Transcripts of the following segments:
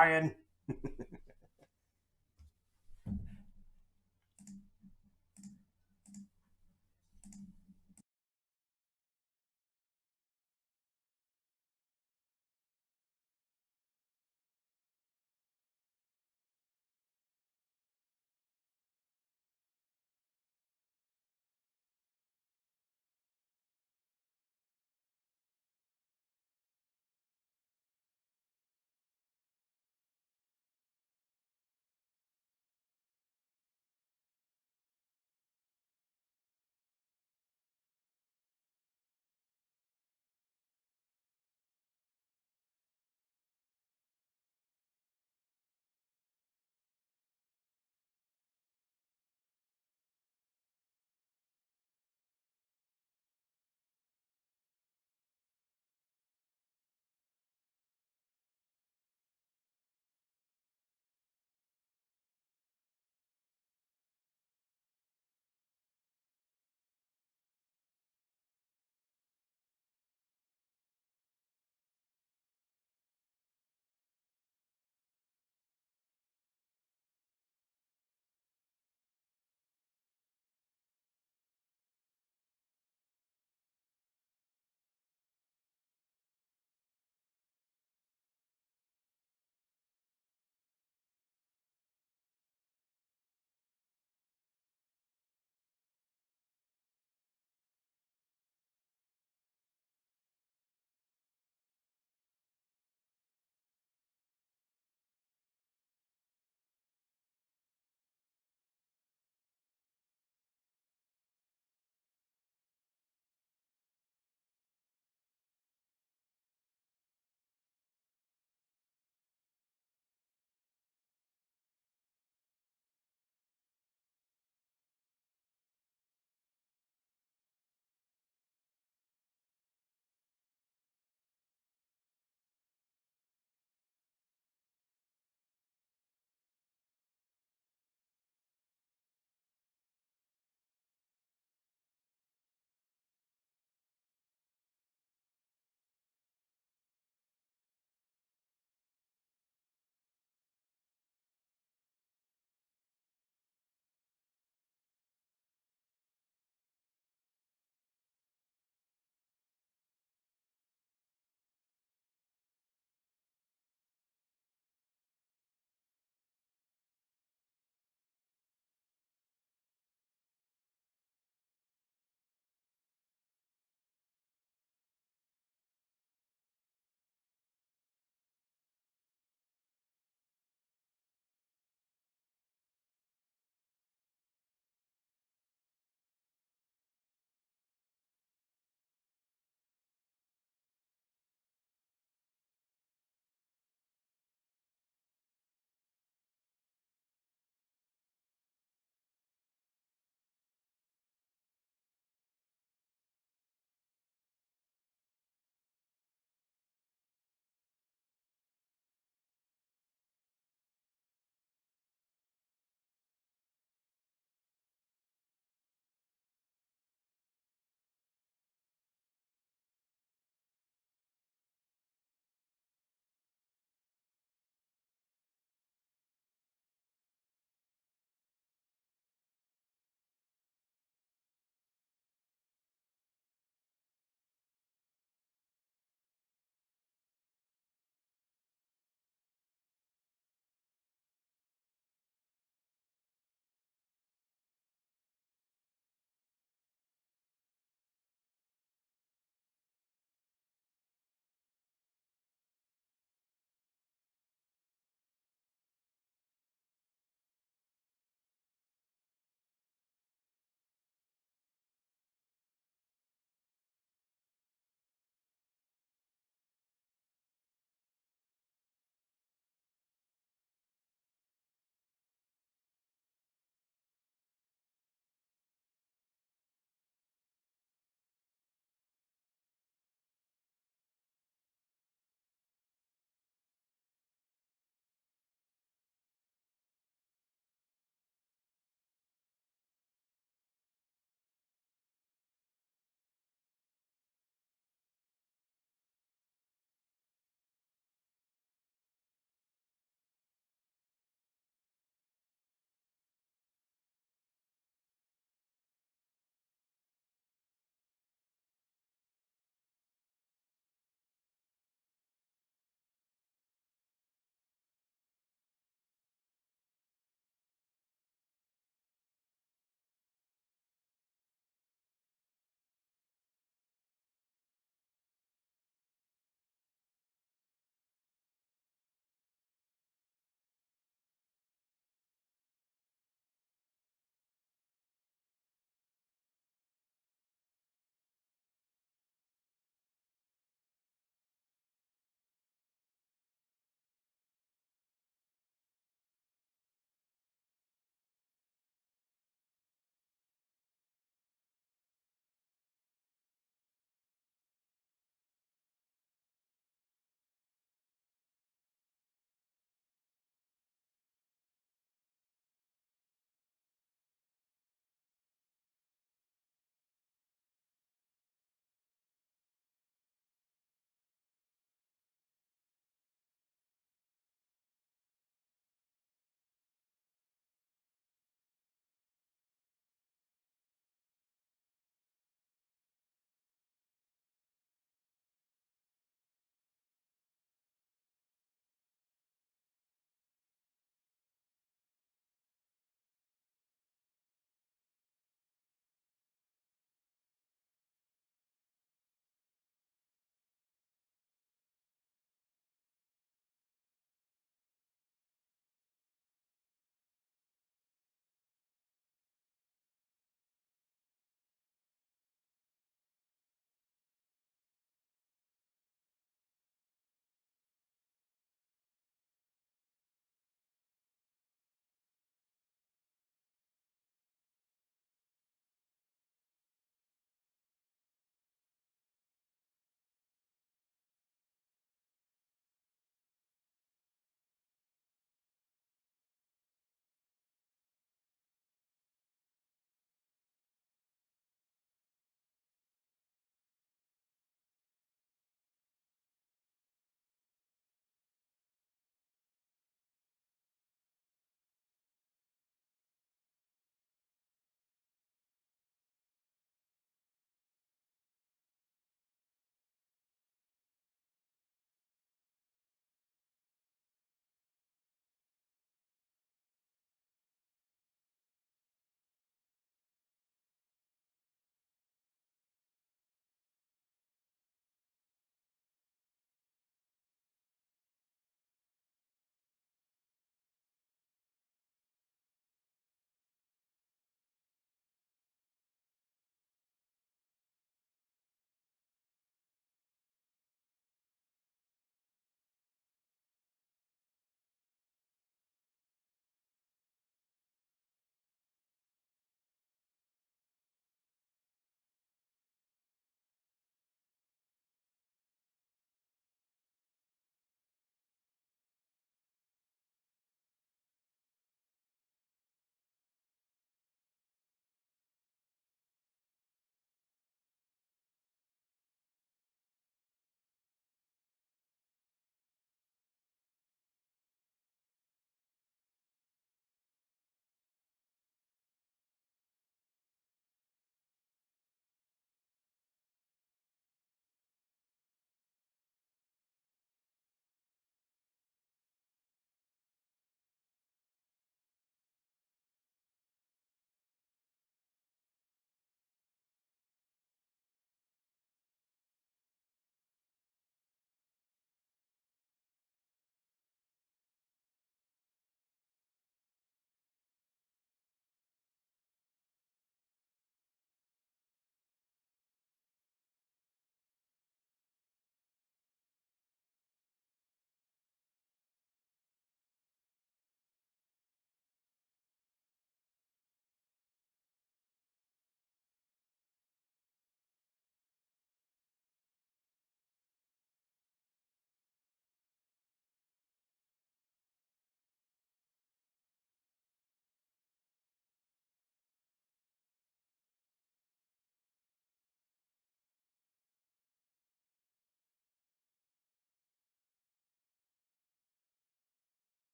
Brian.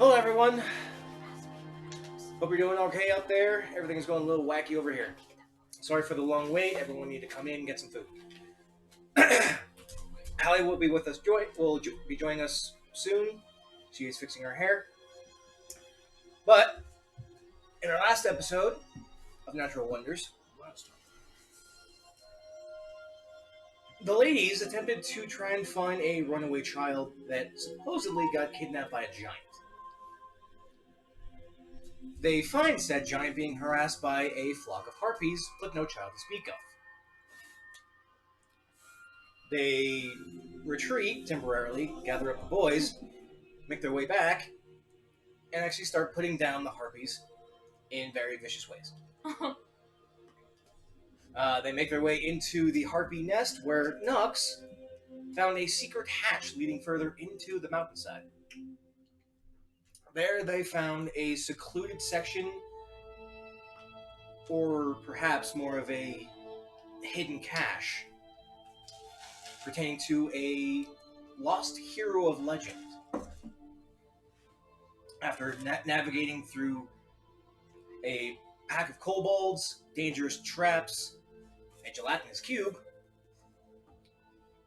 Hello everyone, hope you're doing okay out there. Everything is going a little wacky over here. Sorry for the long wait, everyone need to come in and get some food. Hallie will be with us, be joining us soon. She is fixing her hair. But, in our last episode of Natural Wonders, the ladies attempted to try and find a runaway child that supposedly got kidnapped by a giant. They find said giant being harassed by a flock of harpies, but no child to speak of. They retreat temporarily, gather up the boys, make their way back, and actually start putting down the harpies in very vicious ways. They make their way into the harpy nest, where Nux found a secret hatch leading further into the mountainside. There they found a secluded section, or perhaps more of a hidden cache, pertaining to a lost hero of legend. After navigating through a pack of kobolds, dangerous traps, a gelatinous cube,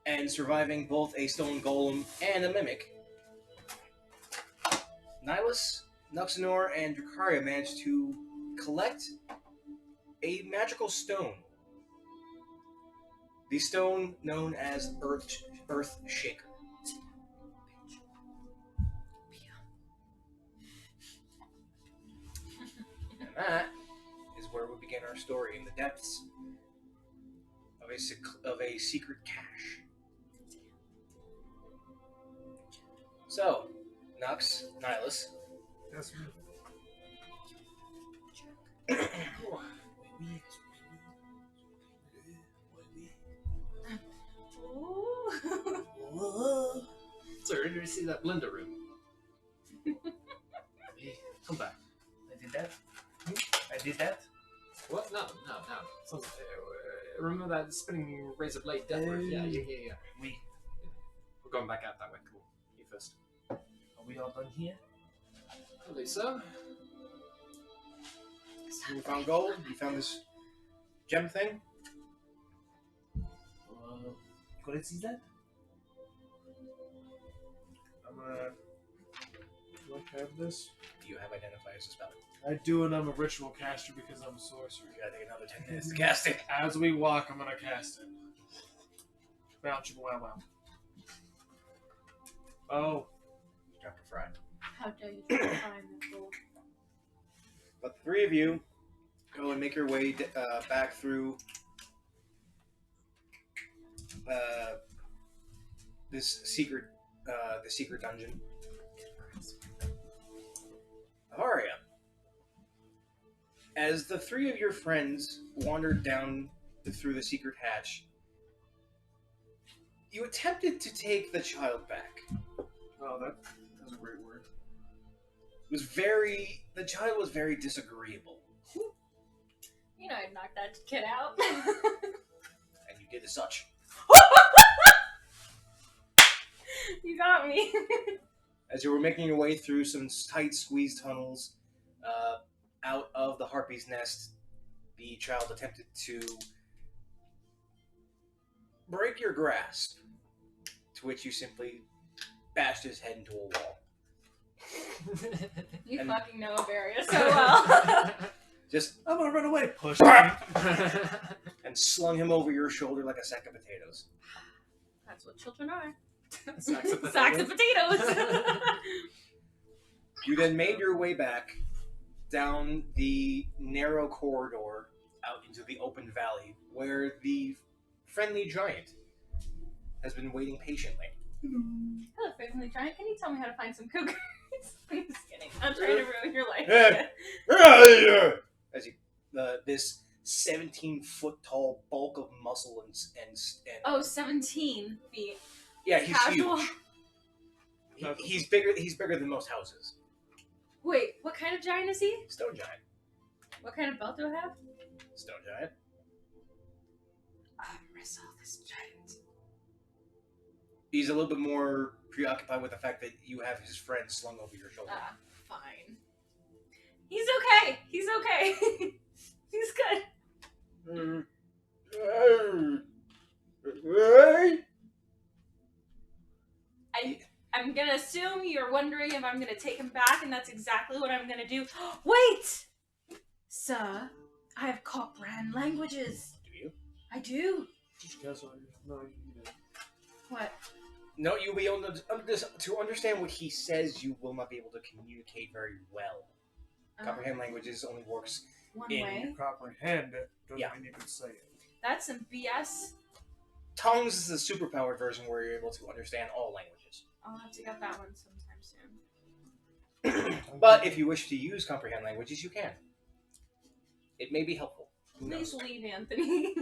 and surviving both a stone golem and a mimic, Nihilus, Nuxanor, and Dracaria managed to collect a magical stone. The stone known as Earth Shaker. And that is where we begin our story, in the depths of a secret cache. So, Nux, Nihilus. Yes, Sorry, did you see that blender room? Hey, come back. I did that? I did that? What? No. So, remember that spinning razor blade death room? Yeah. We We're going back out that way. Cool. You first. are we all done here? I believe so. You found gold, you found this gem thing. What is that? I'm gonna... Do I have this? Do you have identify as a spell? I do, and I'm a ritual caster because I'm a sorcerer. You gotta take another 10 minutes to cast it. As we walk, I'm gonna cast it. Bow, wow, wow. Oh. Dr. Fry. How dare you try to find the gold? But the three of you go and make your way back through this secret, the secret dungeon. Avaria, as the three of your friends wandered down through the secret hatch, you attempted to take the child back. Oh, that's a great word. The child was very disagreeable. You know, I'd knock that kid out. And you did as such. You got me. As you were making your way through some tight squeeze tunnels out of the harpy's nest, the child attempted to break your grasp, to which you simply bashed his head into a wall. You And- fucking know Avaria so well. Just I'm gonna run away. Push. and slung him over your shoulder like a sack of potatoes. That's what children are. Sacks of Sacks of potatoes. You then made your way back down the narrow corridor out into the open valley, where the friendly giant has been waiting patiently. Hello, friendly giant. Can you tell me how to find some cougars? I'm just kidding. I'm trying to ruin your life. As you, this 17-foot tall bulk of muscle and Oh, 17 feet. yeah, he's Casual. huge. He's bigger than most houses. Wait, what kind of giant is he? Stone giant. What kind of belt do I have? Stone giant. I saw this giant. He's a little bit more preoccupied with the fact that you have his friend slung over your shoulder. Ah, fine. He's okay. He's okay. He's good. I'm gonna assume you're wondering if I'm gonna take him back, and that's exactly what I'm gonna do. Wait! Sir, I have comprehend languages. Do you? I do. No, What? No, you'll be able to understand what he says. You will not be able to communicate very well. Comprehend languages only works. One in- way. Comprehend it doesn't Yeah. mean you can say it. That's some BS. Tongues is the superpowered version where you're able to understand all languages. I'll have to get that one sometime soon. But if you wish to use comprehend languages, you can. It may be helpful. Who Please knows? leave, Anthony.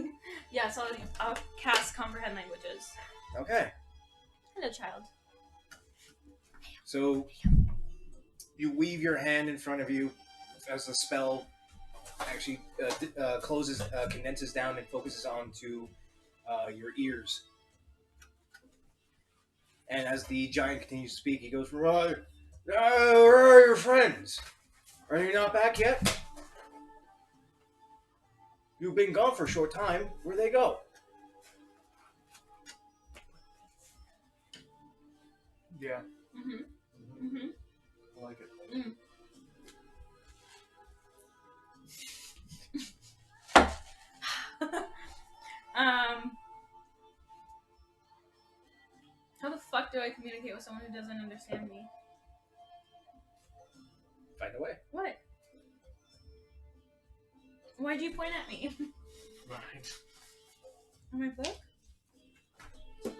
Yes, I'll cast comprehend languages. Okay. Hello, child. So you weave your hand in front of you as the spell actually condenses down and focuses onto your ears. And as the giant continues to speak, he goes, where are your friends? Are you not back yet? You've been gone for a short time. Where'd they go? Yeah, Mm-hmm. I like it. How the fuck do I communicate with someone who doesn't understand me? Find a way. What? Why'd you point at me? Right. On my book?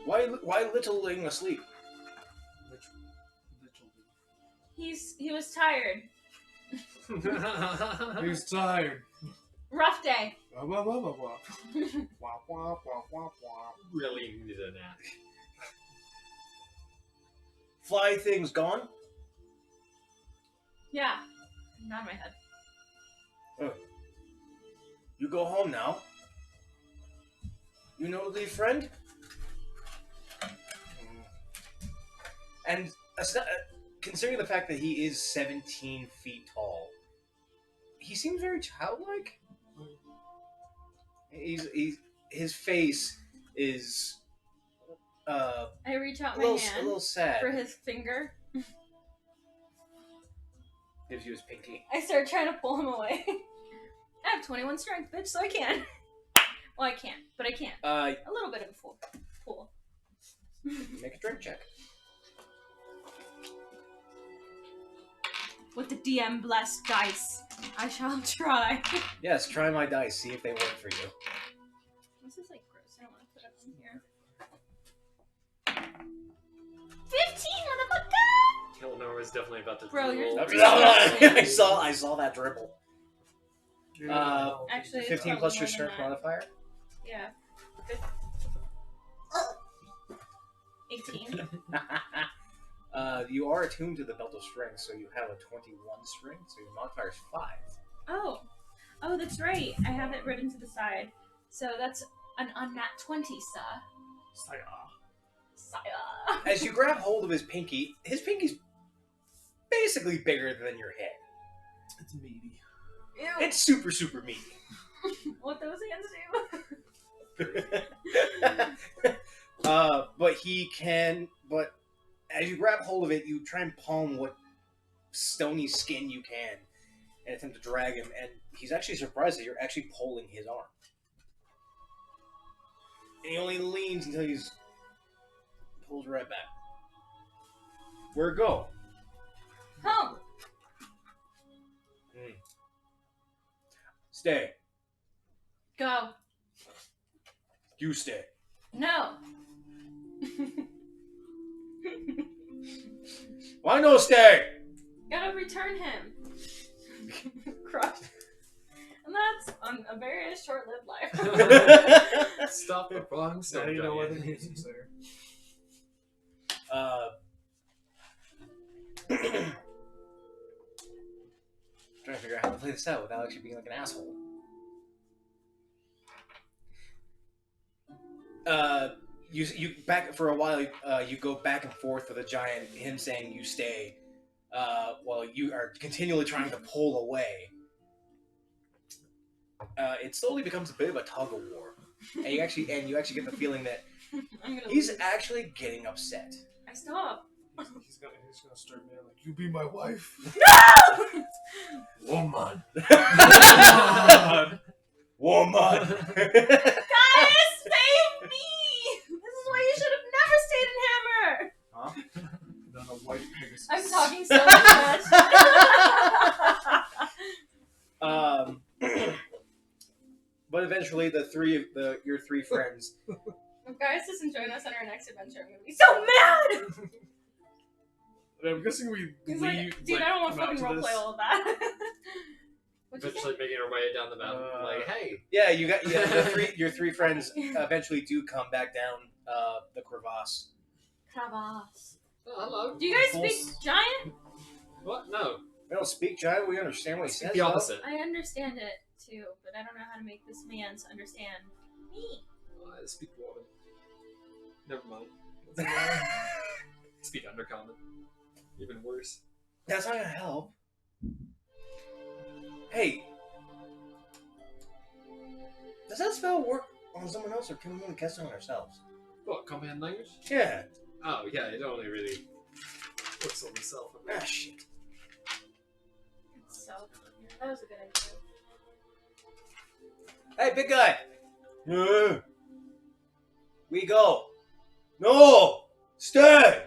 Why littling asleep? He was tired. He's tired. Rough day. Wah, wah, wah, wah, wah. Wah, wah, wah, wah, wah. really needed a nap. Fly things gone? Yeah. Not in my head. You go home now. You know the friend? And considering the fact that he is 17 feet tall, he seems very childlike. His face is I reach out a my little hand sad. for his finger. Gives you his pinky. I start trying to pull him away. I have 21 strength, bitch, so I can. Well, I can't, but I can. A little bit of a pull. Make a drink check. With the DM blessed dice, I shall try. Yes, try my dice. See if they work for you. This is like gross. I don't want to put it in here. 15, motherfucker! Kilnor was definitely about to Bro, you're- drool. I saw that dribble. Actually, it's 15 probably plus your more than strength that. modifier. Yeah. 18. You are attuned to the belt of strength, so you have a 21 strength, so your modifier is 5. Oh, that's right. I have it written to the side. So that's an unnat 20, sir. Sire. Sire. As you grab hold of his pinky's basically bigger than your head. It's meaty. Ew. It's super, super meaty. What those hands But as you grab hold of it, you try and palm what stony skin you can and attempt to drag him, and he's actually surprised that you're actually pulling his arm. And he only leans until he's pulls right back. Where go? Home. Stay. Go. You stay. No. Why no stay? Gotta return him. Crushed. And that's a very short-lived life. Stop the wrong Now stuff. you know what the music's there. Trying to figure out how to play this out without actually being like an asshole. you back for a while. You go back and forth with the giant. Him saying you stay, while you are continually trying to pull away. It slowly becomes a bit of a tug of war, and you actually get the feeling that I'm gonna he's lose. actually getting upset. I stop. He's gonna start being like, "You be my wife." Woman. Woman. Guys, save me! This is why you should have never stayed in Hammer. Not a white Pegasus. I'm talking so much. But eventually, your three friends. If Gaius doesn't join us on our next adventure, I'm gonna be so mad! I'm guessing we He's leave. like, dude, I don't want to fucking come out to roleplay all of that. What'd you say? Eventually making our way down the mountain. Like, hey. Yeah, your three friends eventually do come back down the crevasse. Kravas. Oh, hello. Do you guys speak giant? What? No. We don't speak giant. We understand what he says. The opposite. I understand it too, but I don't know how to make this man understand me. Oh, I speak woman. Never mind. Speak undercommon. Even worse. That's not gonna help. Hey, does that spell work on someone else, or can we only cast it on ourselves? What? Comprehend language? Yeah. Oh, yeah. It only really works on myself. Ah, shit. So, yeah, that was a good idea. Hey, big guy. Yeah. We go. No, stay.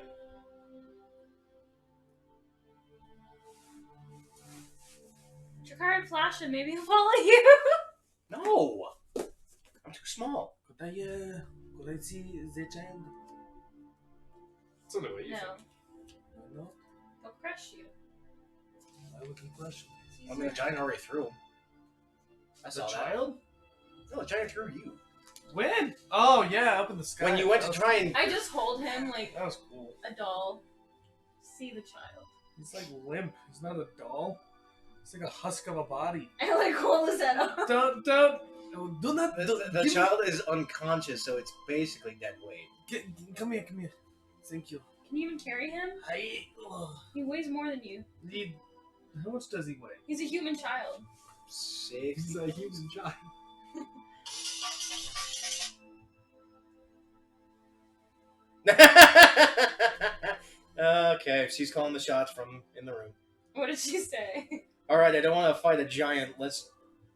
Jakari and Flasha, maybe he'll follow you. No, I'm too small. Could I see the giant? It's only what you No, think. No, he'll crush you. I would question. I mean, the giant already threw him. I The saw that. child? No, the giant threw you. When? Oh yeah, up in the sky. When you went to That was- try and I just hold him like That was cool. a doll. See the child. He's like limp. He's not a doll. It's like a husk of a body. I like hold his head up. Do not. the child is unconscious, so it's basically dead weight. Come here. Thank you. Can you even carry him? He weighs more than you. How much does he weigh? He's a human child. 60. He's a human child. Okay, she's calling the shots from in the room. What did she say? All right, I don't want to fight a giant. Let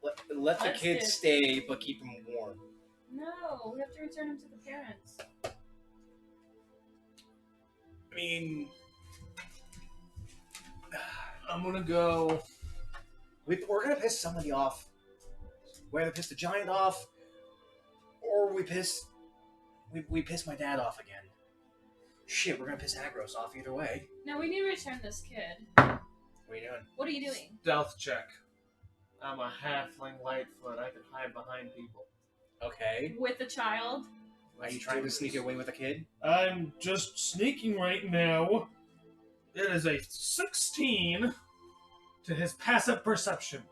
the Let's kid do it. stay, but keep him warm. No, we have to return him to the parents. I mean, I'm gonna go. we're gonna piss somebody off. We either piss the giant off, or we piss my dad off again. Shit, we're gonna piss Agros off either way. No, we need to return this kid. What are you doing? What are you doing? Stealth check. I'm a halfling lightfoot. I can hide behind people. Okay. With the child? Are you trying to sneak away with a kid? I'm just sneaking right now. It is a 16 to his passive perception.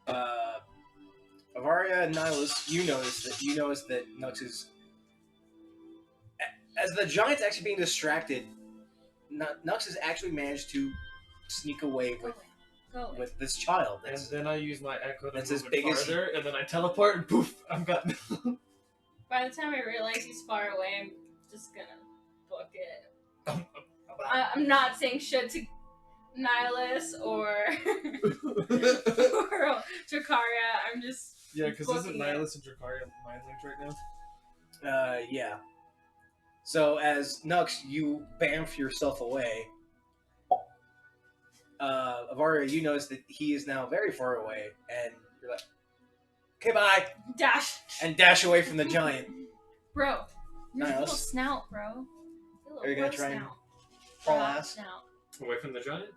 Avaria and Nihilus, you notice that Nux is, as the giant's actually being distracted, Nux has actually managed to sneak away Go away. Go away. with this child. And then I use my echo to That's move as it big as farther, and then I teleport, and poof, I'm gone. By the time I realize he's far away, I'm just gonna book it. I'm I'm not saying shit to Nihilus or Drakaria. I'm just Yeah, because isn't booking it. Nihilus and Dracaria mind linked right now? Yeah. So as Nux, you bamf yourself away. Avaria, you notice that he is now very far away, and you're like, "Okay, bye," dash. and dash away from the giant. Bro, your Nihilus. little snout, bro. Your little Are you gonna bro try and snout. haul Bro ass? Snout. Away from the giant?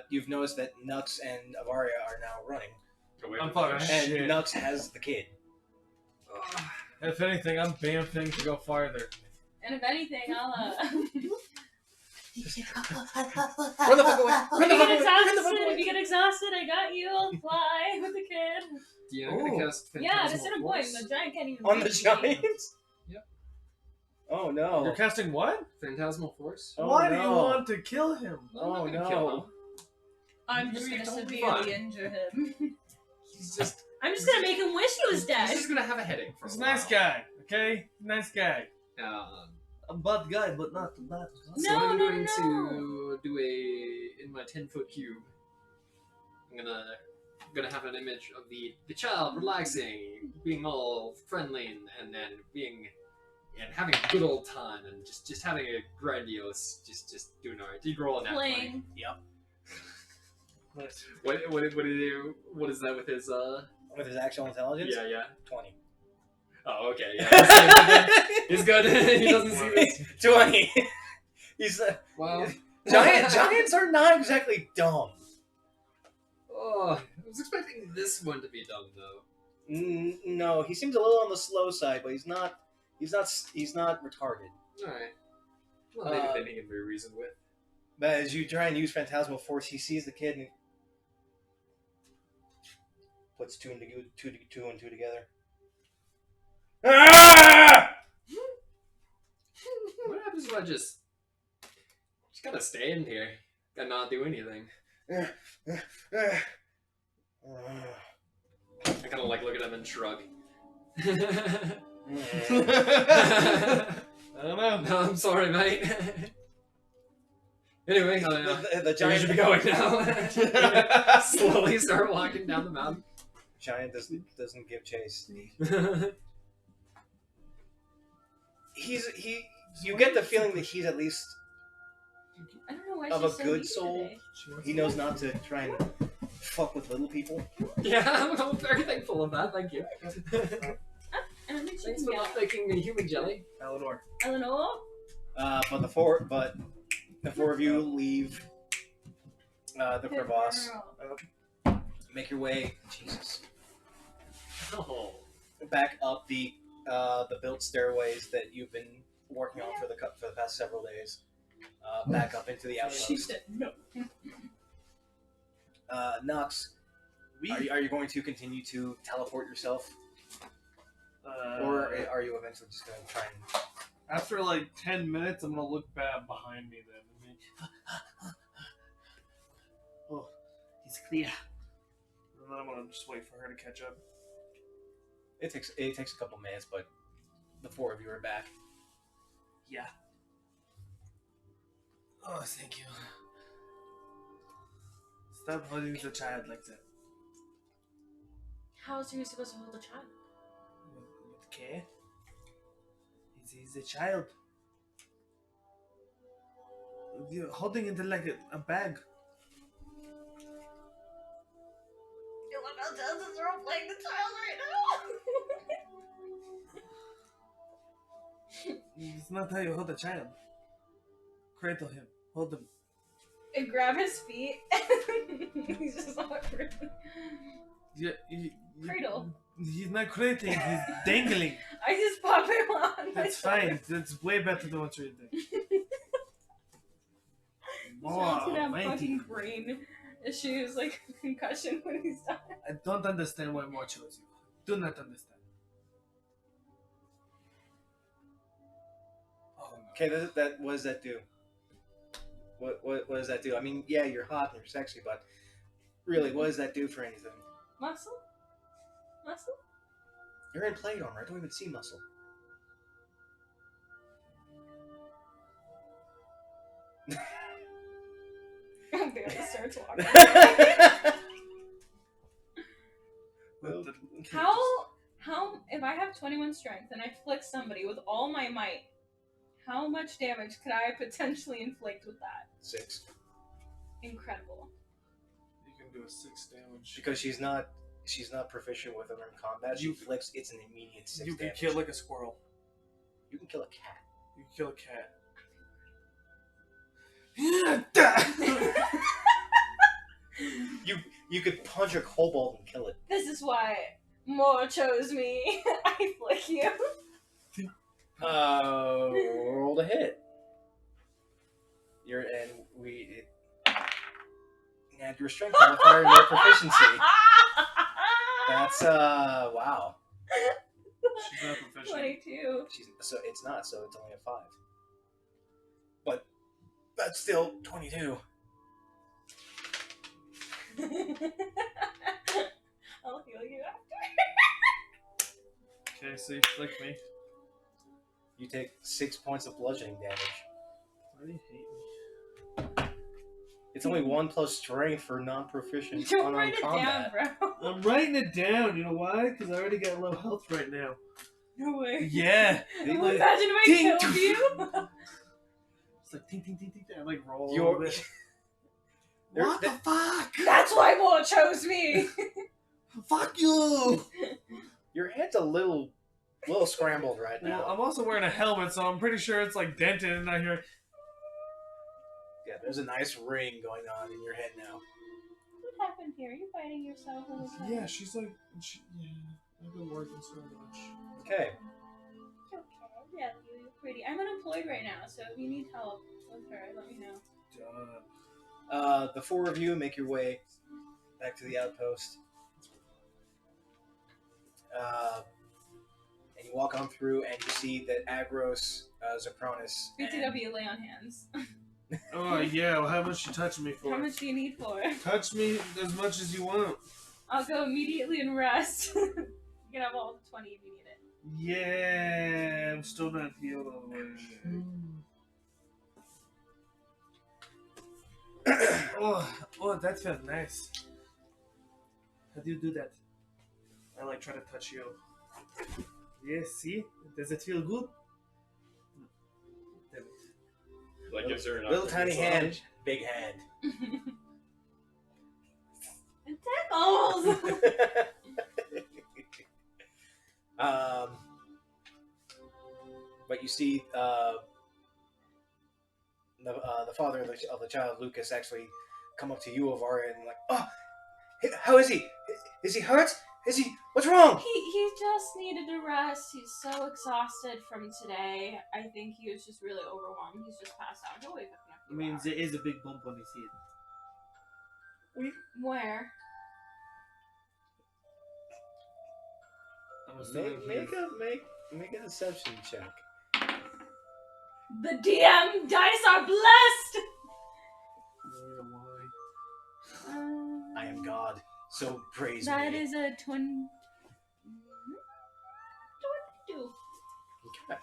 You've noticed that Nux and Avaria are now running, Away I'm from the fucking giant? and Shit. Nux has the kid. If anything, I'm bamfing to go farther. And if anything, I'll Run the fuck away! Run If the you fuck get away! Run the fuck exhausted, away! if you get exhausted, I got you. I'll fly with the kid. Yeah, I'm gonna cast Yeah, at a Phantasmal certain point, Force. the giant can't even On the reach me. giants? Yep. Oh no. You're casting what? Phantasmal Force. Oh, Why do you no. want to kill him? I'm not Oh, gonna kill him. no. I'm just Maybe gonna don't be severely fine. injure him. He's just I'm just gonna make him wish he was dead. He's just gonna have a headache for He's a a nice while. guy, okay? Nice guy. Um, A bad guy, but not a bad guy. so No, I'm no, going no. to do in my 10-foot cube. I'm gonna have an image of the child relaxing, being all friendly, and then having a good old time, and just having a grandiose, just doing alright. Did you roll on that? Playing. Nice. What did he do? What is that with his With his actual intelligence? Yeah. 20. Oh, okay, yeah. He's good. He doesn't see this. 20. He's Wow. giants are not exactly dumb. Oh, I was expecting this one to be dumb though. No, he seems a little on the slow side, but he's not retarded. Alright. Well, maybe then he can be reasoned with. But as you try and use Phantasmal Force, he sees the kid and puts two and two together. Ah! What happens if I just gotta stay in here and not do anything? I kind of like look at him and shrug. I don't know. No, I'm sorry, mate. Anyway, The we giant should be going now. Slowly start walking down the mountain. Giant doesn't give chase. You get the feeling that he's at least I don't know why of she's a so good mean soul. today. He knows not to try and fuck with little people. Yeah, I'm very thankful of that. Thank you. And I think she Thanks can for get not making me human jelly. Eleanor. Eleanor. But the four of you leave the crevasse. Girl. Make your way, Jesus, Oh. back up the built stairways that you've been working on for the past several days. Back up into the She outpost. said no. Nux, are you going to continue to teleport yourself, or are you eventually just going to try and? After like 10 minutes, I'm gonna look back behind me then. Oh, he's clear. And then I'm gonna just wait for her to catch up. It takes a couple minutes, but the four of you are back. Yeah. Oh, thank you. Stop holding the child like that. How is he supposed to hold a child? With care. He's a child. You're holding it like a bag. We're playing the child right now. It's not how you hold a child. Cradle him. Hold him. And grab his feet. He's just awkward. Cradle. He's not cradling, he's dangling. I just pop him on. That's fine. That's way better than what you're doing. He's gonna have fucking brain issues, like concussion when he's done. I don't understand why more chose you. Do not understand. Oh, Okay, what does that do? What does that do? I mean, yeah, you're hot and you're sexy, but really, what does that do for anything? Muscle? Muscle? You're in plate armor. I don't even see muscle. Barely starts walking. Well, How, if I have 21 strength and I flick somebody with all my might, how much damage could I potentially inflict with that? 6. Incredible. you can do a 6 damage. Because she's not proficient with unarmed combat. She flicks. It's an immediate 6 You can damage. kill like a squirrel. You can kill a cat. You can kill a cat. You could punch a kobold and kill it. This is why Mo chose me. I flick you. Roll to hit. Add your strength modifier and your proficiency. That's wow. She's not proficient. 22. So it's not. So it's only a 5. But that's still 22. I'll heal you after. Okay, so you flick me. You take 6 points of bludgeoning damage. Why do you hate me? It's only 1 plus strength for non-proficient Don't unarmed write it combat. down, bro. I'm writing it down. You know why? Because I already got low health right now. No way. Yeah. Imagine Like, if I ding. killed you. It's like ting ting ting ting. I like roll. You're- a little bit. There- What the fuck? That's why Mola chose me. Fuck you. Your head's a little scrambled right Well, now. I'm also wearing a helmet, so I'm pretty sure it's like dented, and I hear. Yeah, there's a nice ring going on in your head now. What happened here? Are you fighting yourself all the time? Yeah, she's like, yeah. I've been working so much. Okay. It's okay. Yeah, you're pretty. I'm unemployed right now, so if you need help with her, let me know. Done. The 4 of you make your way back to the outpost. And you walk on through, and you see that Agros, Zocronus, and BTW, lay on hands. Oh yeah. Well, how much you touching me for? How much do you need for? Touch me as much as you want. I'll go immediately and rest. You can have all the 20 if you need it. Yeah, I'm still not healed all the way. Oh, that felt nice. How do you do that? I like try to touch you. Yeah, see? Does it feel good? Damn it. Like gives her an little upper tiny massage. hand, big hand. And tickles! But you see, the father of the child, Lucas, actually come up to you, Avara, and like, oh, how is he? Is he hurt? Is he? What's wrong? He just needed to rest. He's so exhausted from today. I think he was just really overwhelmed. He's just passed out. He'll wake up in a I few mean, hours. there is a big bump on his head. Where? I'm assuming Make a deception check. The DM dice are blessed! Why? I am God, so praise That me. is a 22. Okay.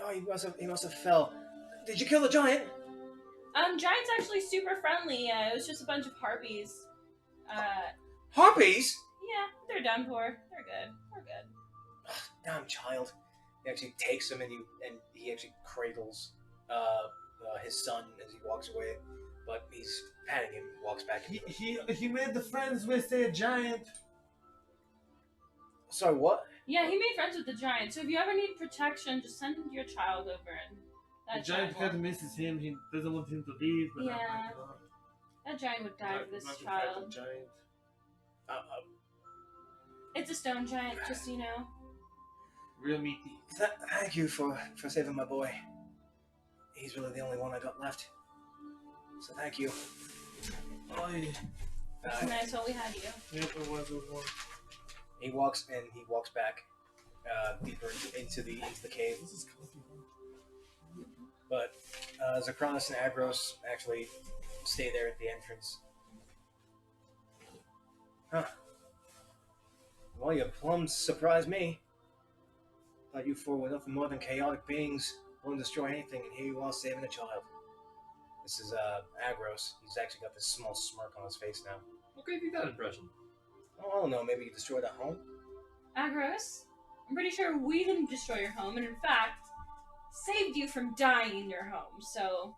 Oh, he must have fell. Did you kill the giant? Giant's actually super friendly. It was just a bunch of harpies. Harpies? Yeah, they're done for. They're good. We're good. Damn child. He actually takes him and he actually cradles his son as he walks away. But he's patting him, walks back. He made the friends with a giant. Sorry, what? Yeah, he made friends with the giant. So if you ever need protection, just send your child over and The that giant giant kind of misses him. He doesn't want him to leave. But Yeah. I'm like, oh, that giant would die for this not gonna fight the child. giant. It's a stone giant, just so you know. Real meaty. Thank you for saving my boy. He's really the only one I got left. So thank you. Oh yeah. It's nice while we had you. Yep, it was one. He walks back deeper into the cave. This is coffee. But Zocronus and Agros actually stay there at the entrance. Huh. Well, you plumb surprised me. Thought you four were nothing more than chaotic beings willing to destroy anything, and here you are saving a child. This is Agros. He's actually got this small smirk on his face now. What gave you that impression? Oh, I don't know, maybe you destroyed a home? Agros, I'm pretty sure we didn't destroy your home, and in fact, saved you from dying in your home, so...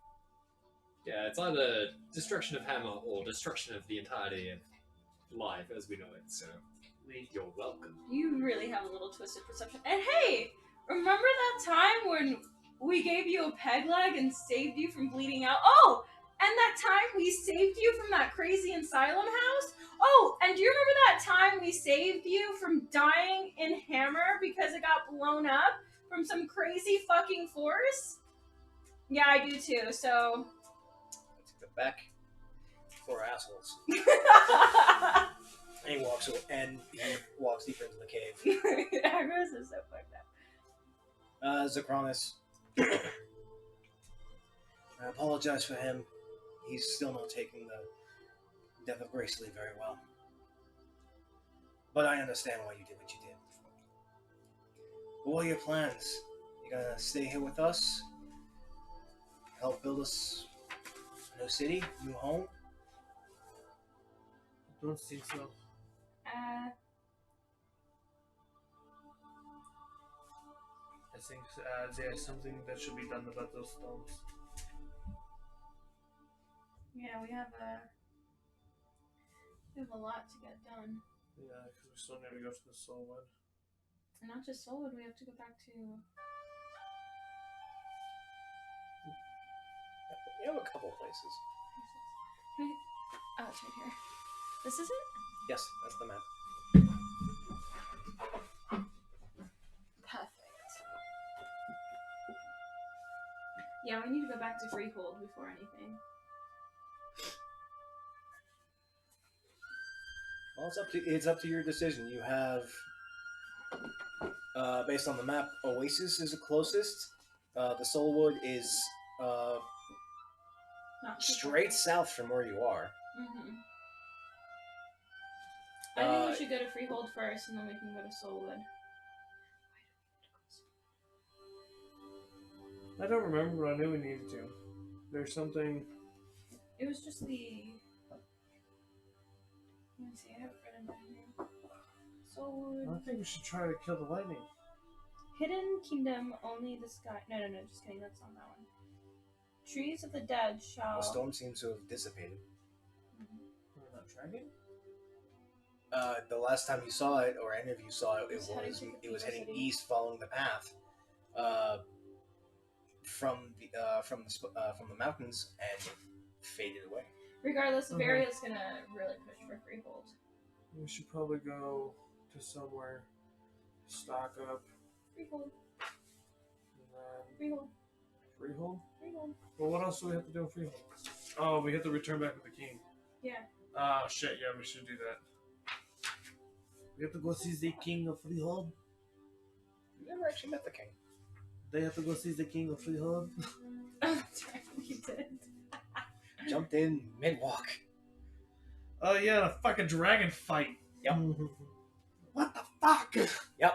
Yeah, it's either destruction of Hammer or destruction of the entirety of life as we know it, so you're welcome. You really have a little twisted perception. And hey, remember that time when we gave you a peg leg and saved you from bleeding out? Oh, and that time we saved you from that crazy asylum house? Oh, and do you remember that time we saved you from dying in Hammer because it got blown up from some crazy fucking force? Yeah, I do too, so... Let's get back for assholes. And he walks away, and he walks deeper into the cave. Agros is so fucked up. Zacronus. I apologize for him. He's still not taking the death of Gracely very well. But I understand why you did what you did. What are your plans? You gonna stay here with us? Help build us a new city, new home? Don't think so. I think there's something that should be done about those stones. Yeah, we have a lot to get done. Yeah, because we still need to go to the Soulwood. And not just Soulwood, we have to go back to... You have a couple places. Oh, it's right here. This is it? Yes, that's the map. Perfect. Yeah, we need to go back to Freehold before anything. Well, it's up to your decision. You have, based on the map, Oasis is the closest. The Soulwood is Not too straight south from where you are. Mm-hmm. I think we should go to Freehold first, and then we can go to Soulwood. I don't remember, but I knew we needed to. There's something. It was just the... Let me see, I have it written down here. Soulwood... I think we should try to kill the lightning. Hidden Kingdom, only the sky... No, just kidding, that's not that one. Trees of the Dead shall... The storm seems to have dissipated. We're not dragging? The last time you saw it, or any of you saw it, It's heading to it was Cathedral heading City. east, following the path from the mountains, and it faded away. Regardless, the Okay. Varia's gonna really push for Freehold. We should probably go to somewhere, stock up, Freehold. and then Freehold. Freehold? Freehold. Well, what else do we have to do in Freehold? Oh, we have to return back with the king. Yeah. Ah, shit, yeah, we should do that. We have to go see the king of Freehold. You never actually met the king. They have to go see the king of Freehold. Oh, that's right, we did. Jumped in mid-walk. Oh, yeah, the fucking dragon fight. Yep. What the fuck? Yep.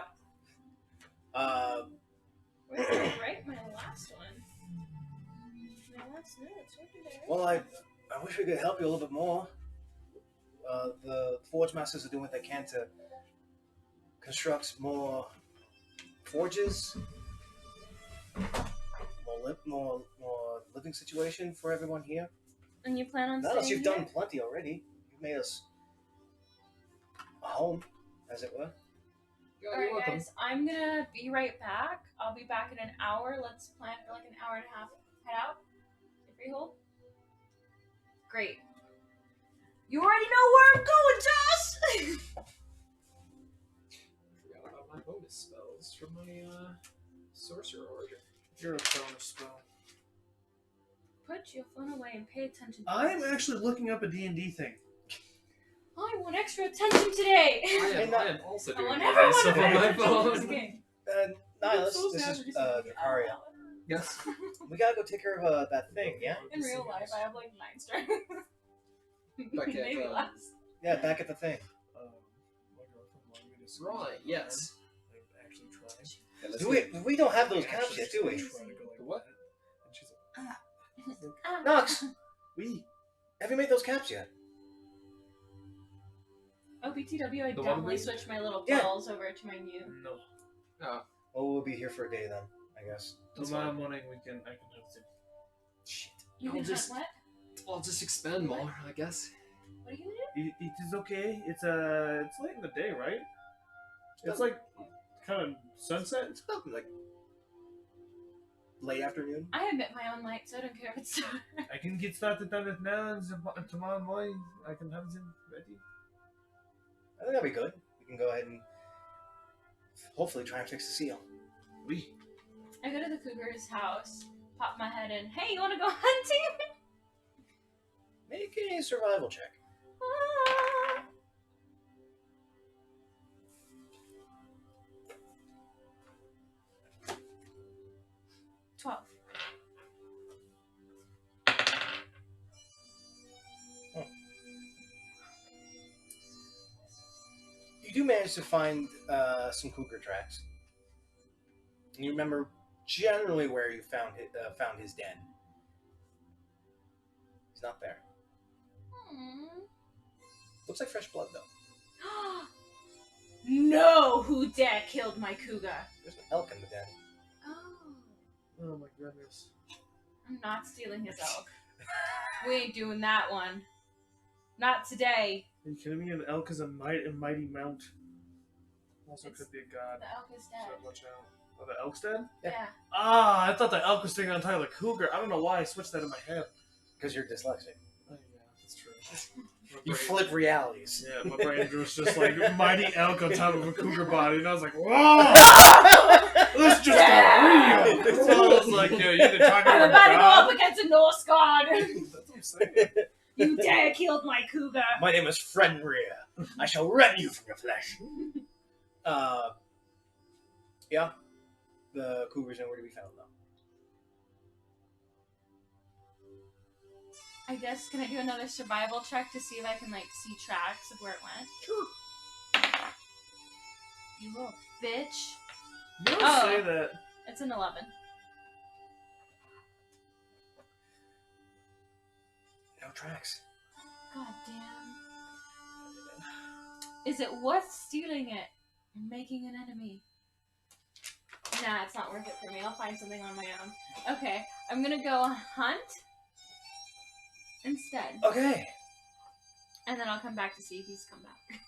Where did I write my last one? My last notes, where did I write Well, I wish we could help you a little bit more. The Forge Masters are doing what they can to construct more forges, more living situation for everyone here. And you plan on Not as staying you've here? done plenty already. You've made us a home, as it were. You're Alright welcome. guys, I'm gonna be right back. I'll be back in an hour. Let's plan for like an hour and a half. Head out to Freehold. Great. You already know where I'm going, Josh! Forgot about my bonus spells from my sorcerer order. You're a bonus spell. Put your phone away and pay attention to I'm this. actually looking up a D&D thing. I want extra attention today! I am also I doing want this everyone to stuff pay on my attention to this phone. game. Nihilus, I'm so this sad is we're just gonna be Dracaria. out. Yes. We gotta go take care of that thing, yeah? In real life, I have like 9 strength. Back at, Maybe less. Yeah, back at the thing. My girlfriend wanted me to see Right, it. yes. I've actually tried. Yeah, let's Do go. we don't have those I caps actually yet, do we? tried to go like What? that, and she's like, Ah. Nox, we. have you made those caps yet? Oh, BTW, I The one definitely with- switched my little Yeah. balls over to my new. No. Oh, Oh, we'll be here for a day then, I guess. That's Tomorrow fine. morning I can have it. Shit. You I'll can just- have what? I'll just expend more, I guess. What are you gonna do? It is okay. It's late in the day, right? It's like kind of sunset. It's about like late afternoon. I emit my own light, so I don't care if it's dark. I can get started on it now, and tomorrow morning I can have it ready. I think that'll be good. We can go ahead and hopefully try and fix the seal. We. I go to the cougar's house, pop my head in. Hey, you wanna go hunting? Make a survival check. Ah. 12. You do manage to find some cougar tracks. And you remember generally where you found his den. He's not there. Looks like fresh blood, though. No! Who dare killed my cougar? There's an elk in the den. Oh. Oh my goodness. I'm not stealing his elk. We ain't doing that one. Not today. Are you kidding me? An elk is a mighty mount. Also It's- could be a god. The elk is dead. So watch out. Oh, the elk's dead? Yeah. Ah, I thought the elk was sitting on top of the cougar. I don't know why I switched that in my head. Because you're dyslexic. Oh yeah, that's true. My You brain- flip realities. Yeah, my brain was just like mighty elk on top of a cougar body, and I was like, whoa! This just got real! So I was like, yo, you either talking I'm about about to go God? up against a Norse god. That's what I'm saying. You dare killed my cougar. My name is Fenrir. I shall rend you from your flesh. Yeah. The cougar's nowhere to be found, though. I guess, can I do another survival check to see if I can, like, see tracks of where it went? Sure. You little bitch. You don't Oh. say that. It's an 11. No tracks. God damn. Is it worth stealing it and making an enemy? Nah, it's not worth it for me. I'll find something on my own. Okay, I'm gonna go hunt instead. Okay. And then I'll come back to see if he's come back.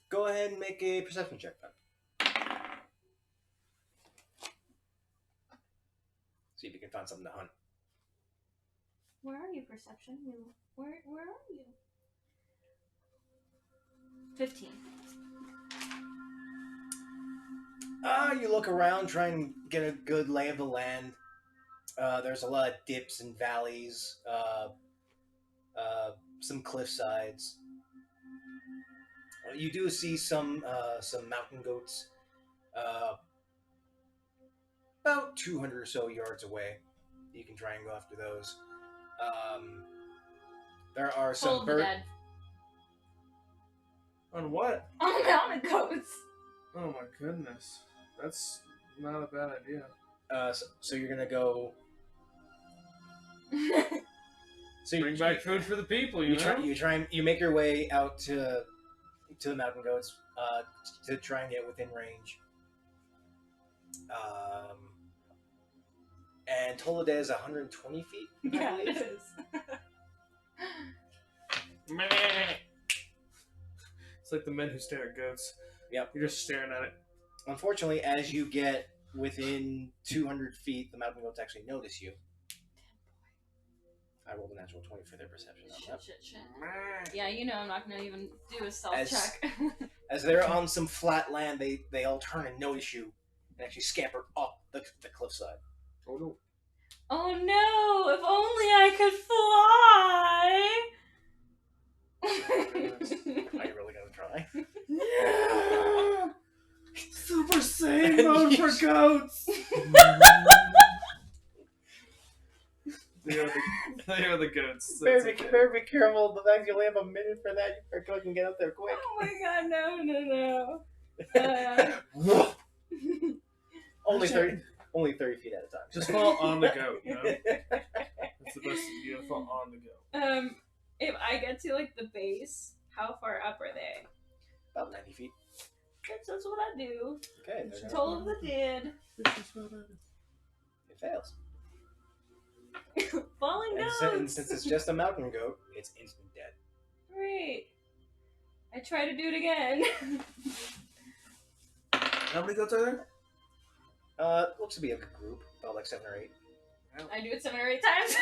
Go ahead and make a perception check, then. See if you can find something to hunt. Where are you, Perception? Where are you? 15. You look around, try and get a good lay of the land. There's a lot of dips and valleys, some cliff sides. You do see some mountain goats, about 200 or so yards away. You can try and go after those. There are some Full of the dead. On what? On the mountain goats. Oh my goodness. That's not a bad idea. So you're gonna go. So Bring back food for the people, you know? You make your way out to the mountain goats to try and get within range. And Tolade is 120 feet. I Yeah, believe. it is. It's like the men who stare at goats. Yep. You're just staring at it. Unfortunately, as you get within 200 feet, the mountain goats actually notice you. I rolled a natural 20 for their perception on that. Shit. Yeah, you know I'm not gonna even do a stealth As- check. As they're on some flat land, they all turn and notice you and actually scamper up the cliffside. Oh no. Oh no! If only I could fly! Are you really gonna try? Yeah! Super Saiyan mode for goats! They are the goats. That's okay. Be careful. The fact you only have a minute for that, you better can get up there quick. Oh my god, no. Only 30 feet at a time. Just fall on the goat, you know? That's the best. You gotta fall on the goat. If I get to like the base, how far up are they? About 90 feet. That's what I do. Okay, there you go. Toll of the dead. It fails. Falling And goats. since it's just a mountain goat, it's instant dead. Great. I try to do it again. How many goats are there? Looks to be a good group, about like 7 or 8. I do it 7 or 8 times.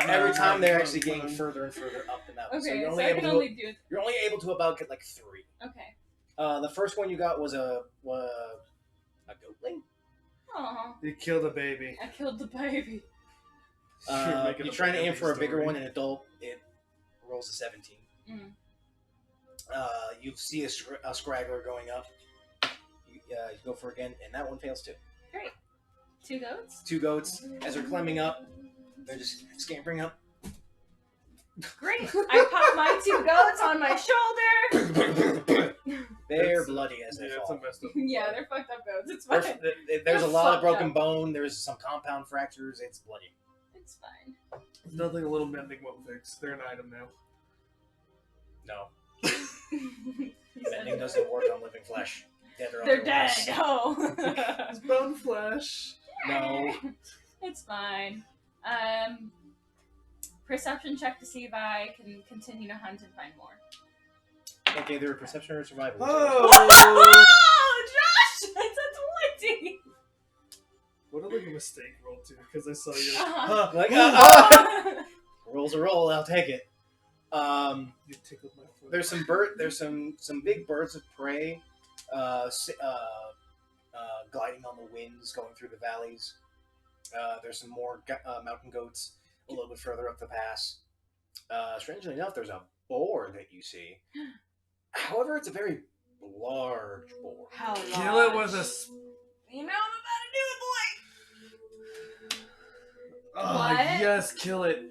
Every time they're actually getting further and further up the mountain. Okay, so so I can only do it. you're only able to about get like 3. Okay. The first one you got was a goatling. Oh, You killed a baby. I killed the baby. You're making You're a trying to aim baby for a bigger story. one, an adult. It rolls a 17. Mm. You see a scraggler going up. You go for it again, and that one fails too. Great. 2 goats. 2 goats, as they're climbing up, they're just scampering up. Great. I pop my 2 goats on my shoulder. They're bloody as they Yeah, it's fall. a messed up. Yeah, they're fucked up goats. It's fine. There's a They're lot of fucked broken up. bone. There's some compound fractures. It's bloody. It's fine. It's nothing a little mending won't fix. They're an item now. No, bending doesn't work on living flesh. Dead or They're dead. otherwise. Oh. It's bone flesh. No. It's fine. Perception check to see if I can continue to hunt and find more. Okay, they're a perception or survival. Oh! Oh, Josh! It's a 20! What a like a mistake roll too, because I saw you. Uh-huh. Like, roll's a roll. I'll take it. You tickled my foot. There's some big birds of prey, gliding on the winds, going through the valleys. There's some more mountain goats a little bit further up the pass. Strangely enough, there's a boar that you see. However, it's a very large boar. How large? Kill it with a. You know I'm about to do it, boy! Oh, What? yes, kill it.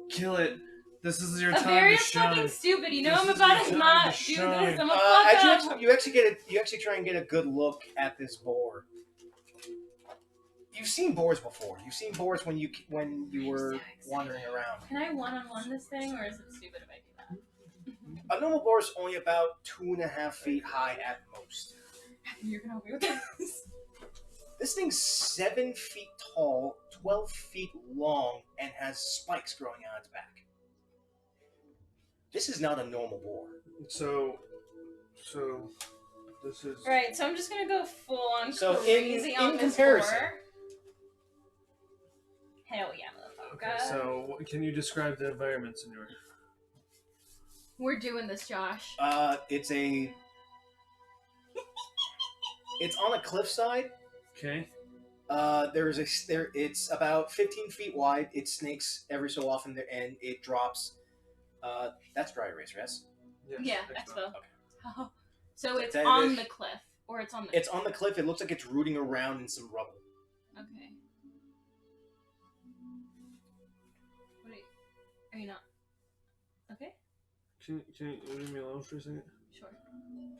Kill it. This is your time to Avaria's shine. fucking stupid. You know This I'm is about your to time not to do shine. this. I'm a fuck up. You actually try and get a good look at this boar. You've seen boars before. You've seen boars when you were wandering around. Can I one-on-one this thing, or is it stupid if I do that? A normal boar is only about 2.5 feet high at most. You're gonna help me with this. This thing's 7 feet tall, 12 feet long, and has spikes growing out its back. This is not a normal boar. So this is. Alright, so I'm just gonna go full-on So crazy on in this comparison- boar. Hell yeah, motherfucker. Okay, so can you describe the environments in your? We're doing this, Josh. It's on a cliffside. Okay. It's about 15 feet wide. It snakes every so often, and it drops. That's dry erase, yes? Yeah, excellent. expo. Okay. Oh. So it's That on is- the cliff, or it's on the. It's on the cliff. It looks like it's rooting around in some rubble. Okay. What are you not? Okay. Can you leave me alone for a second? Sure.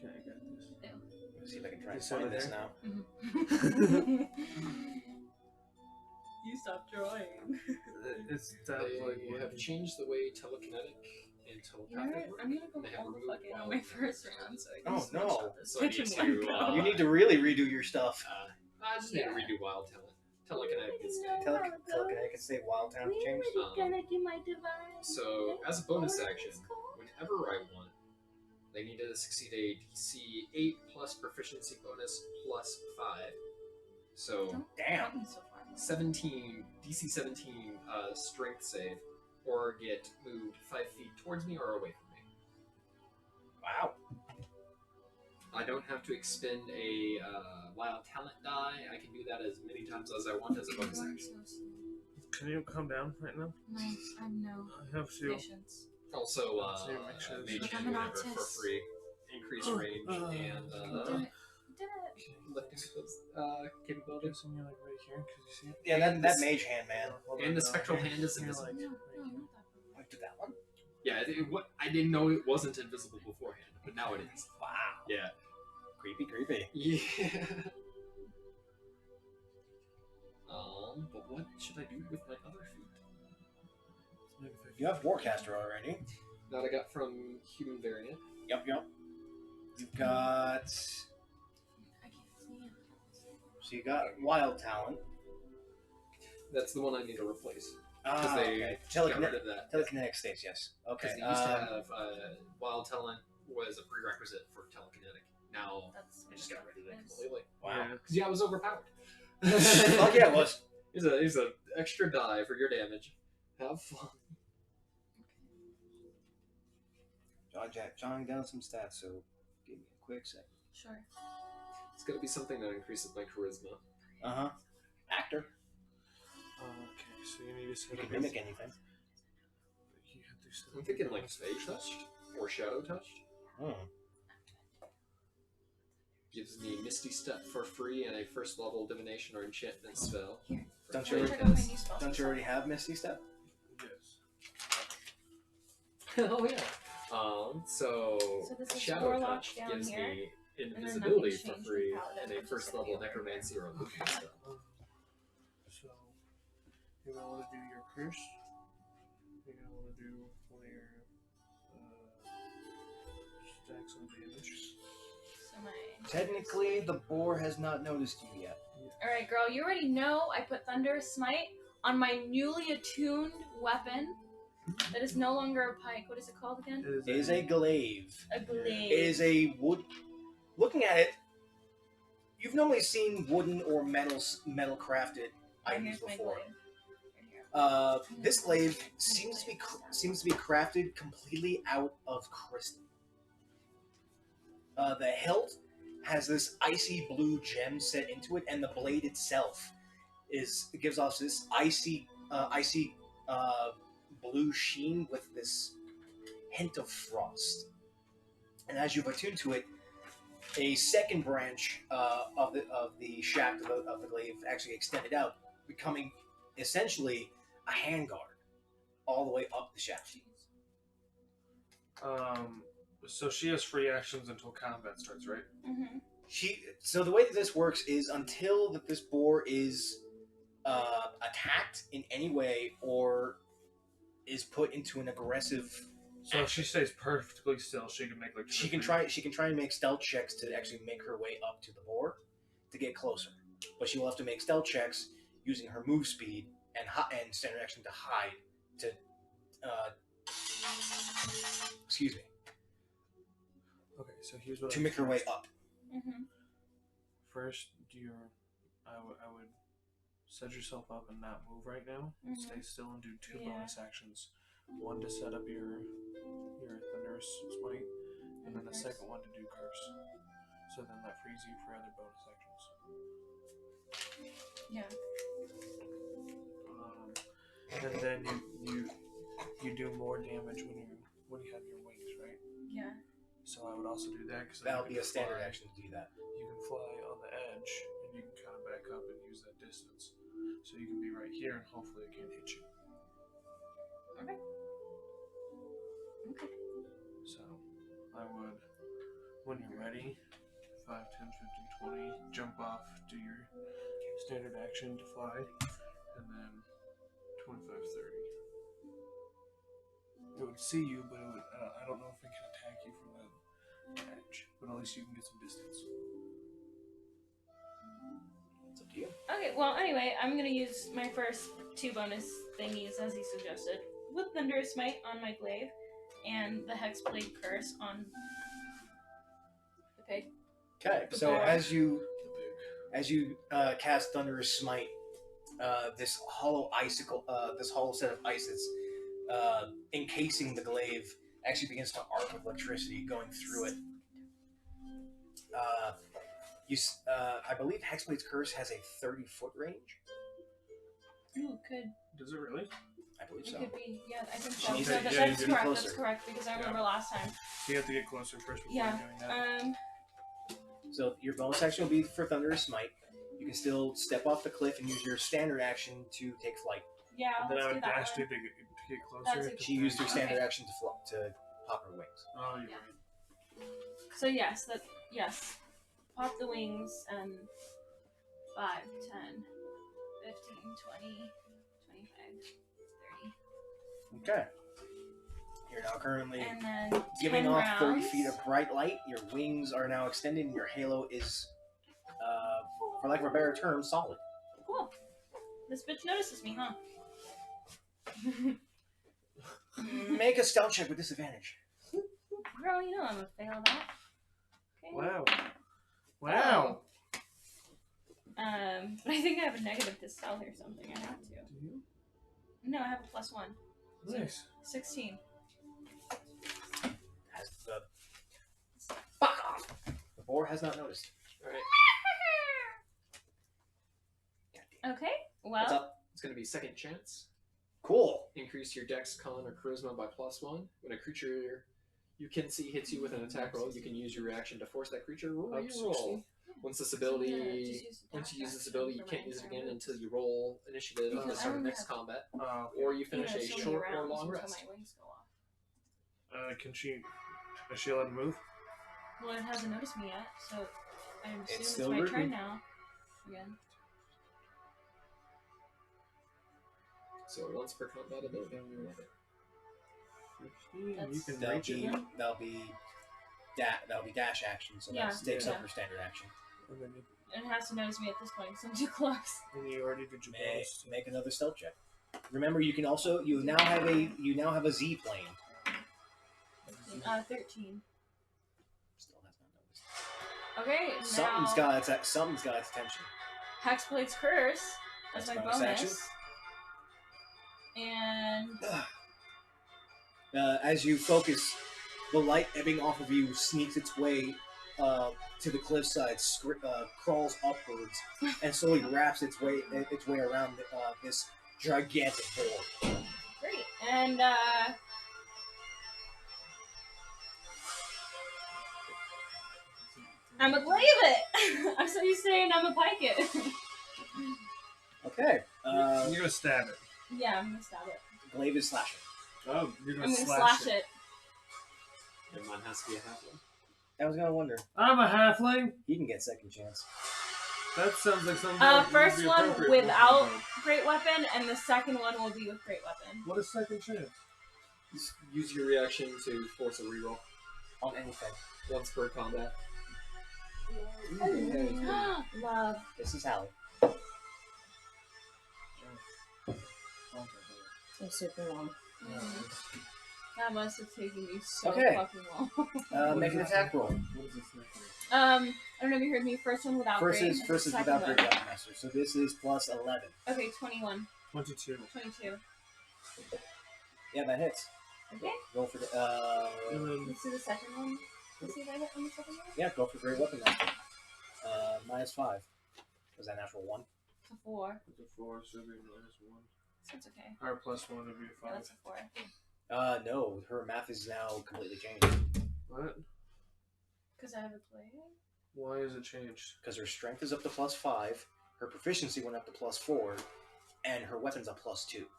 Okay, I got this. Let's see if I can try and It's over find this there? now. You stopped drawing. It's that like They have changed the way telekinetic and You know telepathic what? work. I'm gonna go They have all the removed fucking on wild my things. first round, so I can Oh, just no. one-shot this So bitch you in need one to, go. You need to really redo your stuff. I just need to redo wild talent. Telekinetic is Telekinetic, say Wild Town changed. do my divine. So, as a bonus action, whenever I want, they need to succeed a DC 8 plus proficiency bonus plus 5. So, Damn. 17, DC 17 strength save, or get moved 5 feet towards me or away from me. Wow. I don't have to expend a wild talent die. I can do that as many times as I want as a bonus action. Can you calm down right now? No, I have no I have to. patience. Also, So make sure mage Look, hand I'm an whenever for autist. free. Increase range and Did it. Did it. lifting skills capabilities. Guessing you're like right here, cause you see it. Yeah, that mage hand, man. Hold on, And the no, spectral here. hand is You're invisible. like No, right no, here. not that Wait, to that one? Yeah, I didn't know it wasn't invisible beforehand, but now it is. Wow. Yeah. Creepy. Yeah. But what should I do with my other feet? You have Warcaster already. That I got from Human Variant. Yep. You've got. I can't see it. So you got Wild Talent. That's the one I need to replace. Ah, they okay. got rid of that. Telekinetic states, yes. Okay. Because they used to have Wild Talent was a prerequisite for telekinetic. Now That's I just got rid of it completely. Wow. Because I was overpowered. Oh yeah, it was. Here's a extra die for your damage. Have fun. Jotting down some stats, so give me a quick second. Sure. It's gonna be something that increases my charisma. Uh-huh. Actor. Okay, so you need to set You up. can mimic anything. You have to set I'm up thinking your like bonus Fey touched or Shadow touched. Hmm. gives me Misty Step for free and a first level divination or enchantment spell. Here. Don't For you free. Check out my new spell. Don't you already have Misty Step? Yes. Oh yeah. So this is Shadow Warlock Touch down gives here, me then invisibility nothing's for changed free with Paladin, and a which is first gonna be level over here. necromancy or illusion spell. So, you're gonna want to do your curse. You're gonna want to do one of your stacks on damage. So my. Technically, the boar has not noticed you yet. Alright, girl, you already know I put Thunder Smite on my newly attuned weapon that is no longer a pike. What is it called again? It is a glaive. A glaive. It is a wood. Looking at it, you've normally seen wooden or metal crafted items Here's my before. glaive. Right here. This glaive seems to be crafted completely out of crystal. The hilt has this icy blue gem set into it, and the blade itself gives off this icy blue sheen with this hint of frost. And as you've attuned to it, a second branch of the shaft of the glaive actually extended out, becoming essentially a handguard all the way up the shaft. So she has free actions until combat starts, right? Mm-hmm. So the way that this works is until that this boar is attacked in any way or is put into an aggressive. So if she stays perfectly still, she can make like. She can try and make stealth checks to actually make her way up to the boar to get closer, but she will have to make stealth checks using her move speed and standard action to hide to. Excuse me. Okay, so here's what To make her way up. Mm-hmm. First, I would set yourself up and not move right now. Mhm. Stay still and do two Yeah. bonus actions. One to set up your Thunderous Smite, and then the second one to do Curse. So then that frees you for other bonus actions. Yeah. And then you do more damage when you have your wings, right? Yeah. So I would also do that because That'll be a standard action to do that. You can fly on the edge, and you can kind of back up and use that distance. So you can be right here, and hopefully it can't hit you. Okay. Okay. So I would, when you're ready, 5, 10, 15, 20, jump off, do your standard action to fly, and then 25, 30. It would see you, but it would, I don't know if it can attack you from that edge, but at least you can get some distance. It's up to you. Okay, well, anyway, I'm gonna use my first two bonus thingies as he suggested. With Thunderous Smite on my glaive, and the Hexblade Curse on the pig. Okay, The so boar. as you cast Thunderous Smite, this hollow set of ices encasing the glaive actually begins to arc with electricity going through it. I believe Hexblade's Curse has a 30-foot range. Ooh, could. Does it really? I believe It so. could be, yeah, I think She so. needs So to- that- yeah, that's you get correct, closer. that's correct, because I remember last time. So you have to get closer first before Yeah, doing that. So your bonus action will be for Thunderous Smite. You can still step off the cliff and use your standard action to take flight. Yeah, And then let's I do would that dash one. to get closer. That's it. She used her standard Okay. action to pop her wings. Oh, you're Yeah. right. So yes, pop the wings and 5, 10, 15, 20, 25, 30. Okay. You're now currently And then giving 10 off 30 rounds. feet of bright light. Your wings are now extended, and your halo is, for lack of a better term, solid. Cool. This bitch notices me, huh? Make a stealth check with disadvantage. Girl, you know I'm gonna fail that. Okay. Wow. Wow. But I think I have a negative to stealth or something. I have to. Do you? No, I have a +1. Nice. 16. Has the fuck off. The boar has not noticed. Alright, Goddamn. Okay. What's Well, up? it's going to be second chance. Cool. Increase your dex, con, or charisma by +1. When a creature you can see hits you with an attack roll, you can use your reaction to force that creature roll. Up 60? Once this Just ability, use the once you use dash this ability, you action can't use it for again my until you roll initiative at the Because I start of only next have- combat, Oh, or you finish You know, a so many short or rounds long until rest. my wings go off. can she... Is she allowed to move? Well, it hasn't noticed me yet, so I assume it's still my rooting. turn now. Again. So once per combat ability. You That's- can That'll reach it. be that'll be dash action, so Yeah, that takes yeah. up her standard action. And then And it has to notice me at this point because I'm too close. you already did your bonus. Make another stealth check. Remember, you can also you now have a Z plane. 13. Still has not noticed. Okay, Something's got its attention. Hexblade's Curse as That's my bonus bonus. action. And As you focus, the light ebbing off of you sneaks its way to the cliffside, crawls upwards, and slowly wraps its way around this gigantic board. great. And I'm a glaive it. I'm so used to saying I'm a pike it. Okay. You're gonna stab it. Yeah, I'm gonna stab it. Glaive is slashing. Oh, you're I'm gonna slash it. And mine has to be a halfling. I was gonna wonder. I'm a halfling. He can get second chance. That sounds like something. First would be one appropriate for without somebody. great weapon, and the second one will be with great weapon. What is second chance? Just use your reaction to force a reroll On anything. once per combat. Love. This is Hallie. It's super long. That must have taken me so Okay. fucking long. Make an attack roll. What is this next one? I don't know if you heard me. First one without First great. is second without one. great weapon master. So this is plus 11. Okay, 21. 22. 22. Yeah, that hits. Okay, Roll for the And then let's do the second one. Let's see if I hit on the second one. yeah, go for great weapon master. -5. Was that natural 1? It's a 4. it's a 4, so it'd be -1. So it's okay. Or +1 would be a Yeah, 5. that's a 4. No, her math is now completely changed What? Because I have a blade. Why is it changed? because her strength is up to +5, her proficiency went up to +4, and her weapon's a +2.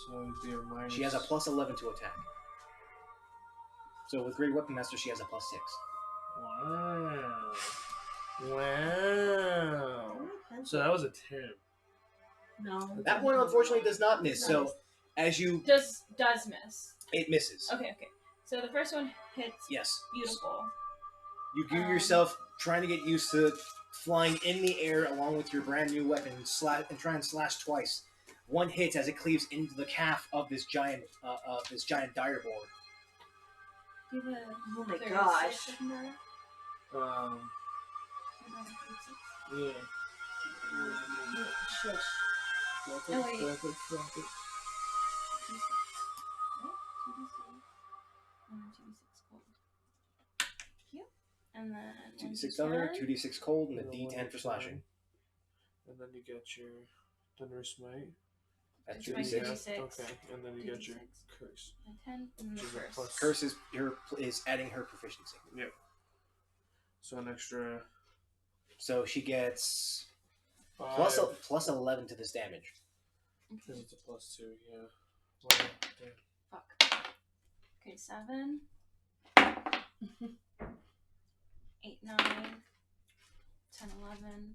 So it'd be a minus. She has a +11 to attack. So with great weapon master, she has a +6. Wow. Wow. So that was a 10. No. That one unfortunately does not miss. So as you, Does miss. it misses. Okay, okay. So the first one hits. Yes. Beautiful. You give yourself trying to get used to flying in the air along with your brand new weapon and try and slash twice. One hits as it cleaves into the calf of this giant direboard. Do you have Oh my 36 gosh. in there? Yeah. Shush. Oh, wait. 2d6 gold. And then 2d6 thunder, 1d10. 2d6 cold, and a And then d10 for slashing. And then you get your Thunder Smite. That's It's my 2d6. 2d6. Okay, and then you get your 2d6. Curse. And 10, and then Which the is a first. plus. Curse is adding her proficiency. Yep. So an extra. So she gets 5. plus 11 to this damage. Because it's a +2, yeah. Wow. Yeah. Fuck. Okay, 7. 8, 9. 10, 11.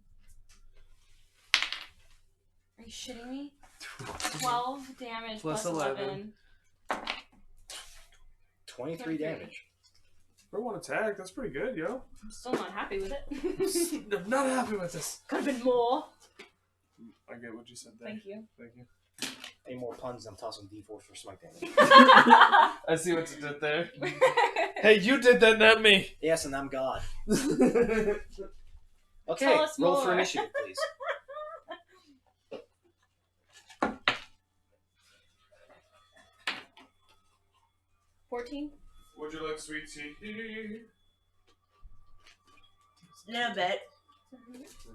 Are you shitting me? 12 damage Plus plus 11. 11. 23 23. damage. For one attack, that's pretty good, yo. I'm still not happy with it. I'm not happy with this. Could have been more. I get what you said there. Thank you. Thank you. Any more puns, I'm tossing d4 for smite damage. I see what you did there. Hey, you did that, not me. Yes, and I'm God. Okay. Okay, Tell us roll for more. initiative, please. $14. Would you like sweet tea? Little bit.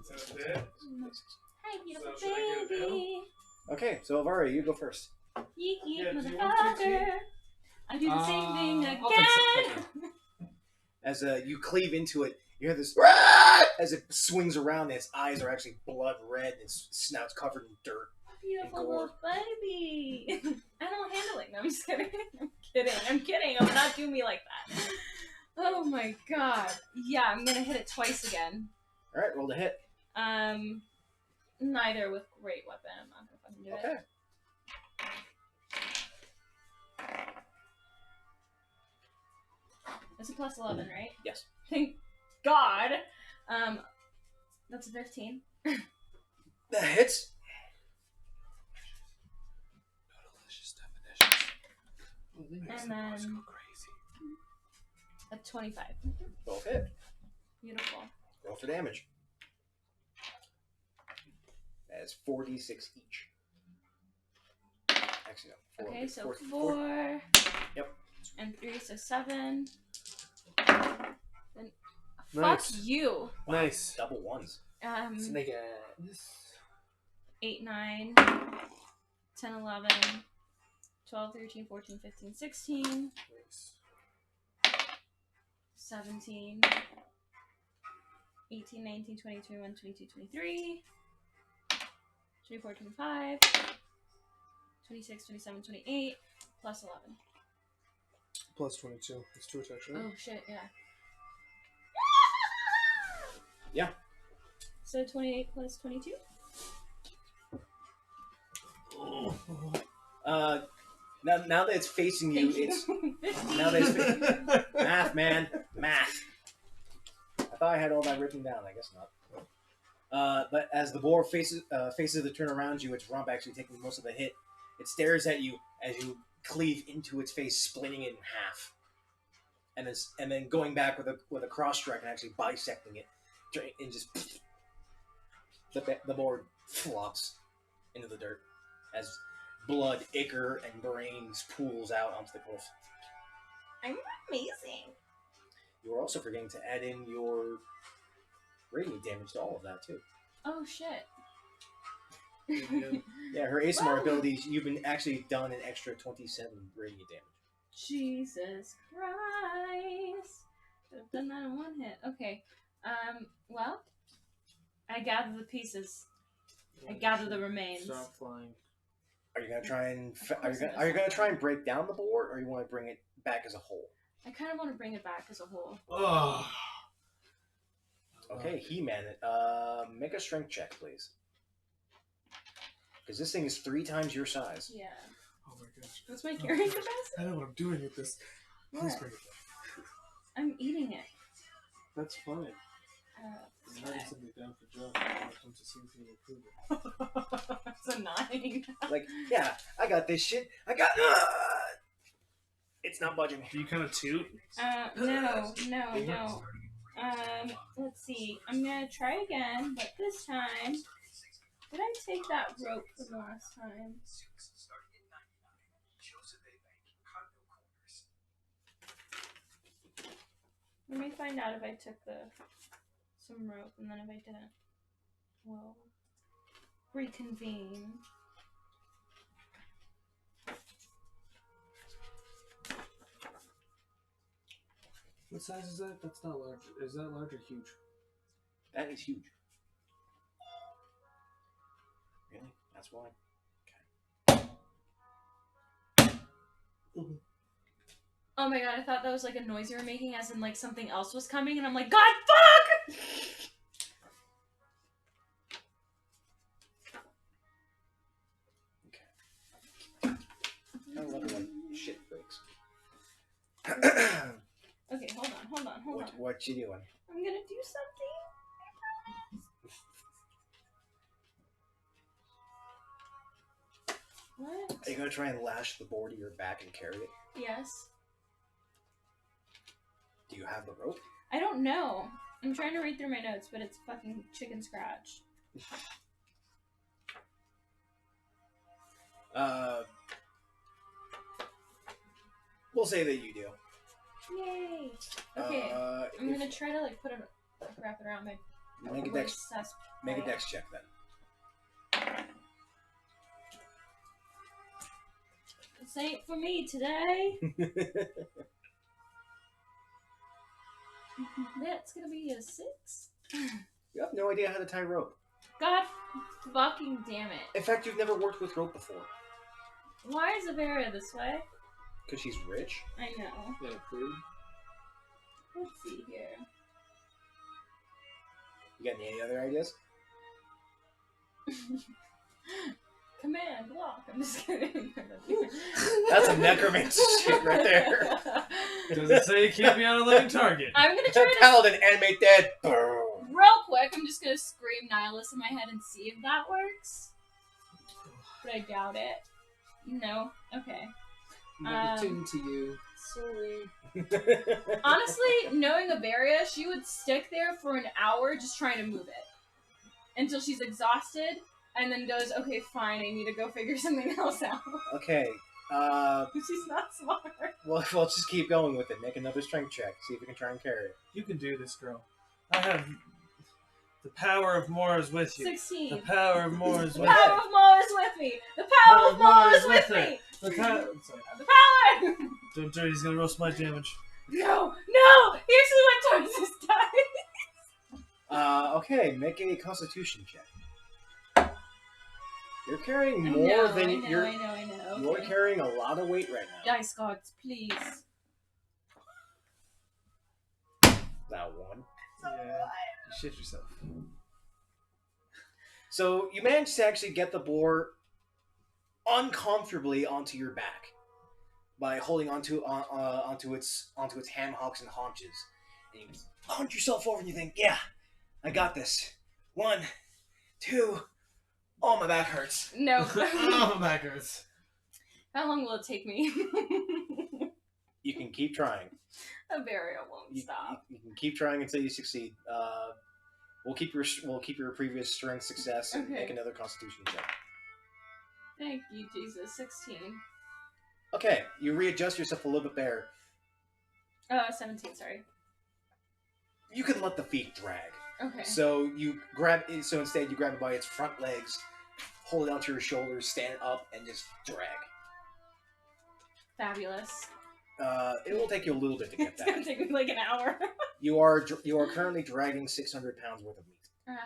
That's it. Hi, beautiful So should I get it now? baby. Okay, so Avari, you go first. Yeet, yeet, Yeah, do you want motherfucker. I do the same thing again. I'll take something. As you cleave into it, you hear this as it swings around. And its eyes are actually blood red. And its snout's covered in dirt. Beautiful and gore. little baby. Animal handling. No, I'm just kidding. I'm kidding. I'm not doing me like that. Oh my god. Yeah, I'm gonna hit it twice again. All right, roll the hit. Neither with great weapon. I'm not gonna fucking do it. Okay. It's a plus 11, right? Yes. Thank God. That's a 15. That hits. And then a 25. Both hit. Beautiful. Roll for damage. That is 4d6 each. Actually, no. 4. Okay, so 4. 4. Yep. And 3, so 7. Then Nice. fuck you. Nice. Double ones. Snake eyes. 8, 9, 10, 11, 12, 13, 14, 15, 16, Nice. 17, 18, 19, 20, 21, 22, 23, 24, 25, 26, 27, 28, plus 11. Plus 22. It's 2 attacks, right? Oh shit, yeah. Yeah. So 28 plus 22? Now that it's facing you, Thank it's you. 15. now that it's math, man, math. I thought I had all that written down. I guess not. But as the boar faces the turn around you, its rump actually taking most of the hit. It stares at you as you cleave into its face, splitting it in half, and then going back with a cross strike and actually bisecting it, and just the boar flops into the dirt as blood, ichor, and brains pools out onto the cliff. I'm amazing. You are also forgetting to add in your radiant damage to all of that too. Oh shit. Yeah, her ASMR Wow. abilities, you've been actually done an extra 27 radiant damage. Jesus Christ. Could have done that in one hit. Okay. Well, I gather the pieces. I gather the remains. Stop flying. Are you gonna try and are you gonna try and break down the board, or you want to bring it back as a whole? I kind of want to bring it back as a whole. Oh. Okay, He-Man, make a strength check, please. Because this thing is 3 times your size. Yeah. Oh my gosh. What's my carrying capacity? I know what I'm doing with this. Please What? bring it back. I'm eating it. That's fine. I'm writing something down for Joe when it comes to CMC approval. That's a 9. Like, yeah, I got this shit. It's not budging. Do you kind of toot? No, I don't. Let's see. I'm gonna try again, but this time, did I take that rope from last time? Let me find out if I took some rope, and then if I didn't, we'll reconvene. What size is that? That's not large. Is that large or huge? That is huge. Really? That's why? Okay. Oh my god, I thought that was like a noise you were making, as in like something else was coming, and I'm like, God, fuck! I love it when shit breaks. Okay, hold on. What you doing? I'm gonna do something. What? Are you gonna try and lash the board to your back and carry it? Yes. Do you have the rope? I don't know. I'm trying to read through my notes, but it's fucking chicken scratch. We'll say that you do. Yay! Okay, I'm if- gonna try to like wrap it around my Make a dex. Make a dex check then. It's This ain't for me today. That's gonna be a 6. You have no idea how to tie rope. God fucking damn it. In fact, you've never worked with rope before. Why is Averia this way? Because she's rich? I know. Yeah, food. Let's see here. You got any other ideas? Command, block. I'm just kidding. That's a necromancer shit right there. Does it say keep me on a living target? I'm gonna try to. Paladin, animate dead. Real quick, I'm just gonna scream Nihilus in my head and see if that works. But I doubt it. No? Okay. Attuned to you. Sorry. Honestly, knowing Averia, she would stick there for an hour just trying to move it. Until she's exhausted, and then goes, okay, fine, I need to go figure something else out. Okay. She's not smart. Well, let's just keep going with it. Make another strength check. See if you can try and carry it. You can do this, girl. I have the power of more is with you. 16. The power of more is The with power of Mo is with me! The power of Mo is with me! The power. The power! Don't do it. He's gonna roast my damage. No! No! He actually went towards this die! Okay, make a constitution check. You're carrying more than I know. you're Okay. carrying a lot of weight right now. Dice gods, please. That one. Yeah. You shit yourself. So you managed to actually get the boar uncomfortably onto your back by holding onto its ham hocks and haunches. And you hunch yourself over and you think, yeah, I got this. 1, 2. Oh, my back hurts. No. Oh, my back hurts. How long will it take me? You can keep trying. A burial won't stop. You can keep trying until you succeed. We'll keep your previous strength success and Okay. make another Constitution check. Thank you, Jesus. 16. Okay, you readjust yourself a little bit better. 17, sorry. You can let the feet drag. Okay. So instead you grab it by its front legs, hold it onto your shoulders, stand up, and just drag. Fabulous. It will take you a little bit to get It's gonna that. take me like an hour. You are currently dragging 600 pounds worth of meat.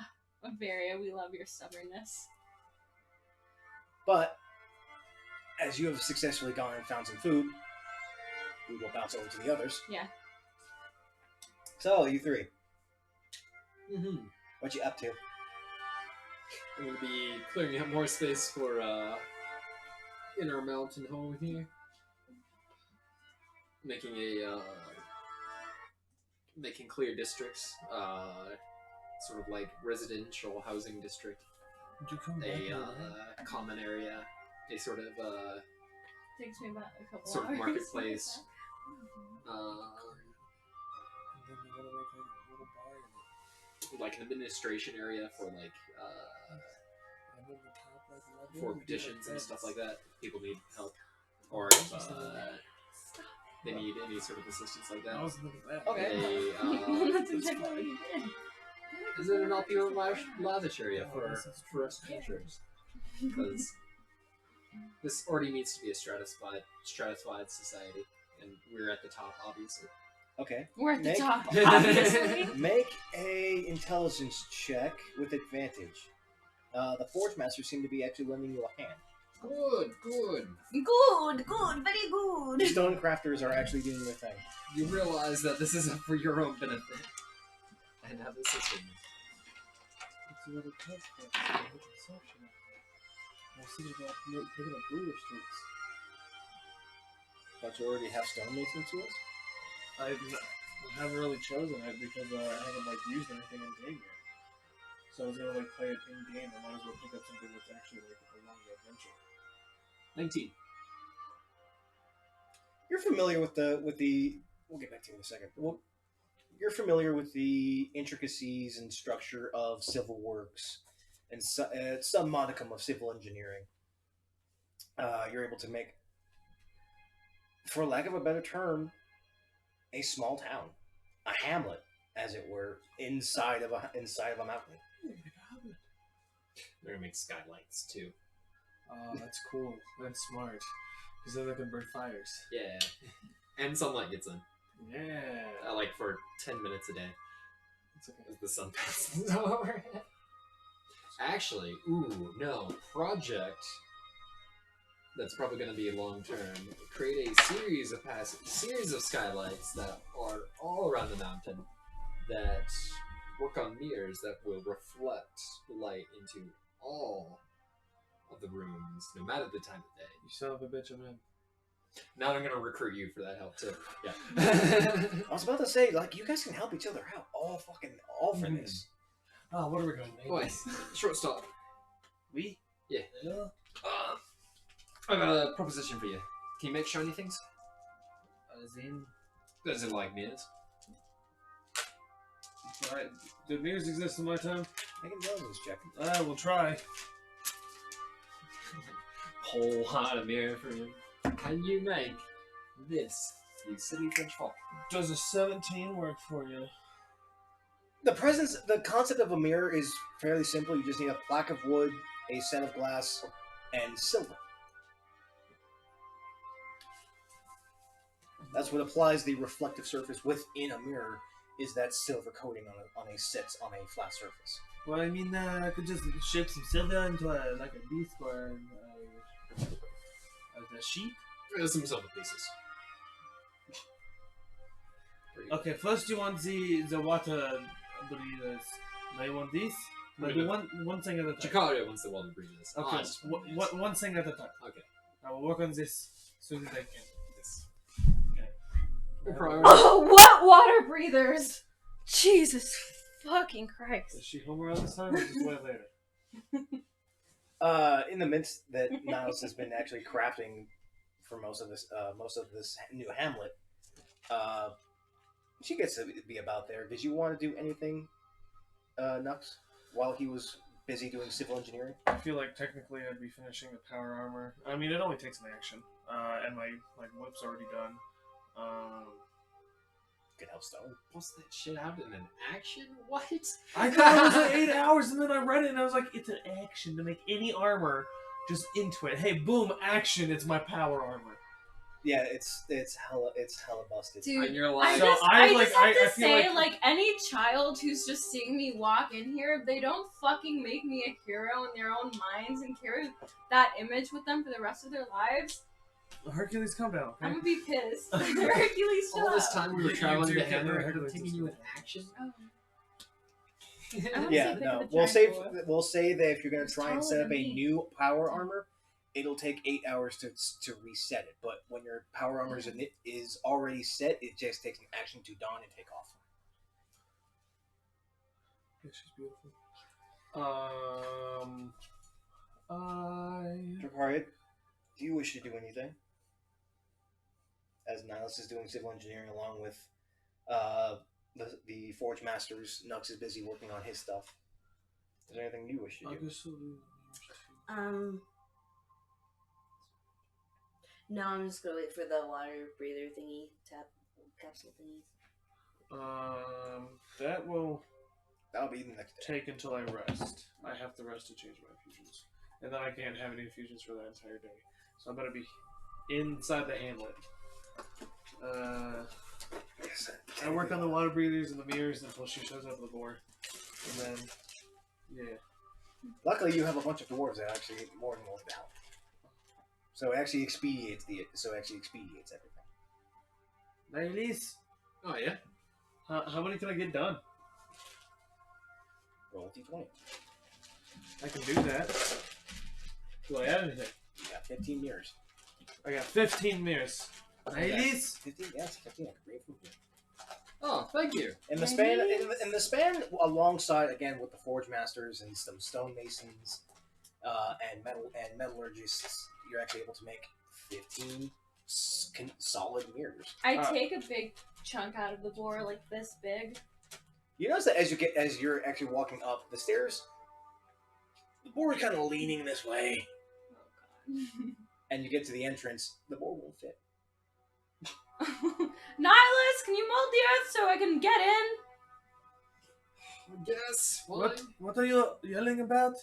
Averia, we love your stubbornness. But as you have successfully gone and found some food, we will bounce over to the others. Yeah. So you three, Mm-hmm. what you up to? I'm gonna be clearing up more space for in our mountain home here. Making clear districts, sort of like residential housing district, Did you come back here, a common area, a sort of Takes me about a couple sort of hours. marketplace. And then you gotta make a little bar in it. Like an administration area for like And then the top, like, level for would be petitions and like stuff beds. like that. People need help, or they need any sort of assistance like that. I was looking at that. Okay. That's exactly what you did. Is it an opulent lavish area for us adventurers? Because this already needs to be a stratified society, and we're at the top, obviously. Okay. We're at the Make- top, obviously. Make a intelligence check with advantage. The Forge Masters seem to be actually lending you a hand. Good. Good, very good. The Stonecrafters are actually doing their thing. You realize that this isn't for your own benefit. And have assisted me. It's a little tough, but it's a little consumption. I was thinking about picking up brewer streets. Don't you already have stonemasons to us? I haven't really chosen it because I haven't like used anything in game yet. So I was gonna like play it in game. I might as well pick up something that's actually like a long adventure. 19. You're familiar with the. We'll get back to you in a second. You're familiar with the intricacies and structure of civil works and some modicum of civil engineering. You're able to make, for lack of a better term, a small town, a hamlet, as it were, inside of a mountain. They're gonna make skylights too. Oh, that's cool. That's smart. Because then they can burn fires. Yeah. And sunlight gets in. Yeah. Like for 10 minutes a day. It's okay. As the sun passes over. Actually, project that's probably going to be long term. Create a series of skylights that are all around the mountain that work on mirrors that will reflect light into all of the rooms, no matter the time of day. You son of a bitch, I'm in. Now I'm going to recruit you for that help too. Yeah. I was about to say, like, you guys can help each other out all for this. Oh, what are we going to Boys, short stop. We? Yeah. I got a proposition for you. Can you make shiny things? As in like mirrors. Alright. Did mirrors exist in my time? Make an intelligence check. We'll try. Whole heart of mirror for you. Can you make this, you silly French hop? Does a 17 work for you? The concept of a mirror is fairly simple. You just need a plaque of wood, a set of glass, and silver. That's what applies the reflective surface within a mirror, is that silver coating on a flat surface. Well, I mean, I could just shape some silver into a disc or a sheet. There's some silver pieces. Okay, first you want the water breathers. Now you want these? But do one thing at a time. Chicago wants the water breathers. Okay, one thing at a time. Okay. I will work on this as soon as I can. This. Okay. Oh, what water breathers? Jesus fucking Christ. Is she home around this time or just wait later? In the midst that Niles has been actually crafting for most of this new hamlet, she gets to be about there. Did you want to do anything, Nux, while he was busy doing civil engineering? I feel like technically I'd be finishing the power armor. I mean, it only takes an action, and my whip's already done. Good help, Stone. What's that shit out in an action? What? I thought it was like 8 hours, and then I read it, and I was like, it's an action to make any armor just into it. Hey, boom, action! It's my power armor. Yeah, it's hella busted. Dude, And you're I like, just I have to feel say, like- any child who's just seeing me walk in here, they don't fucking make me a hero in their own minds and carry that image with them for the rest of their lives. Hercules, calm down. I'm Okay? gonna be pissed. Hercules, shut all this up. time we were You traveling do to get Hammer, the I could have Hercules taken you in stuff. action. Oh. I wanna Yeah, see a pic no. of the We'll say giant we'll say that if you're gonna try and It's set up taller a than me. new power armor, it'll take 8 hours to reset it. But when your power armor is already set, it just takes an action to don and take off. Yeah, she's beautiful. Dracarys, do you wish to do anything? As Nihilus is doing civil engineering along with the Forge Masters, Nux is busy working on his stuff. Is there anything you wish to do? No, I'm just gonna wait for the water breather thingy, capsule thingies. That will That'll be the next day. take until I rest. I have to rest to change my infusions. And then I can't have any infusions for that entire day. So I better be inside the hamlet. Yes, I work on the water breathers and the mirrors until she shows up at the door. And then, yeah. Luckily, you have a bunch of dwarves that actually more than worked out. So it actually expedites everything. Niles, Oh yeah. how many can I get done? Roll a d20. I can do that. Do I add anything? You got 15 mirrors. I got 15 mirrors. Niles? 15? Yes, 15. I can bring it from here. Oh, thank you. In the span, alongside again with the Forge Masters and some stonemasons, and metallurgists, you're actually able to make 15 solid mirrors. I take a big chunk out of the boar, like this big. You notice that as you're actually walking up the stairs, the board is kind of leaning this way, and you get to the entrance. The board won't fit. Nihilus, can you mold the earth so I can get in? Yes. What are you yelling about?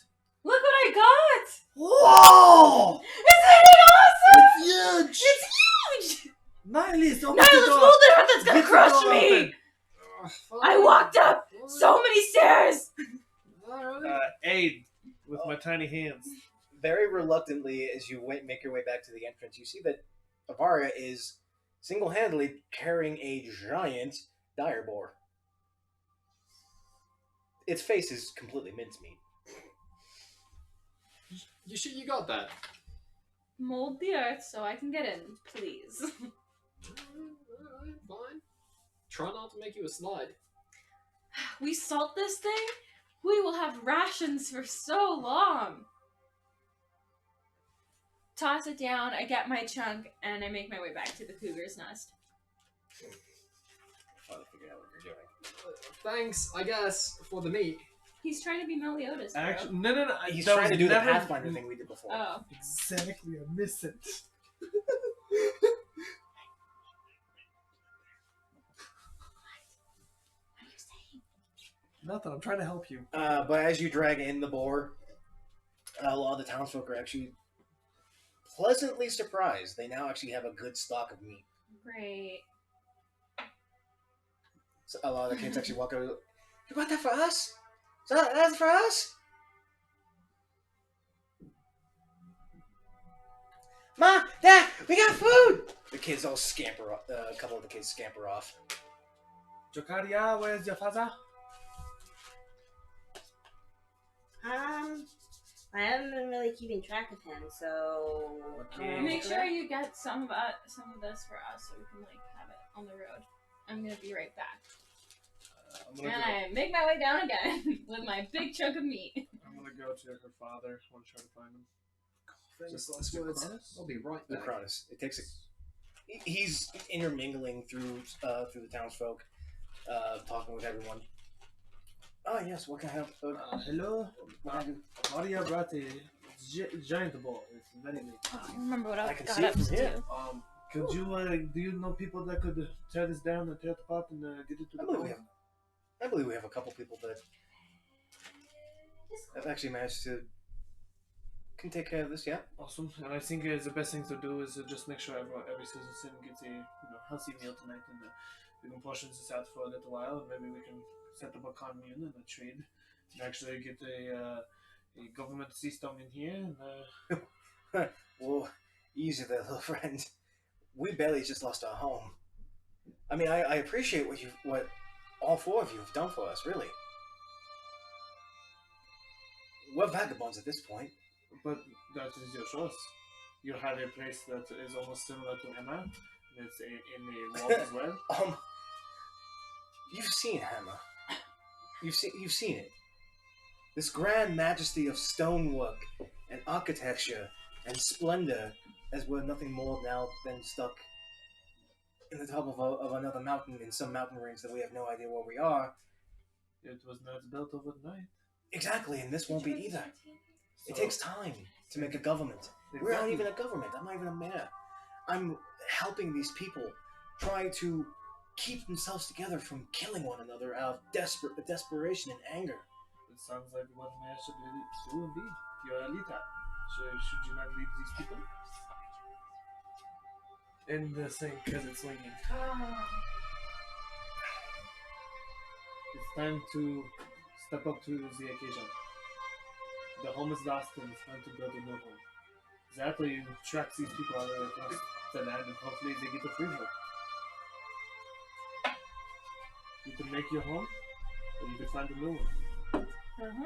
Look what I got! Whoa! Isn't it awesome? huge! It's huge! Nihilus, open Nihilus, the door! hold it or that's gonna Get the crush door me! open. I walked up so many stairs! Aid with my tiny hands. Very reluctantly, as you make your way back to the entrance, you see that Avaria is single-handedly carrying a giant dire boar. Its face is completely mincemeat. You sure you got that? Mold the earth so I can get in, please. Alright, fine. Try not to make you a slide. We salt this thing? We will have rations for so long. Toss it down, I get my chunk, and I make my way back to the cougar's nest. Finally figured out what you're doing. Thanks, I guess, for the meat. He's trying to be Meliodas, bro. Actually, no. He's that trying was to do the never- Pathfinder thing we did before. Oh. Exactly, I miss it. What are you saying? Nothing, I'm trying to help you. But as you drag in the boar, a lot of the townsfolk are actually pleasantly surprised. They now actually have a good stock of meat. Great. So a lot of the kids actually walk over. You bought that for us? That's for us? Ma, Dad, we got food! The kids all scamper off. A couple of the kids scamper off. Jokaria, where's your father? I haven't been really keeping track of him, so. Okay. Make sure you get some of this for us so we can have it on the road. I'm gonna be right back. And I make my way down again with my big chunk of meat. I'm gonna go to her father. I want to try to find him. Just last words. I'll be right back. Lucranus. It takes a. He's intermingling through the townsfolk, talking with everyone. Oh yes, what can I help? Hello? What can I do? Maria brought a giant ball. It's very big. Oh, I remember what I I can got see it up from to here. do. Could you, do you know people that could tear this down and tear it apart and get it to the boat? I believe we have a couple people that have actually managed to can take care of this. Yeah. Awesome. And I think the best thing to do is just make sure every citizen gets a healthy meal tonight, and we can portion this out for a little while, and maybe we can set up a commune and a trade, and actually get a government system in here. And Well, easy there, little friend. We barely just lost our home. I mean, I appreciate what all four of you have done for us. Really, we're vagabonds at this point. but that is your choice. You have a place that is almost similar to Emma. And it's in the world as well. You've seen Hammer. You've seen it. This grand majesty of stonework and architecture and splendor, as we're nothing more now than stuck in the top of another mountain in some mountain range that we have no idea where we are. It was not built overnight. Exactly, and this won't be either. It takes time to make a government. We're not even a government. I'm not even a mayor. I'm helping these people try to keep themselves together from killing one another out of desperation and anger. It sounds like what mayor should do indeed. You're a leader. Should you not lead these people? In the sink because it's swinging. It's time to step up to the occasion. The home is lost and it's time to build a new home. That way you track these people all the way across the land and hopefully they get a free vote. You can make your home or you can find a new one. Uh-huh.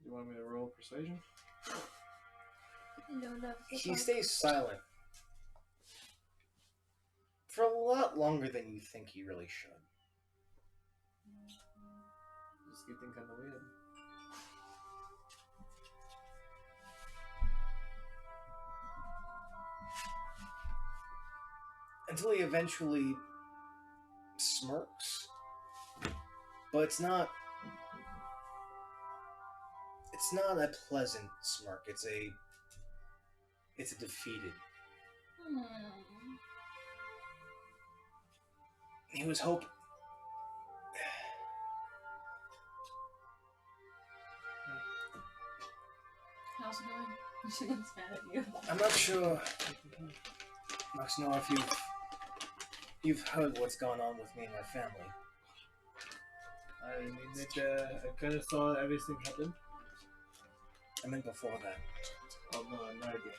You want me to roll persuasion? He stays silent for a lot longer than you think he really should. It's getting kind of weird. Until he eventually smirks. But it's not a pleasant smirk. It's a defeated. He was She looks mad at you. I'm not sure, Maxino, if you've heard what's gone on with me and my family. I mean, I kind of saw everything happen. I meant before that. Oh no, not again.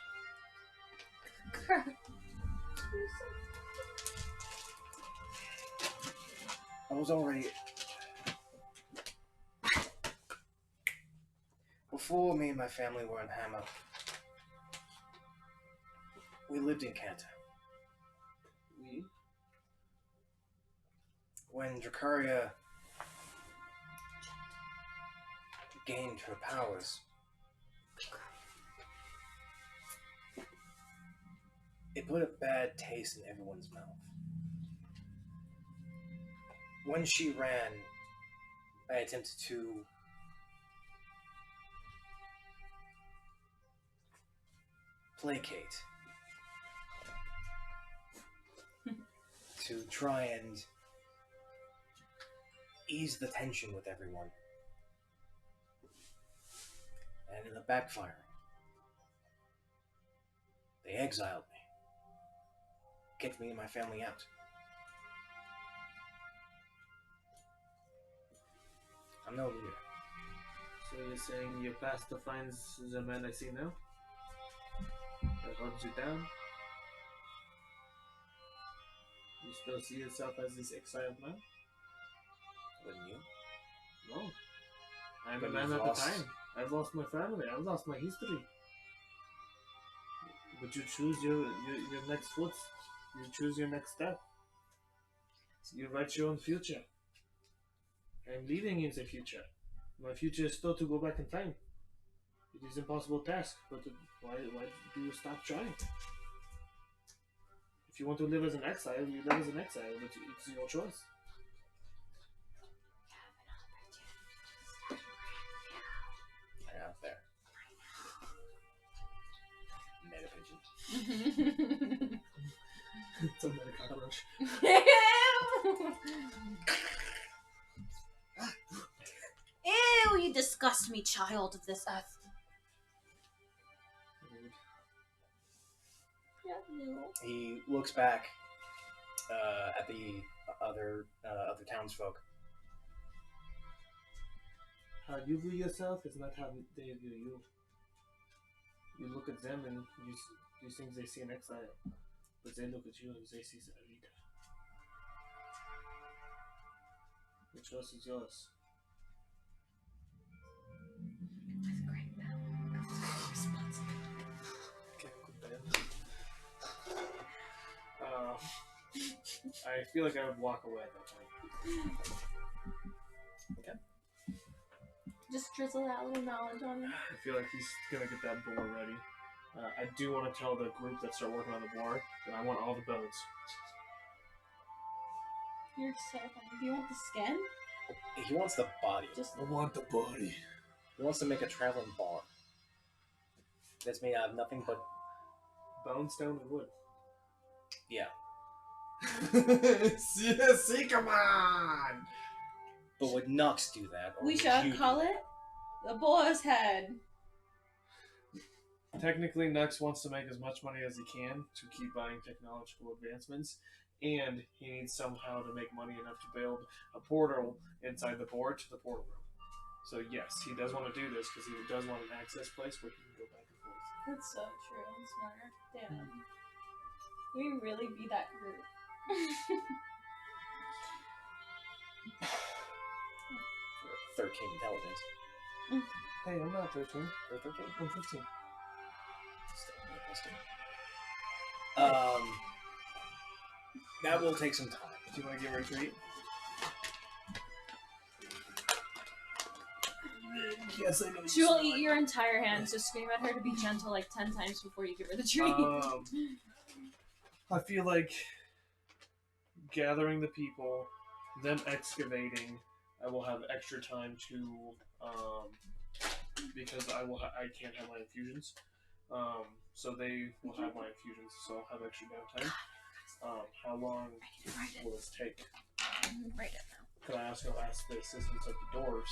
I was already... Before me and my family were in Hammer, we lived in Cantor. We? When Dracaria gained her powers, it put a bad taste in everyone's mouth. When she ran, I attempted to placate, to try and ease the tension with everyone. And in the backfiring, they exiled me, kicked me and my family out. I'm no leader. So you're saying your past defines the man I see now? That holds you down? You still see yourself as this exiled man? Wouldn't you? No. I'm But a man you've at lost- the time. I've lost my family. I've lost my history. But you choose your next foot. You choose your next step. You write your own future. I'm leaving in the future. My future is still to go back in time. It is an impossible task, but why do you stop trying? If you want to live as an exile, you live as an exile, but it's your choice. Right out there. Meta pigeon. It's a meta cockroach. Ew, you disgust me, child of this earth. He looks back at the other townsfolk. How you view yourself is not how they view you. You look at them and you think they see an exile, but they look at you and they see a leader. The choice is yours. I feel like I would walk away at that point. Just drizzle that little knowledge on him. I feel like he's gonna get that boar ready. I do want to tell the group that start working on the boar that I want all the bones. You're so funny. Do you want the skin? He wants the body. Just I want the body. He wants to make a traveling bar that's made out of nothing but Bone, stone, and wood. yeah. See, come on! But would Nux do that? Or we would shall you do call that? it the boar's head. Technically, Nux wants to make as much money as he can to keep buying technological advancements, and he needs somehow to make money enough to build a portal inside the board to the portal room. So yes, he does want to do this because he does want an access place where he can go back and forth. That's so true and smart. Damn. We really be that group. 13 intelligence. Hey, I'm not 13. Or 13? I'm 15. Still only plus 2. That will take some time. Do you want to give her a treat? Yes, I know. She will eat your entire hand, so scream at her to be gentle like 10 times before you give her the treat. I feel like gathering the people, them excavating, I will have extra time to, because I can't have my infusions. So they will have my infusions, so I'll have extra downtime. How long will this take? Write it now. Can I also ask the assistants at the doors?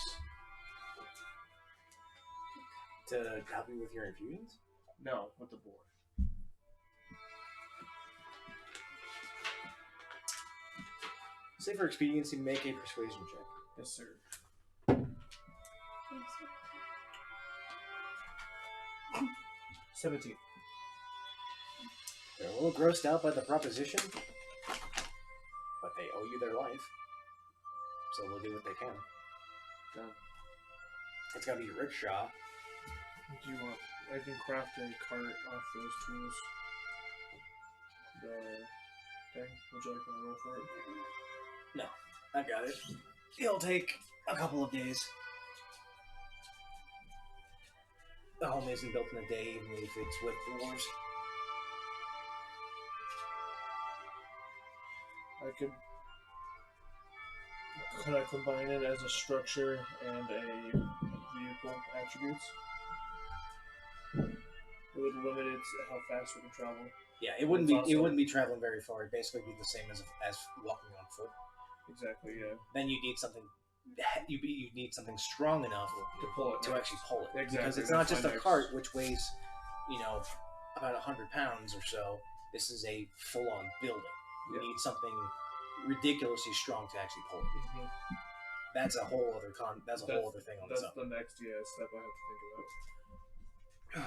To help you with your infusions? No, with the board. Say for expediency, make a persuasion check. Yes, sir. 17. They're a little grossed out by the proposition, but they owe you their life, so they'll do what they can. Done. It's gotta be a rickshaw. Do you want? I can craft a cart off those tools. The thing. Would you like me to roll for it? No, I got it. It'll take a couple of days. The home isn't built in a day, even if it's with dwarves. Could I combine it as a structure and a vehicle attributes? It would limit it how fast we can travel. Yeah, it wouldn't That's be. It awesome. wouldn't be traveling very far. It'd basically be the same as walking on foot. Exactly, yeah. Then you need something. You need something strong enough To pull it. to actually pull it. Exactly, Because it's that's not just my a next- cart which weighs, about 100 pounds or so. This is a full-on building. You Yeah. need something ridiculously strong to actually pull it. Mm-hmm. That's a whole other That's a whole other thing on its That's own. the next step I have to think about.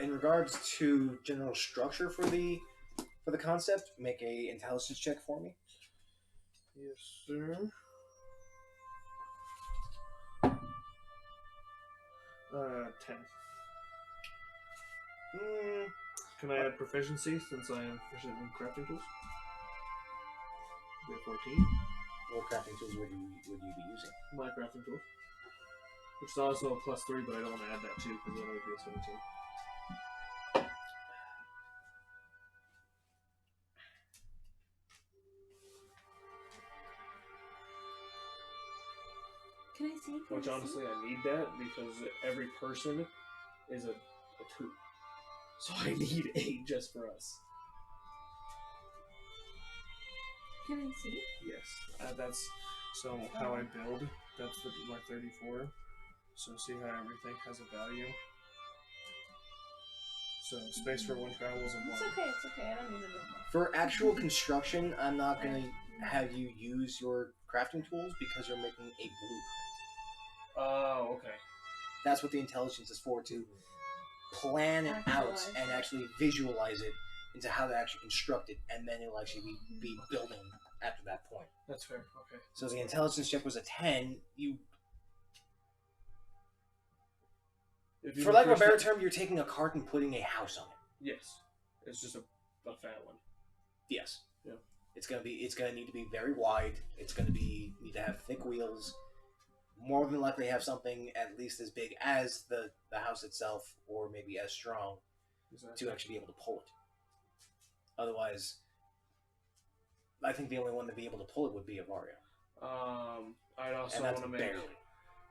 In regards to general structure for the concept, make a intelligence check for me. Yes, sir. 10. Can I add proficiency since I am proficient in crafting tools? Be 14. What crafting tools would you be using? My crafting tools. Which is also a +3, but I don't want to add that too because then it would be a 17. Can I see? Which honestly, I need that because every person is a 2. So I need 8 just for us. Can I see? Yes. That's so how I build. That's my 34. So see how everything has a value. So space for one travels and It's one. okay. It's okay. I don't need it anymore. For actual construction, I'm not going to have you use your crafting tools because you're making a blueprint. Oh, okay. That's what the intelligence is for, to plan it out Actualize and it. actually visualize it into how to actually construct it, and then it'll actually be building after that point. That's fair. Okay. So the intelligence check was a 10. If you For lack of a increase better that- term, you're taking a cart and putting a house on it. Yes. It's just a fat one. Yes. Yeah. It's gonna need to be very wide. It's gonna need to have thick wheels. More than likely have something at least as big as the house itself, or maybe as strong Exactly. to actually be able to pull it. Otherwise, I think the only one to be able to pull it would be Avario. I'd also And want that's to make barely.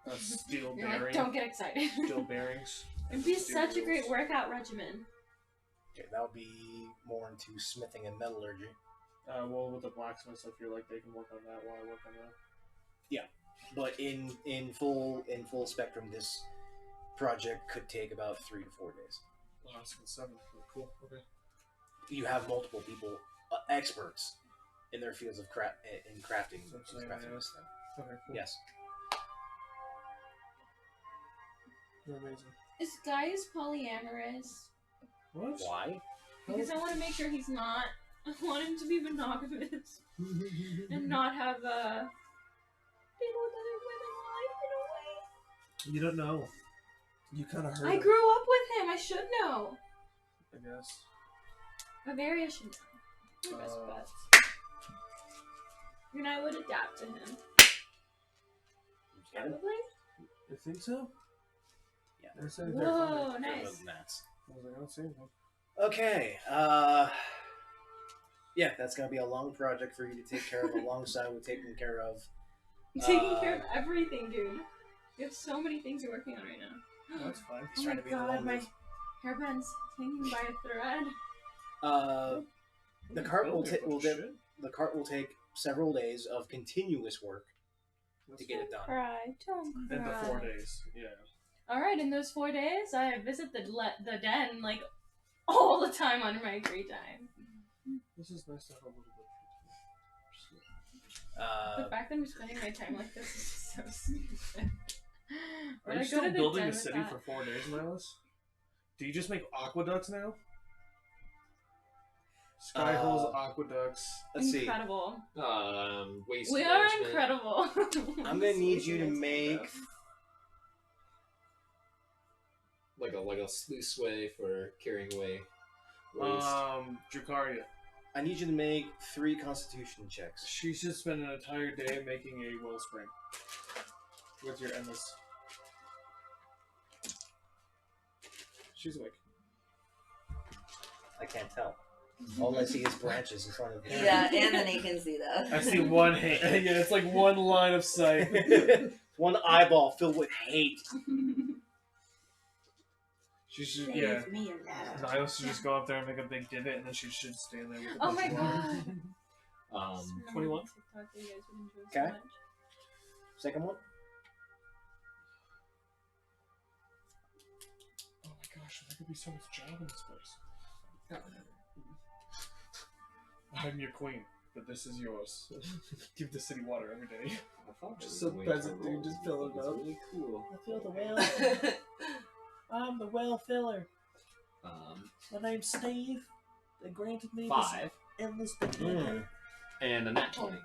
a steel You're like, bearing. don't get excited. Steel bearings. It'd be Steel such a great wheels. workout regimen. Okay, that would be more into smithing and metallurgy. Well, with the blacksmiths, I feel like they can work on that while I work on that. But in full spectrum, this project could take about 3 to 4 days. Well, that's 7. Cool. Okay. You have multiple people, experts in their fields of in crafting, So I'm saying, crafting yeah. this thing. Okay. Cool. Yes. You're amazing. Is Gaius polyamorous? What? Why? Because I want to make sure he's not. I want him to be monogamous and not have been with other women while I've been away. You don't know. You kind of heard. I grew up with him. I should know. I guess. Bavaria should know. We're best buds. And I would adapt to him. Get him? Probably. You think so? Yeah. I said Whoa, They're nice. little gnats. I was like, I don't see anything. Okay. Yeah, that's gonna be a long project for you to take care of, alongside with taking care of. Taking care of everything, dude. You have so many things you're working on right now. That's fine. He's Oh trying my to be the god, one my with- hairband's hanging by a thread. The cart will Building a bunch of will shit. the cart will take several days of continuous work That's to get it done. Cry, don't cry. In the 4 days, yeah. All right, in those 4 days, I visit the den like all the time on my free time. This is nice to have a little bit. The fact that I'm spending my time like this is just so stupid. Are Would you I go still to the building den a with city that? for 4 days, Miles? Do you just make aqueducts now? Skyholes, aqueducts. Let's see. Incredible. Waste We are management. incredible. I'm gonna need you to make. Like a sluice way for carrying away waste. Dracaria. I need you to make 3 Constitution checks. She should spend an entire day making a wellspring. With your endless. She's awake. I can't tell. All I see is branches in front of me. Yeah, Anthony can see that. I see one hand. Yeah, it's like one line of sight. One eyeball filled with hate. She should, yeah. Save me alive. Niles should just go up there and make a big divot, and then she should stand there with a Oh bunch my of water. god. 21. TikTok that you guys would enjoy so Okay. much. Second one. Oh my gosh, there could be so much job in this place. I'm your queen, but this is yours. Give the city water every day. I thought Just it some was way peasant too dude long. just filling It's up. really cool. I feel the whale. I'm the whale filler. My name's Steve. They granted me 5 this endless dignity. and a nat 20.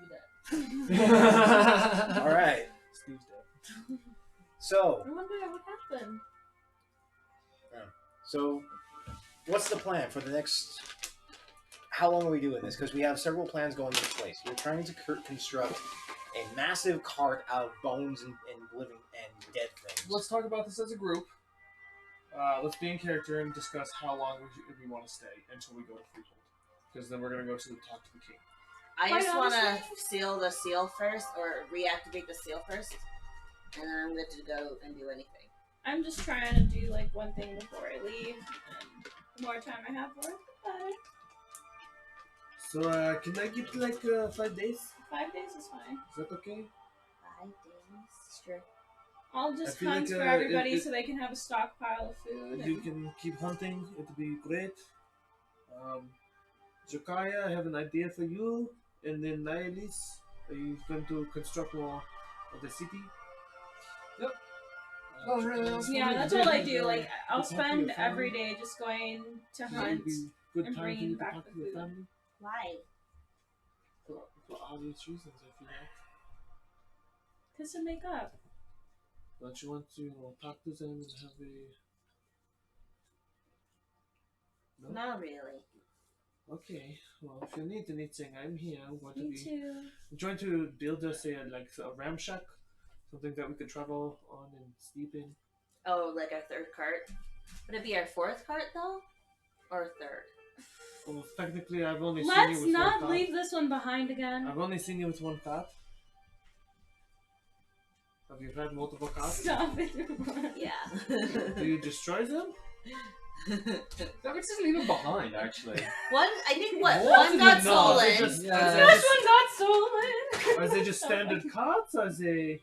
All right. Steve's dead. So, I wonder what happened. what's the plan for the next? How long are we doing this? Because we have several plans going into place. You're trying to construct a massive cart out of bones and living and dead things. Let's talk about this as a group. Let's be in character and discuss how long we want to stay until we go to Freehold. Because then we're going to go to talk to the king. I Quite just want to honestly- seal the seal first, or reactivate the seal first, and then I'm good to go and do anything. I'm just trying to do like one thing before I leave, and the more time I have for it, the better. So, can I get like 5 days? 5 days is fine. Is that okay? 5 days? Sure. I'll I just feel hunt like, for everybody it- so they can have a stockpile of food. You And... can keep hunting. It'll be great. Jakaya, I have an idea for you. And then Nihilis, are you going to construct more of the city? Yep. Yeah, that's all I do. Like, I'll spend every day just going to hunt. Good and time for bringing you to back talk the to your food. family. Why? For obvious reasons, I feel like. Kiss and make up. Don't you want to talk to them and have a... No? Not really. Okay, well, if you need anything, I'm here. I'm Me too. trying to build us a ram shack, something that we could travel on and sleep in. Oh, like our 3rd cart? Would it be our 4th cart, though? Or 3rd? Well, technically, I've only seen you Let's with one not cart. leave this one behind again. I've only seen you with one cart. Have you had multiple carts? Stop it. Yeah. Do you destroy them? That makes us leave him behind, actually. One, I think what? What? One got No, stolen. they just- Yeah. are they This just- one got stolen. Are they just standard carts? Are they...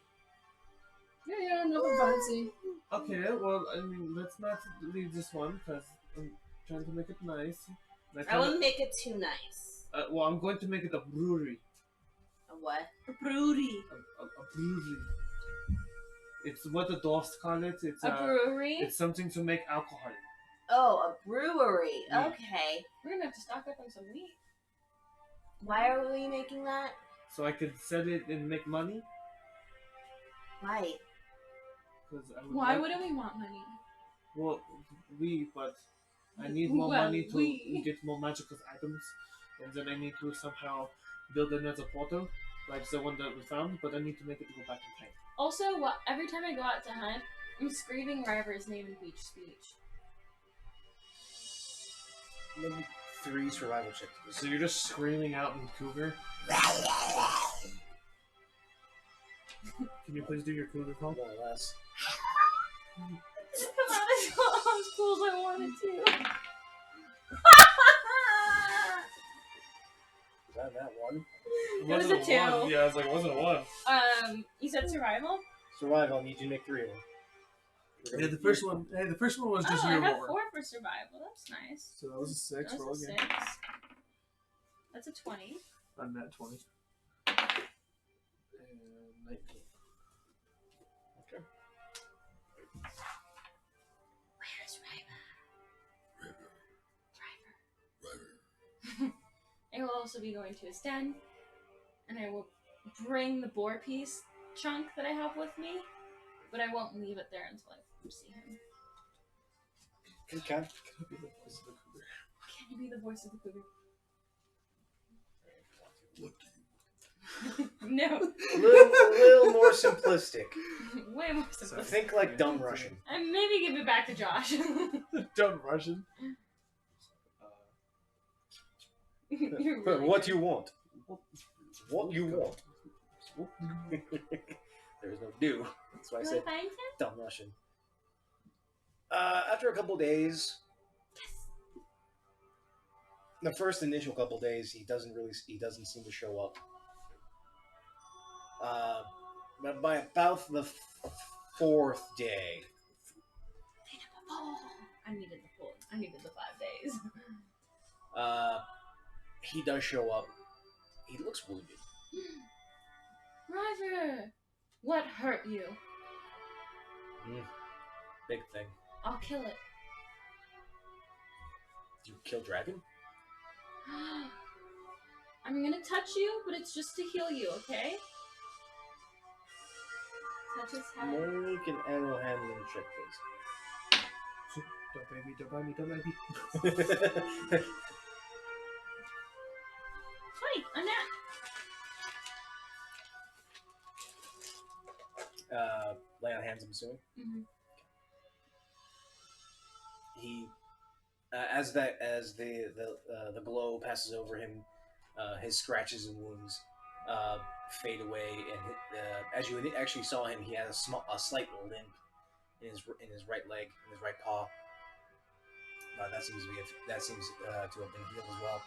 Yeah, nothing fancy. Okay, well, I mean, let's not leave this one, because I'm trying to make it nice. I wouldn't make it too nice. well, I'm going to make it a brewery. A what? Brewery. A brewery. It's what the dwarfs call it. It's A brewery? It's something to make alcohol. Oh, a brewery. Yeah. Okay. We're gonna have to stock up on some wheat. Why are we making that? So I could sell it and make money. Why? Cause I would Why like- wouldn't we want money? Well, but I need more Well, money to we. get more magical items, and then I need to somehow build another portal, like the one that we found. But I need to make it go back in time. Also, every time I go out to hunt, I'm screaming River's name in beach speech. Maybe 3 survival checks. So you're just screaming out in Cougar. Can you please do your Cougar call? More or less. Come on, as cool as I wanted to. That that one. It was a Wasn't one. 2. Yeah, I was like, it wasn't a one. You said survival? Survival. I need you to make 3 of them. Yeah, the first one. Hey, the first one was just Oh, your I got roll. 4 for survival. That's nice. So that was a 6. That Roll was a again. 6. That's a 20. On that 20. And 19. Okay. Where's Driver. I will also be going to his den, and I will bring the boar piece chunk that I have with me, but I won't leave it there until I see him. Okay. Could be the voice of the cougar. Can you be the voice of the cougar? What do No. A little more simplistic. Way more simple. Think like dumb Russian. And maybe give it back to Josh. Dumb Russian. You're really What good. you want? What you want? There's no do. That's why I Do I said find him? dumb Russian. After a couple days, the first initial couple days, he doesn't seem to show up. But by about the 4th day, Oh, I needed the 5 days. he does show up. He looks wounded. River, what hurt you? Big thing. I'll kill it. Do you kill dragon? I'm gonna touch you, but it's just to heal you, okay? Touch his head. Make an animal handling check, Don't baby, don't bite me, don't bite me. please. 20, a nat. Lay on hands, I'm assuming. Mm-hmm. He, as the glow passes over him, his scratches and wounds fade away, and as you actually saw him, he had a slight limp in his right leg, in his right paw. That seems to have been healed as well.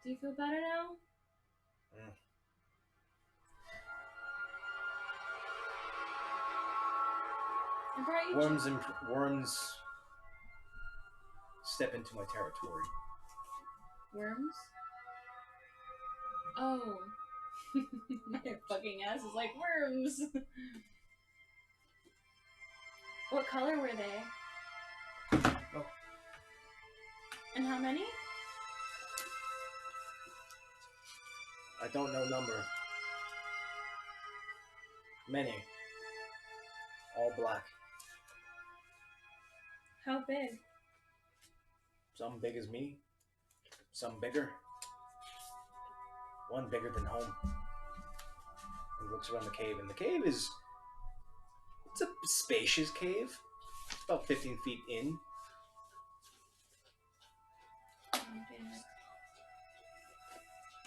Do you feel better now? I brought you Worms step into my territory. Worms? Oh. My fucking ass is like worms. What color were they? Oh. And how many? I don't know number. Many. All black. How big? Some big as me. Some bigger. One bigger than home. He looks around the cave, and the cave it's a spacious cave. It's about 15 feet in. Oh, damn it.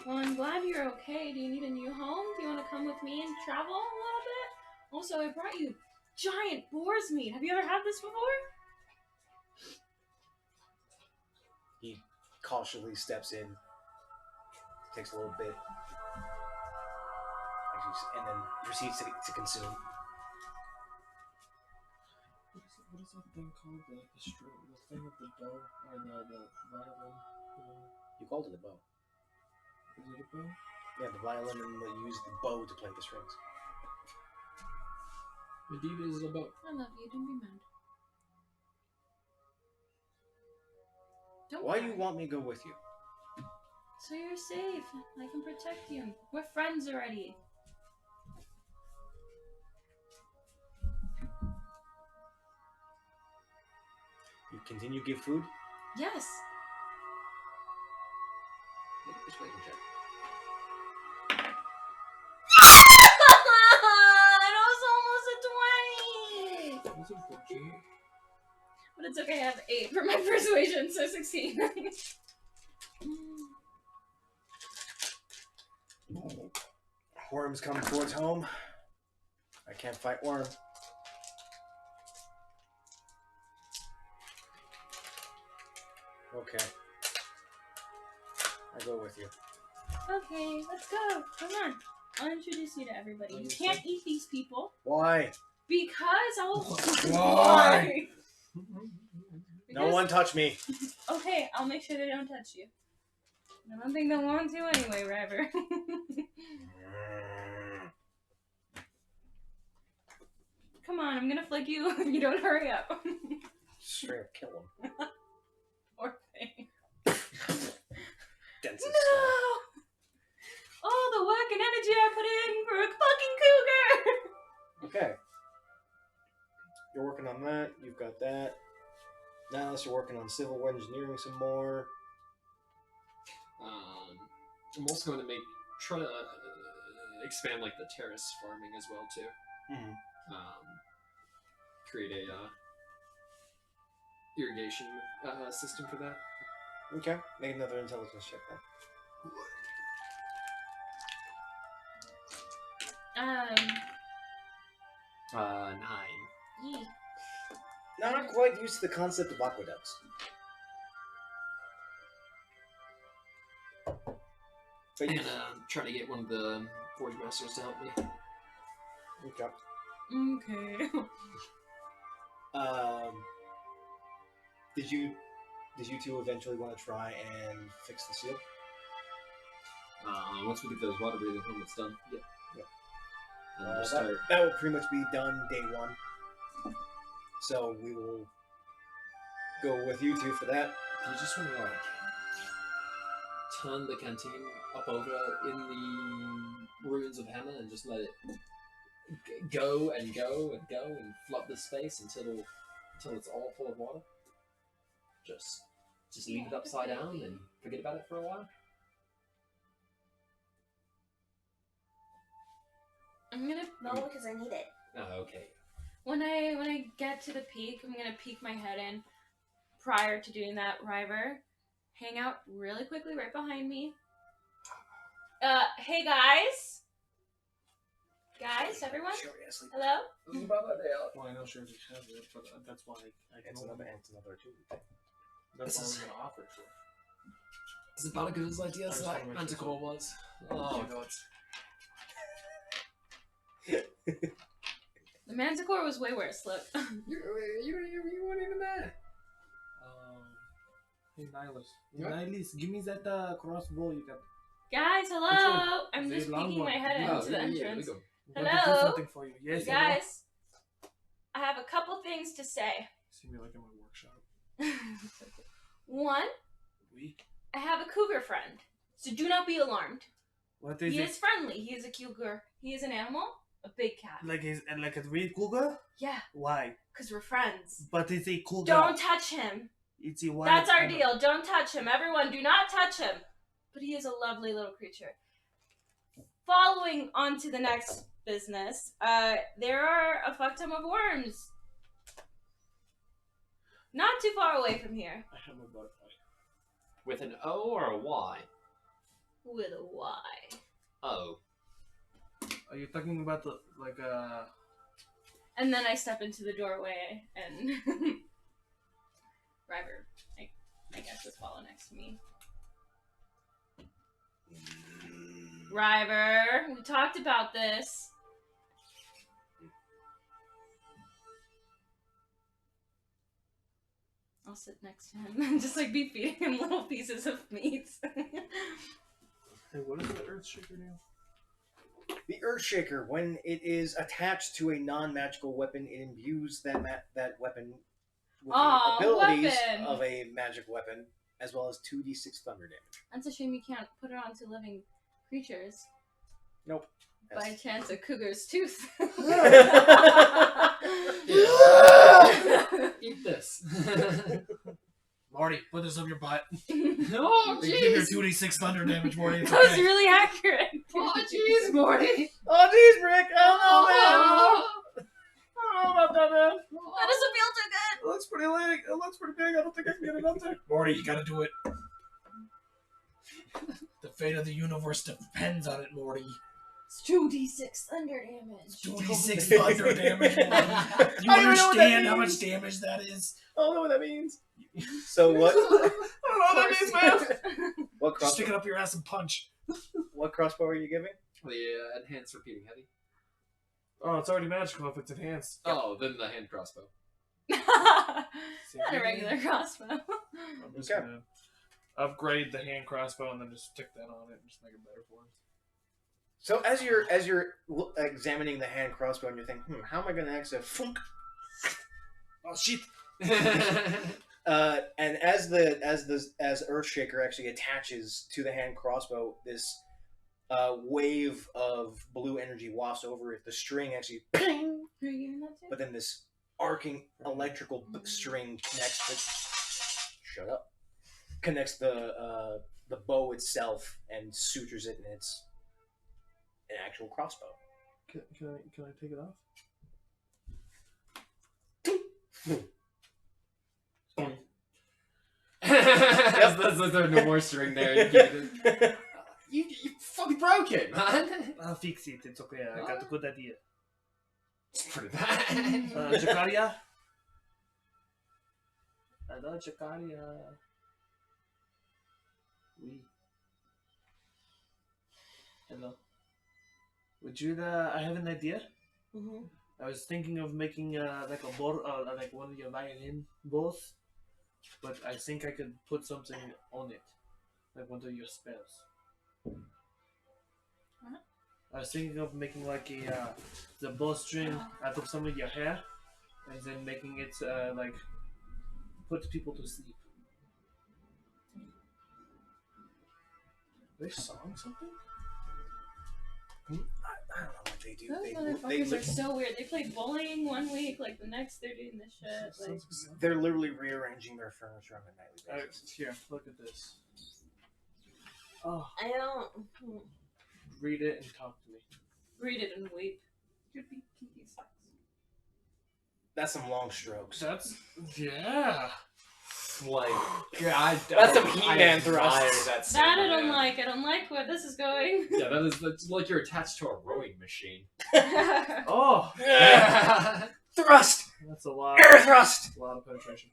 Well, I'm glad you're okay. Do you need a new home? Do you want to come with me and travel a little bit? Also, I brought you giant boar's meat. Have you ever had this before? He cautiously steps in, takes a little bit, and then proceeds to consume. What is that thing called? The string, the thing with the bow, or the violin? You called it a bow. Is it a bow? Yeah, the violin, and you use the bow to play the strings. Indeed, it is a bow. I love you. Don't be mad. Don't Why do cry. you want me to go with you? So you're safe. I can protect you. We're friends already. You continue to give food? Yes. Make a persuasion check. That was almost a 20! That's unfortunate. But it's okay, I have 8 for my persuasion, so 16. Worms coming towards home. I can't fight worm. Okay. I'll go with you. Okay, let's go. Come on. I'll introduce you to everybody. You can't eat these people. Why? Because I'll... Why? No Because- one touch me. Okay, I'll make sure they don't touch you. I don't think they'll want to anyway, River. Come on, I'm gonna flick you if you don't hurry up. Straight up kill him. Poor thing. Dense as No! All the work and energy I put in for a fucking cougar! Okay. You're working on that. You've got that. Now you're working on civil engineering some more. I'm also going to try to expand like the terrace farming as well too. Mm-hmm. Create a irrigation system for that. Okay. Make another intelligence check then. 9. Yee. Not quite used to the concept of aqueducts. But And you... try to get one of the forge masters to help me. Okay. Okay. Did you two eventually want to try and fix the seal? Once we get those water breathing helmets done, yep. And we'll that, start. that will pretty much be done day one. So we will go with you two for that. Do you just want to like turn the canteen up over in the ruins of Hammer and just let it go and go and go and flood the space until it's all full of water? Just leave it upside down and forget about it for a while? I'm gonna... No, because I need it. Oh, okay. When I get to the peak, I'm gonna peek my head in. Prior to doing that, River, hang out really quickly right behind me. Hey guys? Guys, everyone? Hello? Well, I know sure we have it, but that's why I can It's only... another two. That's all I'm going to offer for. Is it about as idea as just that wanna make Manticore was? Oh god. The Manticore was way worse, look. You weren't even there. Hey, Nihilus. Yeah? Nihilus, give me that crossbow you got. Guys, Which hello! one? I'm The just long peeking my one. head Yeah, into the entrance. we go. I'm going to do Hello? something for you. Yes, hello? Guys, I have a couple things to say. See me like in my workshop. One, We? I have a cougar friend, so do not be alarmed. What is He it? is friendly. He is a cougar. He is an animal, a big cat. Like a real cougar? Yeah, Why? because we're friends. But it's a cougar. Don't touch him. It's a wild That's our animal. deal. Don't touch him. Everyone, do not touch him. But he is a lovely little creature. Following on to the next business, there are a fuck ton of worms. Not too far away from here. I have a butterfly. With an O or a Y? With a Y. O. Are you talking about the, And then I step into the doorway and River, I guess, would follow next to me. River, we talked about this. I'll sit next to him and just like be feeding him little pieces of meat. Hey, what does the Earthshaker do? The Earthshaker, when it is attached to a non-magical weapon, it imbues that weapon with Aw, the abilities weapon. of a magic weapon, as well as 2d6 thunder damage. That's a shame you can't put it onto living creatures. Nope. By chance, a cougar's tooth. Eat this. Morty, put this up your butt. Oh, Give your jeez. 2d6 thunder damage, Morty. It's That was okay. really accurate. Oh, jeez, Morty. Oh, jeez, Rick! I don't know, man! Oh, I don't know about that, man! That doesn't feel too good. It looks pretty big. It looks pretty big. I don't think I can get it up there. Morty, you gotta do it. The fate of the universe depends on it, Morty. It's 2d6 thunder damage. 2d6 thunder damage. You I don't know what that understand how means. much damage that is? I don't know what that means. So what? I don't know what that means, man. What Just stick crossbow? it up your ass and punch. What crossbow are you giving? The enhanced repeating heavy. Oh, it's already magical if it's enhanced. Oh, then the hand crossbow. Not a regular crossbow. I'm just Okay. gonna upgrade the hand crossbow and then just stick that on it and just make it better for him. So as you're examining the hand crossbow and you're thinking, how am I going to actually funk? Oh shit! And as Earthshaker actually attaches to the hand crossbow, this wave of blue energy wafts over it. The string actually ping, Who are you giving that to? but then this arcing electrical string connects the bow itself and sutures it, and it's an actual crossbow. Can I take it off? There's no more string there. You fucking broke it, man. I'll fix it. It's okay. I got a good idea. It's pretty bad. Jakaria? Hello, Jakaria. Oui. Hello. Would you, I have an idea. Mm-hmm. I was thinking of making like a bow, like one of your violin bows, but I think I could put something on it, like one of your spells. What? I was thinking of making like a the bowstring out of some of your hair, and then making it like put people to sleep. They song something? I don't know what they do. Those They motherfuckers are so weird. They play bowling one week, like the next they're doing this shit. Like, they're literally rearranging their furniture on a nightly basis. Here, look at this. Oh, I don't. Read it and talk to me. read it and weep. Could be kinky sex. That's some long strokes. That's yeah. Like, God, That's some I He-Man admire thrusts. That, That I don't man. like. I don't like where this is going. Yeah, that's like you're attached to a rowing machine. Oh, Thrust! that's a lot. Air thrust! A lot of penetration.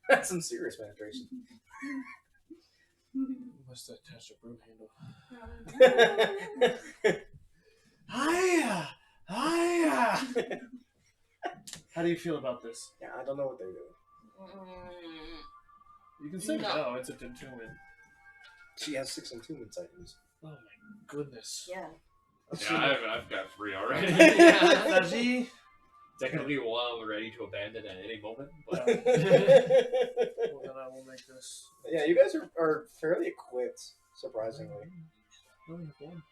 That's some serious penetration. Must attach a broom handle. Hiya! Hiya! How do you feel about this? Yeah, I don't know what they're doing. You can say No. no. It's a attunement. She has 6 attunement items. Oh my goodness. Yeah. I've got 3 already. Saji? Technically, one I'm ready to abandon at any moment. But Well, then I will make this. Yeah, you guys are fairly equipped, surprisingly. I only have one.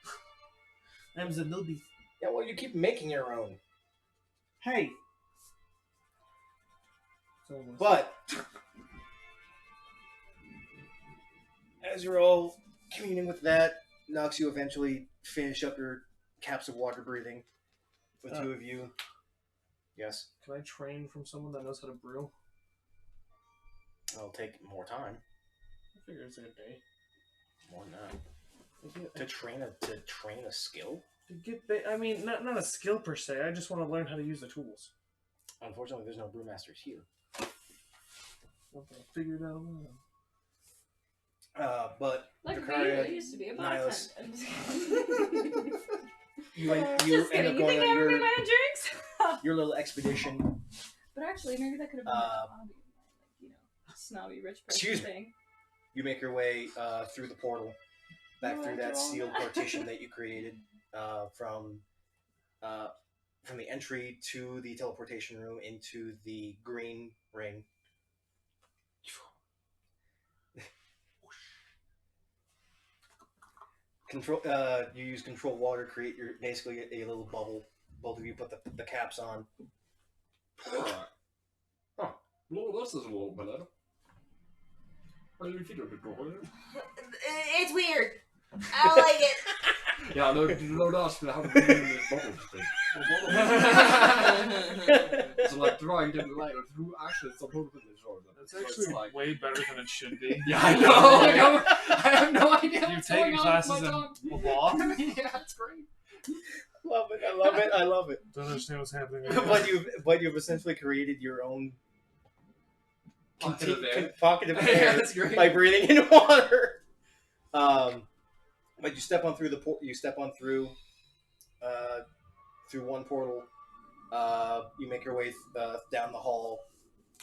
I'm the newbie. Yeah, well, you keep making your own. hey, So, But as you're all communing with that, Nox, you eventually finish up your caps of water breathing. The two of you. Yes. can I train from someone that knows how to brew? It'll take more time. I figure it's like a day. More than that. To train a skill? To get I mean, not a skill per se. I just want to learn how to use the tools. Unfortunately, there's no brewmasters here. Okay, figure it out. But Like me, Dracaria, I used to be a Nihilus. bartender. I'm just kidding. you end up Just kidding. You going think I on ever made my own drinks? your little expedition. But actually, maybe that could have been a hobby, like, you know, snobby rich person Excuse me. thing. You make your way through the portal, back Oh, through that after all sealed that. partition that you created from the entry to the teleportation room into the green ring. Control. You use control water, create your basically a little bubble. Both of you put the caps on. Well, this is a little better. How do you feel about it? It's weird. I don't like it. Yeah, no, ask me how to bring in this bubble thing. So like drawing different light through actions, it's a little bit of That's actually like, way better than it should be. yeah, I know. I have no idea. You what's take going on classes with my in dog. law. Yeah, that's great. Love it. I love it. I love it. Don't understand what's happening. But you've essentially created your own Pocket of air. pocket of Yeah, air that's great. by breathing in water. But you step on through through one portal. You make your way down the hall.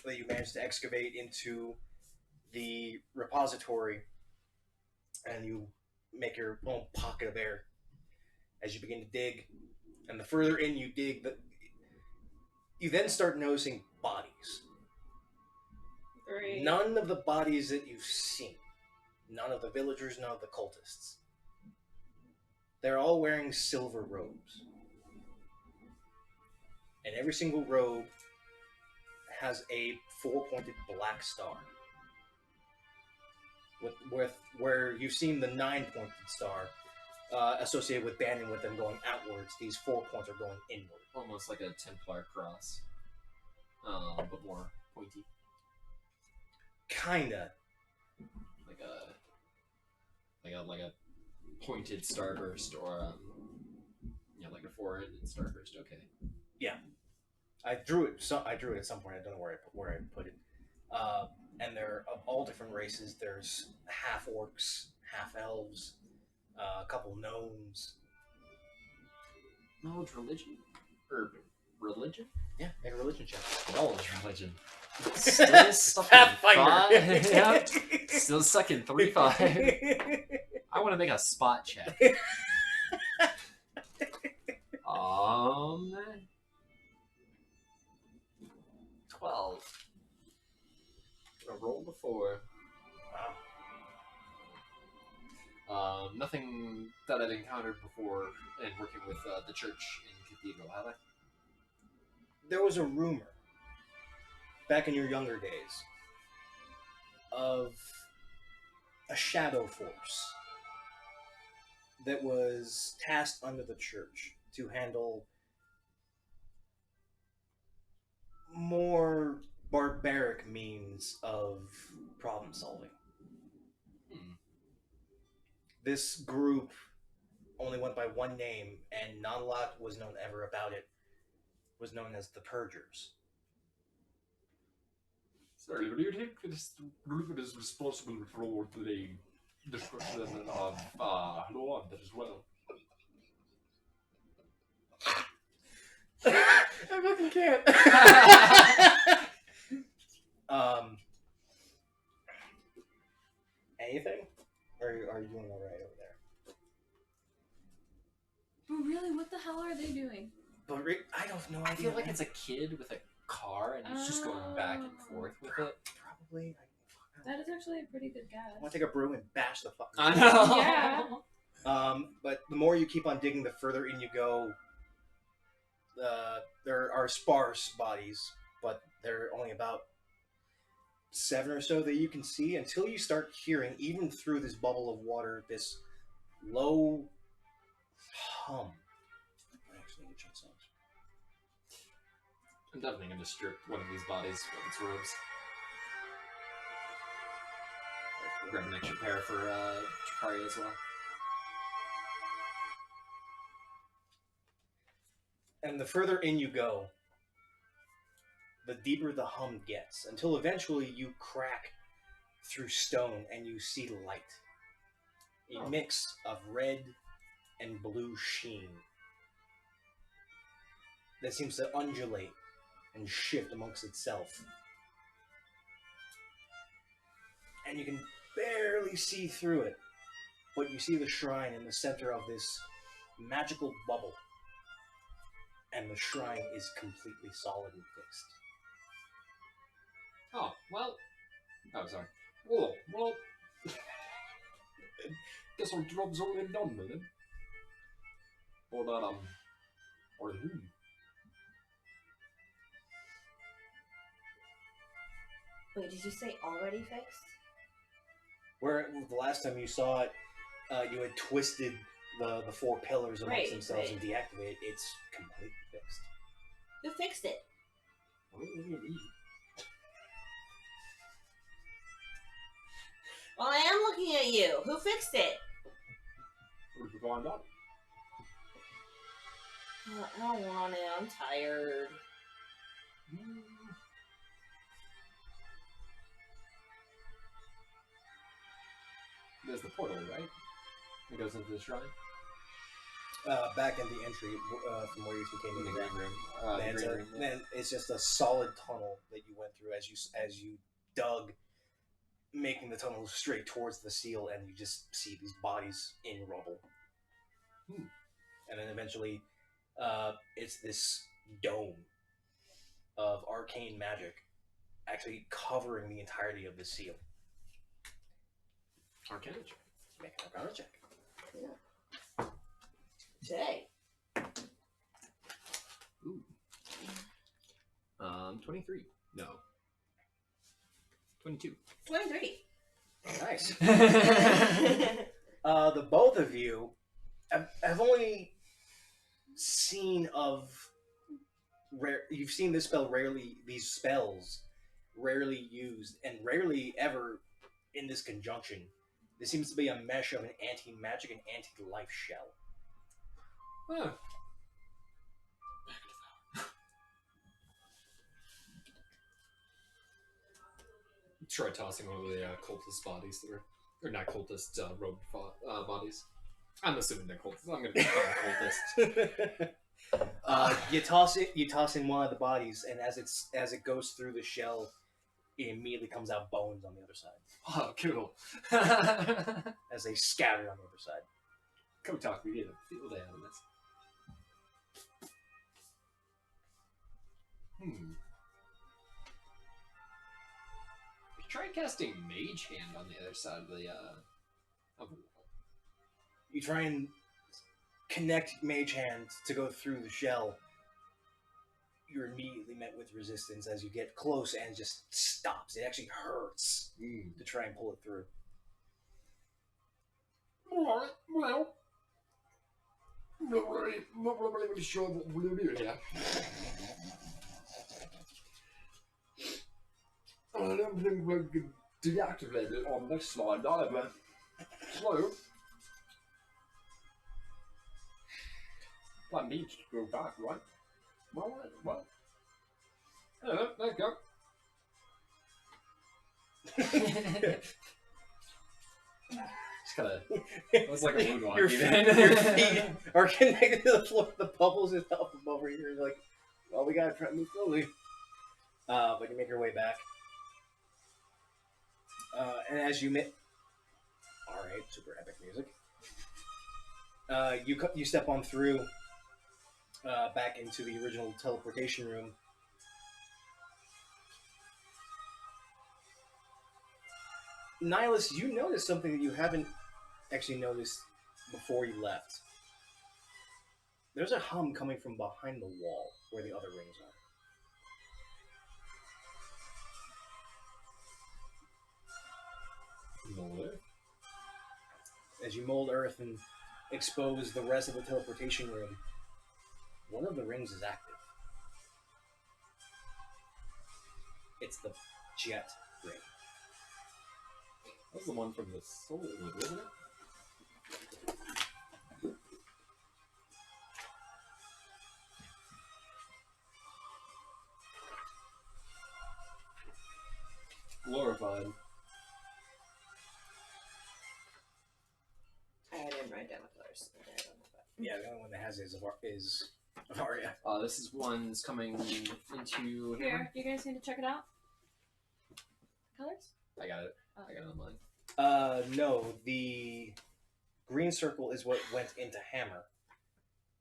That you manage to excavate into the repository, and you make your own pocket of air as you begin to dig. And the further in you dig, you then start noticing bodies. Great. None of the bodies that you've seen. None of the villagers, none of the cultists. They're all wearing silver robes. And every single robe has a four-pointed black star. With where you've seen the nine-pointed star associated with banding with them going outwards, these 4 points are going inward. Almost like a Templar cross, but more pointy. Kinda. Like a pointed starburst, or like a four-ended starburst. Okay. I drew it at some point. I don't know where I put it. And they're of all different races. There's half orcs, half elves, a couple gnomes. Knowledge religion? Or religion? Yeah, make a religion check. Knowledge religion. Still sucking Pathfinder. 5. Yep. Still sucking 3-5. I want to make a spot check. 12. I rolled a 4. Wow. Nothing that I've encountered before in working with the church in Cathedral, have I? There was a rumor back in your younger days of a shadow force that was tasked under the church to handle more barbaric means of problem solving. This group only went by one name, and not a lot was known ever about it. It was known as the Purgers. Sorry, do you think this group is responsible for the destruction of Oneders as well? I fucking can't. Anything? Or are you doing alright over there? But really, what the hell are they doing? But I don't know. I feel like it's a kid with a car and he's just going back and forth with it. Probably. That is actually a pretty good I guess. want to take a broom and bash the fucking. I know. Yeah. But the more you keep on digging, the further in you go. There are sparse bodies, but they're only about 7 or so that you can see until you start hearing, even through this bubble of water, this low hum. I actually need to check songs. I'm definitely going to strip one of these bodies of its robes. Grab an extra pair for Chikari as well. And the further in you go, the deeper the hum gets, until eventually you crack through stone and you see light. A mix of red and blue sheen that seems to undulate and shift amongst itself. And you can barely see through it, but you see the shrine in the center of this magical bubble. And the shrine is completely solid and fixed. Oh, well. Oh, sorry. Oh, well. Guess our job's already done then. Or that, or who? Wait, did you say already fixed? Where the last time you saw it, you had twisted the four pillars amongst Right, themselves right. and deactivate it, it's completely fixed. Who fixed it? Well, I am looking at you. Who fixed it? I don't want it. I'm tired. There's the portal, right? It goes into the shrine. Back in the entry from where you came in the green room. The green room. Man, it's just a solid tunnel that you went through as you dug, making the tunnel straight towards the seal, and you just see these bodies in rubble. And then eventually, it's this dome of arcane magic actually covering the entirety of the seal. Arcana check. Make an arcana check. Today. Ooh. 23. No. 22. 23. Nice. The both of you have only seen of you've seen this spell rarely, these spells rarely used, and rarely ever in this conjunction. There seems to be a mesh of an anti-magic and anti-life shell. Huh. Try tossing one of the cultist bodies that are, or not cultist, rogue bodies. I'm assuming they're cultists. I'm gonna call them cultists. You toss in one of the bodies, and as it goes through the shell, it immediately comes out bones on the other side. Oh, cool. As they scatter on the other side. Come talk, we get a field day out of this. Try casting Mage Hand on the other side of the wall. You try and connect Mage Hand to go through the shell. You're immediately met with resistance as you get close, and it just stops. It actually hurts to try and pull it through. Alright, well. Not really sure what we're going to do here. I don't think we can deactivate it on this slide either. So, that needs to go back, right? Well. Hello, there you go. Just kind of. It was like a moonwalk. Your feet are connected to the floor. The bubbles is up over here. You're like, well, we gotta try to move slowly. But you make your way back. And as you alright, super epic music. You step on through back into the original teleportation room. Nihilus, you notice something that you haven't actually noticed before you left. There's a hum coming from behind the wall where the other rings are. Mold Earth. As you mold Earth and expose the rest of the teleportation room, one of the rings is active. It's the Jet ring. That was the one from the soul, wasn't it? Glorified. I didn't write down the colors. Yeah, the only one that has it is Avaria. This is one's coming into Here, you guys need to check it out. Colors? I got it. I got it on mine. No, the green circle is what went into Hammer.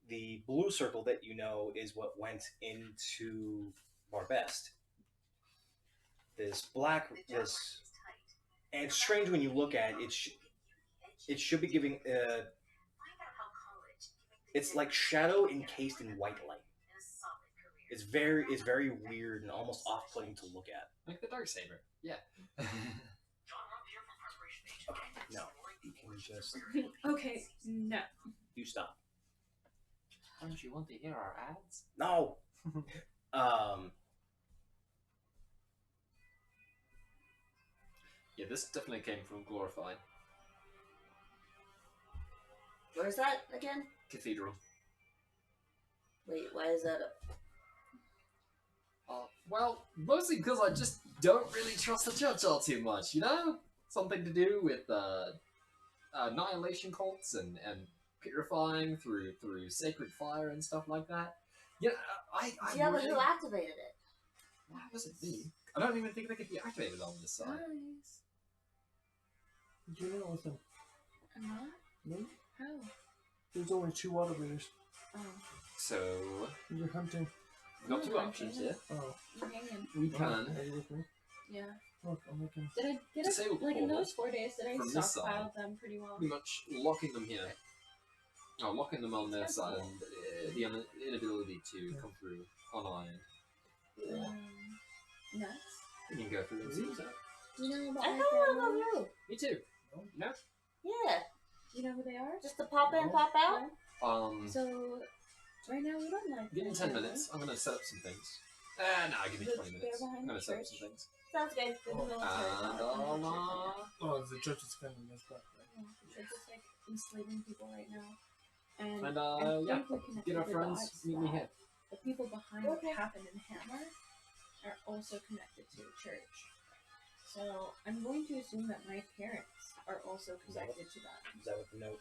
The blue circle that you know is what went into Barbest. This black, and it's strange when you look at it. It should be giving. It's like shadow encased in white light. It's very weird and almost off-putting to look at. Like the Darksaber. Yeah. Okay, no, you can just. Okay, no. you stop. Don't you want to hear our ads? No. Yeah, this definitely came from Glorified Where's that again? Cathedral. Wait, why is that? Well, mostly because I just don't really trust the church all too much, you know? Something to do with annihilation cults and purifying through sacred fire and stuff like that. Yeah, I Yeah, but really... who activated it? Well, it wasn't me. I don't even think they could be activated on this side. Nice. Do you know with them? I'm not? No? How? There's only 2 water breathers. Oh. So, You're hunting. we've got 2 I'm options hanging. here. Oh. I'm hanging. We can Are you with me? Yeah. Look, I'm looking. Did I get Disable it? Like in portal those 4 days, did I from this stockpile them pretty well? pretty much locking them here. Oh, locking them on their side and the inability to come through on our end. Nuts. You can go through and see what's up. Do you know about I my thought we were family? going through. Me too. No? Yeah, Do you know who they are? just to pop in, pop out. So, right now we don't like Give me my 10 family. minutes. I'm gonna set up some things. Nah, give me The 20 bear minutes. behind I'm gonna the set up church. some things. Sounds good. They're the military. And Oh, the church is coming this back, right? They're just like enslaving people right now. And, And, I think yeah, we connected get our the friends, dots meet me that here. The people behind Okay. what happened in Hammer are also connected to the church. So I'm going to assume that my parents are also connected to that. Is that what the note?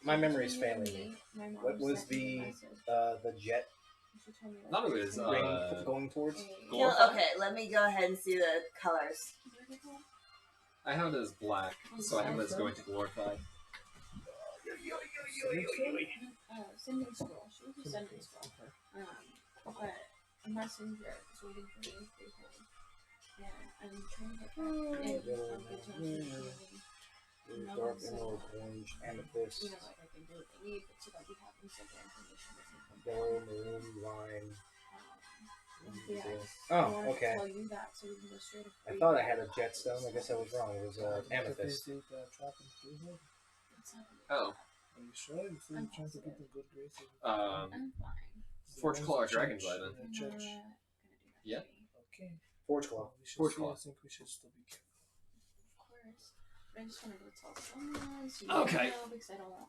My memory is failing me. My mom What was sent me a the message. jet She told me that None of it there's is, gonna ring be going towards? a- Go- Kill, Glorified? okay, let me go ahead and see the colors. What are they called? I have it as black, so I have it as going to Glorified. Sending scroll. She was a sending scroll. But a messenger is waiting for me to be home. And I'm trying to get back in. Get to my Dark emerald, orange, amethyst, you know, like I can do what they need, but so that we have inside information that can come yellow, maroon, lime. Yeah, I Oh, wanted okay. to tell you that so we can go straight up. I thought I had a jet stone. I guess I was wrong. It was amethyst. Did they trap and kill her? Oh. Are you sure? You said I'm you're trying to positive. get them good graces. I'm fine. Forge There's Claw a Dragon's church, Eye, then. a I'm church. not gonna do that. Yeah. to me. Okay. Forge claw. We should Forge see, claw. I think we should still be careful. Of course. But I just wanted to tell someone so you Okay. know because I don't want.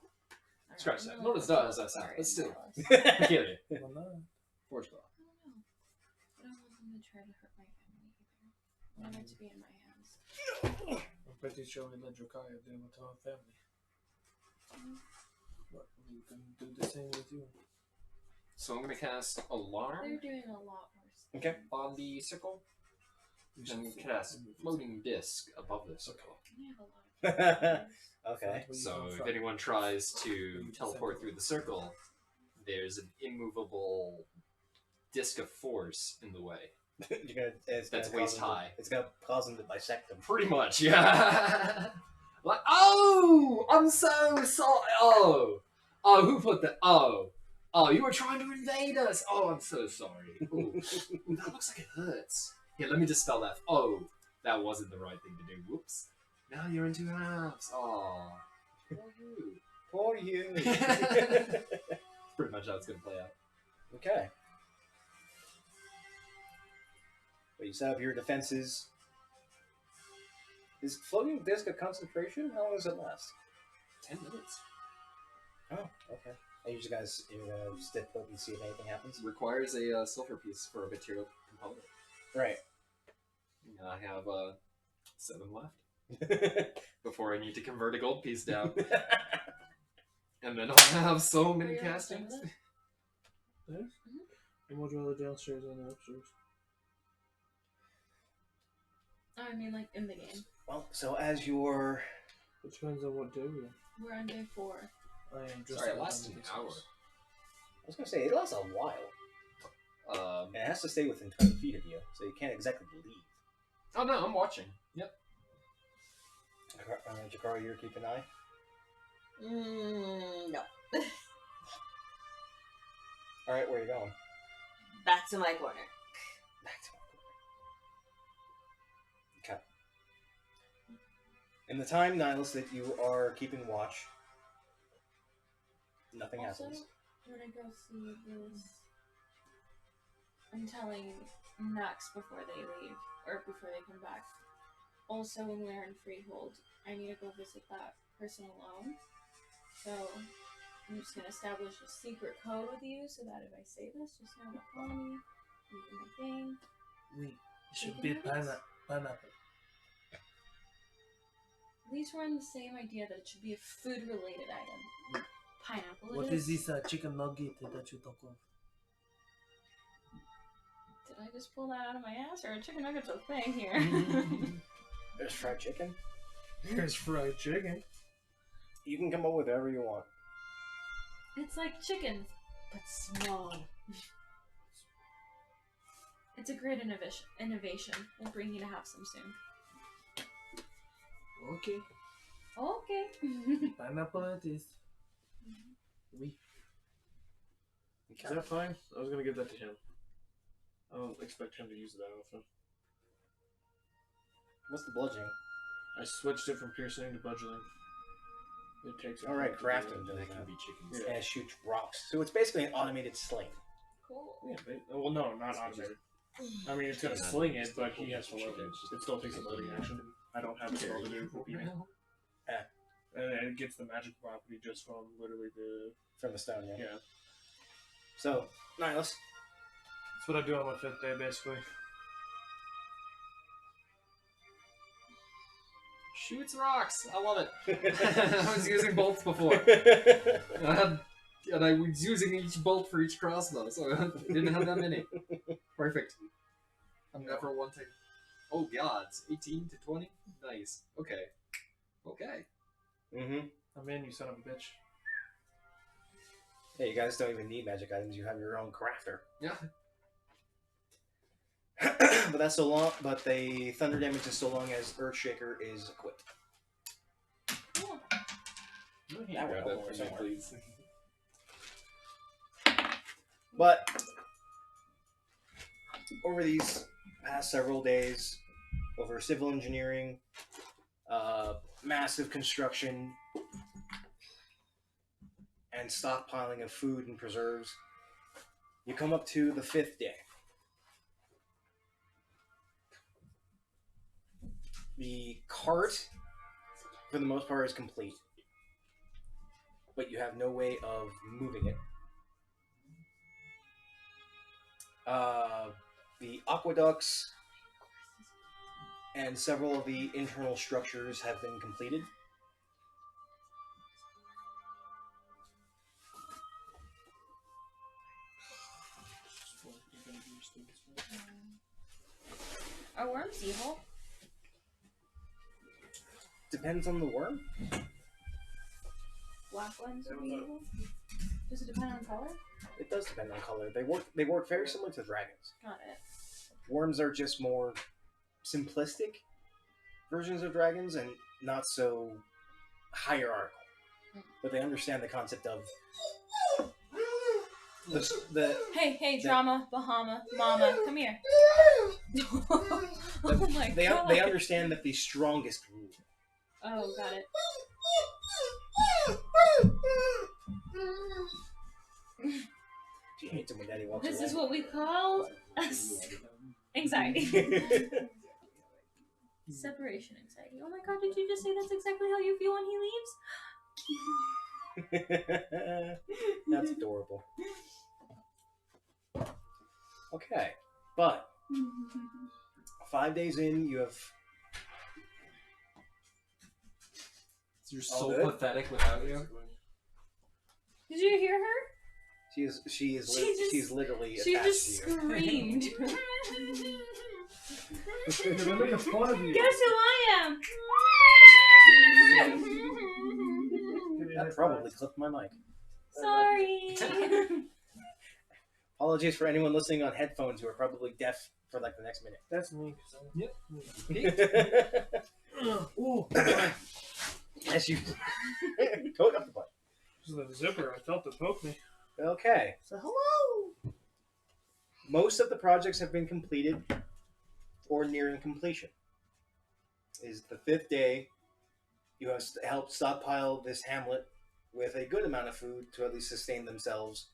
Scratch that. I'm Not as dumb as that sorry, sounds, but still. I'm I get it. Well, no. Forge Claw. I don't know. I don't want them to try to hurt my family either. I want it to be in my hands. I'm pretty sure we let Jokaya deal with our family. But we can do the same with you. So I'm gonna cast They're Alarm doing a lot worse. Okay. on the circle, We should and see- cast Floating Disc above the circle. I have a lot of problems. Okay. So if anyone tries to teleport through the circle, there's an immovable disc of force in the way. It's That's gonna waist cause them to- high. It's gonna cause them to bisect them. Pretty much, yeah. Like, oh, I'm so sorry. Oh, who put that? Oh, you were trying to invade us. Oh, I'm so sorry. Ooh, that looks like it hurts. Here, let me dispel that. Oh, that wasn't the right thing to do. Whoops. Now you're in 2 halves. Oh, poor you. For you. Pretty much how it's gonna play out. Okay. But you set up your defenses. Is floating disc a concentration? How long does it last? 10 minutes. Oh, okay. Are you just guys gonna stick put and see if anything happens? Requires a silver piece for a material component. Right. And I have 7 left before I need to convert a gold piece down. And then I'll have so many Were you on castings. Sunday? There? And we'll draw the downstairs and the upstairs. I mean, like in the game. Well, so as your It depends on what day we are. We're on day 4. I am just Sorry, it on lasts the an distance. hour. I was gonna say it lasts a while. Um, And it has to stay within 20 feet of you, so you can't exactly leave. oh no, I'm watching. Yep. Jakara, you're keeping an eye. No. All right, where are you going? Back to my corner. Back to my corner. Okay. In the time, Nihilus, that you are keeping watch, Nothing Also, happens. when I go see this, I'm telling Max before they leave, or before they come back. Also, when we're in Freehold, I need to go visit that person alone. So, I'm just gonna establish a secret code with you so that if I say this, just know to follow me, do my thing. Oui. It should be pineapple. At least we're on the same idea that it should be a food-related item. Pineapple. What is this chicken nugget that you talk of? Did I just pull that out of my ass, or a chicken nugget's a thing here? There's fried chicken. There's fried chicken. You can come up with whatever you want. It's like chicken, but small. It's a great innovation. We'll bring you to have some soon. Okay. Okay. Pineapple it is. Oui. Is that fine? I was gonna give that to him. I don't expect him to use it that often. What's the bludgeoning? I switched it from piercing to budgeting. It takes. All right, crafting does That that. can be chickens. Yeah. And it shoots rocks. So it's basically an automated sling. Cool. Yeah, well, no, not automated. I mean, it's gonna sling it, but he has to load it. It still takes a loading action. I don't have a spell to do for people. And it gets the magic property just from literally the. From the stone, yeah. Yeah. So, Nihilus. That's what I do on my 5th day, basically. Shoots rocks. I love it. I was using bolts before. And I was using each bolt for each crossbow, so I didn't have that many. Perfect. I'm never wanting. Oh, gods. 18 to 20? Nice. Okay. Okay. Mm-hmm. I'm in, you son of a bitch. Hey, you guys don't even need magic items. You have your own crafter. Yeah. But that's so long. But the thunder damage is so long as Earthshaker is equipped. Cool. That would Grab help that more for me, somewhere. please. But over these past several days, over civil engineering, massive construction, and stockpiling of food and preserves, you come up to the 5th day. The cart, for the most part, is complete, but you have no way of moving it. The aqueducts and several of the internal structures have been completed. Are worms evil? Depends on the worm. Black ones are evil? Does it depend on color? It does depend on color. They work very similar to dragons. Got it. Worms are just more simplistic versions of dragons and not so hierarchical. But they understand the concept of the Hey, drama, Bahama, mama, come here. Oh my they god. they understand that the strongest rule. Oh, got it. She hates it when Daddy walks This away. is what we call anxiety. Separation anxiety. Oh my god, did you just say that's exactly how you feel when he leaves? That's adorable. Okay, but 5 days in, you have. You're All so good? pathetic without you. Did you hear her? She's literally She attached just to you. screamed. They're making fun of you. Guess who I am? That probably clipped my mic. Sorry. Apologies for anyone listening on headphones who are probably deaf for like the next minute. That's me. Ooh. As you toad up the butt. This is the zipper. I felt it poke me. Okay. So hello. Most of the projects have been completed or nearing completion. It is the 5th day. You have helped stockpile this hamlet with a good amount of food to at least sustain themselves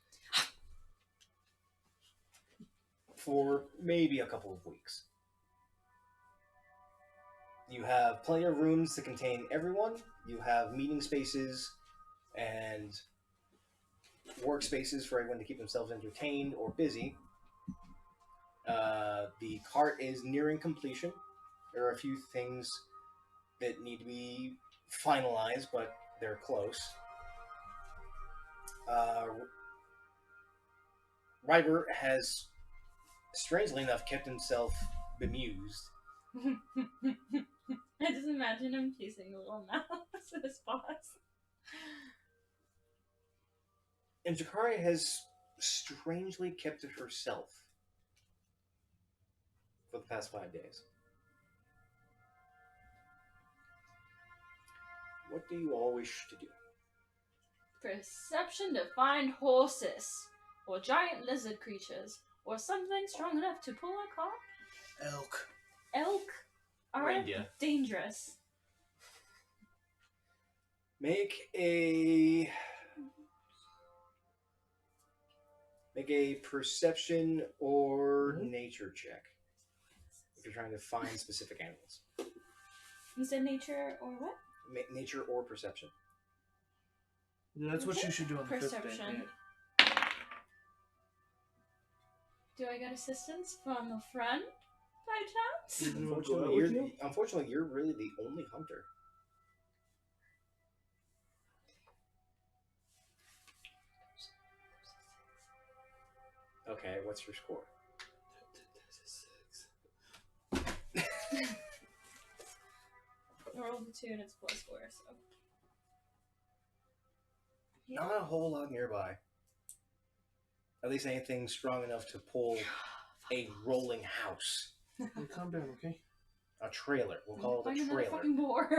for maybe a couple of weeks. You have plenty of rooms to contain everyone. You have meeting spaces and workspaces for everyone to keep themselves entertained or busy. The cart is nearing completion. There are a few things that need to be finalized, but they're close. Ryber has, strangely enough, kept himself bemused. I just imagine him chasing the little mouse at his boss. And Jakari has strangely kept to herself for the past 5 days. What do you all wish to do? Perception to find horses, or giant lizard creatures, or something strong enough to pull a cart. Elk. Elk are Reindeer. dangerous. Make a perception or nature check if you're trying to find specific animals. You said nature or what? Nature or perception. Yeah, that's what you should do on the fifth day. Perception. Do I get assistance from a friend by chance? You wanna go out with you? Unfortunately, you're really the only hunter. Okay, what's your score? I rolled a 2 and it's plus 4, so. Not a whole lot nearby. At least anything strong enough to pull a rolling house. Hey, calm down, okay? A trailer. We'll call it Find a another trailer. fucking boar.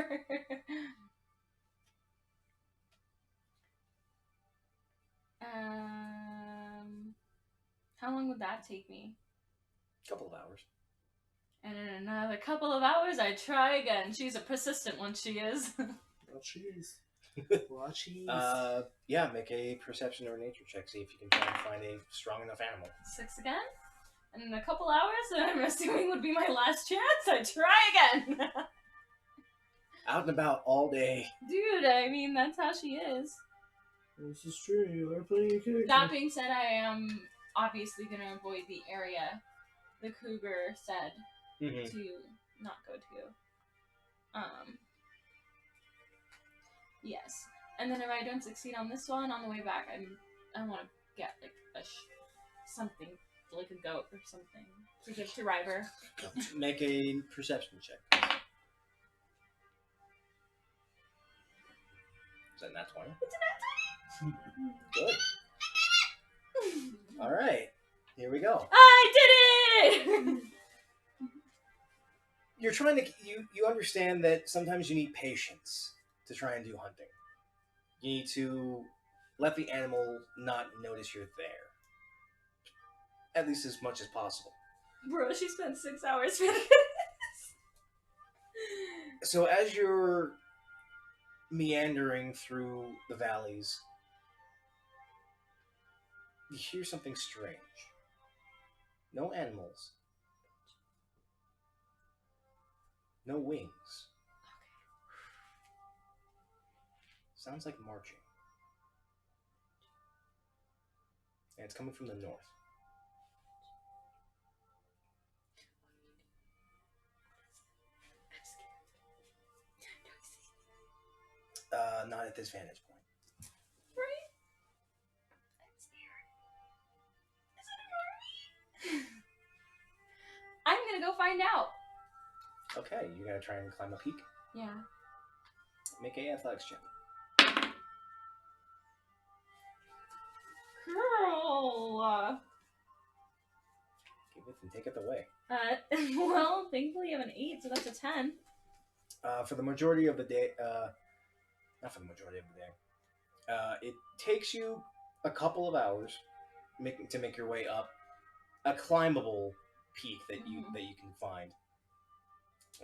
How long would that take me? Couple of hours. And in another couple of hours, I try again. She's a persistent one, she is. Well, cheese. Well, cheese. Yeah, make a perception or nature check. See if you can try and find a strong enough animal. 6 again. And in a couple hours, that I'm assuming would be my last chance, I try again. Out and about all day. Dude, I mean, that's how she is. This is true. You are playing a character. That being said, I am obviously going to avoid the area the cougar said Mm-hmm. to not go to. Yes. And then if I don't succeed on this one, on the way back, I want to get like something, like a goat or something, to give to Ryber. Make a perception check. Is that nat 20? It's a nat 20! Good. All right. Here we go. I did it! You're trying to you understand that sometimes you need patience to try and do hunting. You need to let the animal not notice you're there, at least as much as possible. Bro, she spent 6 hours for this. So as you're meandering through the valleys, you hear something strange. No animals. No wings. Sounds like marching. And it's coming from the north. Not at this vantage point. Right? I'm scared. Is it an army? I'm gonna go find out. Okay, you're gonna try and climb a peak. Yeah. Make a athletics check. Girl. Give it and take it away. Well, thankfully I have an 8, so that's a 10. For the majority of the day, not for the majority of the day, it takes you a couple of hours to make your way up a climbable peak that you can find,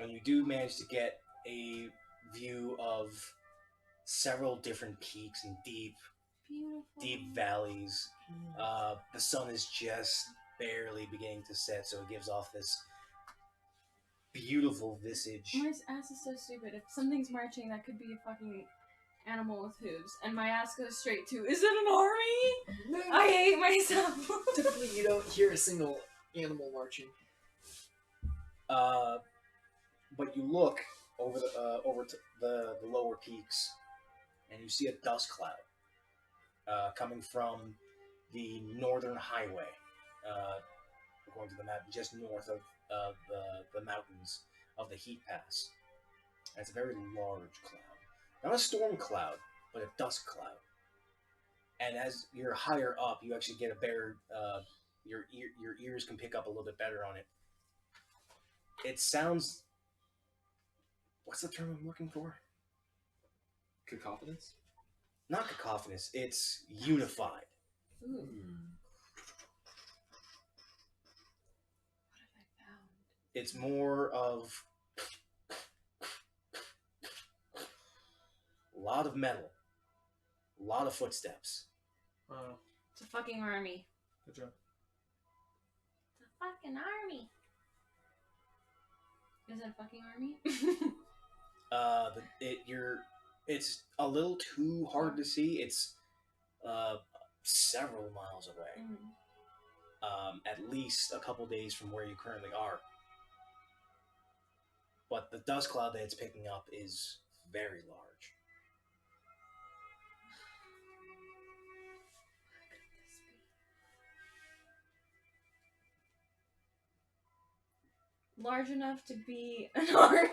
and you do manage to get a view of several different peaks and Beautiful. deep valleys. The sun is just barely beginning to set, so it gives off this beautiful visage. My ass is so stupid. If something's marching, that could be a fucking animal with hooves, and my ass goes straight to, is it an army? I hate myself. Typically, you don't hear a single animal marching. But you look over to the lower peaks, and you see a dust cloud coming from the northern highway, according to the map, just north of the mountains of the Heat Pass. And it's a very large cloud, not a storm cloud, but a dust cloud. And as you're higher up, you actually get a better your ears can pick up a little bit better on it. It sounds. What's the term I'm looking for? Cacophonous? Not cacophonous. It's unified. Ooh. What have I found? It's more of a lot of metal, a lot of footsteps. It's a fucking army. Good job. It's a fucking army. Is it a fucking army? It's a little too hard to see. It's several miles away. At least a couple days from where you currently are. But the dust cloud that it's picking up is very large. Large enough to be an army?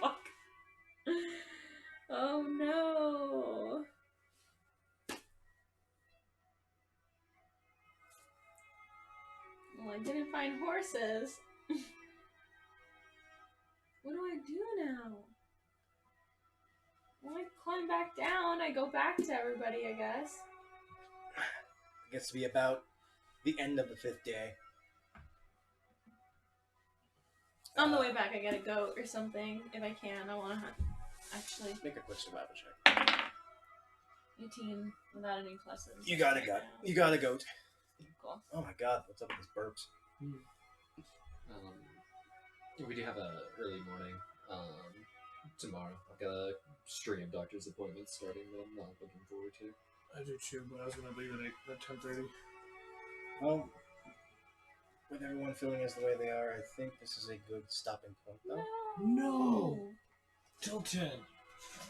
Fuck. Oh no. Well, I didn't find horses. What do I do now? Well, I climb back down. I go back to everybody, I guess. It gets to be about the end of the 5th day. On the way back, I get a goat or something. If I can, I want to hunt. Actually, Make a quick survival check. 18 without any pluses. You got a goat. You got a goat. Cool. Oh my god, what's up with these burps? We do have a early morning tomorrow. I've got a string of doctor's appointments starting that I'm not looking forward to. I do too, but I was gonna leave it at 10:30. Well, with everyone feeling as the way they are, I think this is a good stopping point, though. No. Till 10.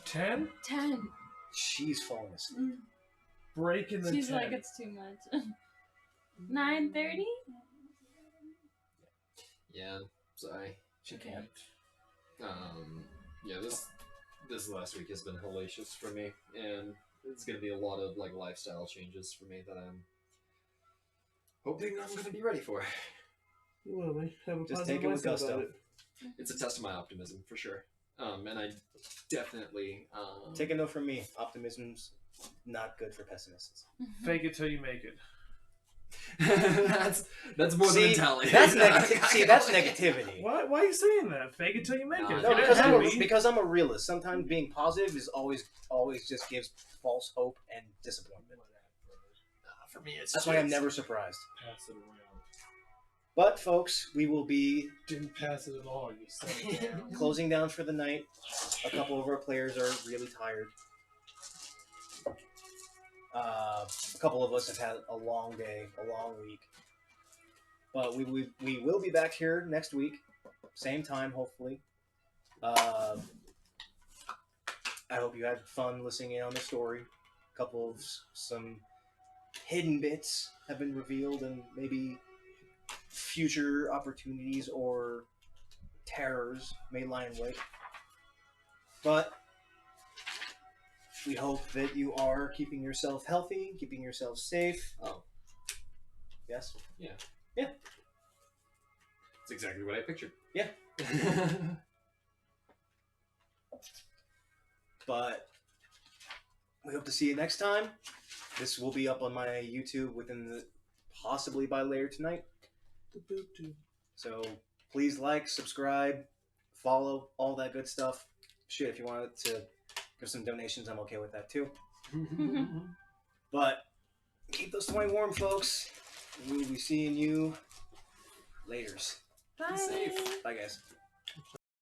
10? 10. She's falling asleep. Breaking the She's 10. like, it's too much. 9:30? Yeah, sorry. She can't. Yeah, this last week has been hellacious for me, and it's gonna be a lot of like lifestyle changes for me that I'm hoping I'm gonna be ready for. You will be. Have a Just positive take it with mindset gusto. about it. It's a test of my optimism for sure. And I definitely Take a note from me. Optimism's not good for pessimists. Fake it till you make it. that's more the mentality. That's that's negativity. Why are you saying that? Fake it till you make No, it. no, If you're because not I'm, happy- because I'm a realist. Sometimes being positive is always just gives false hope and disappointment. For me, it's That's why I'm never surprised. Pass it around. But folks, we will be Didn't pass it at all. You said it down. closing down for the night. A couple of our players are really tired. A couple of us have had a long day, a long week. But we will be back here next week, same time, hopefully. I hope you had fun listening in on the story. A couple of some hidden bits have been revealed, and maybe future opportunities or terrors may lie in wait. But we hope that you are keeping yourself healthy, keeping yourself safe. Oh, Yes? it's exactly what I pictured. Yeah. But we hope to see you next time. This will be up on my YouTube possibly by later tonight. So please like, subscribe, follow, all that good stuff. shit, if you wanted to give some donations, I'm okay with that too. But keep those 20 warm, folks. We will be seeing you laters. Bye. Safe. Bye, guys.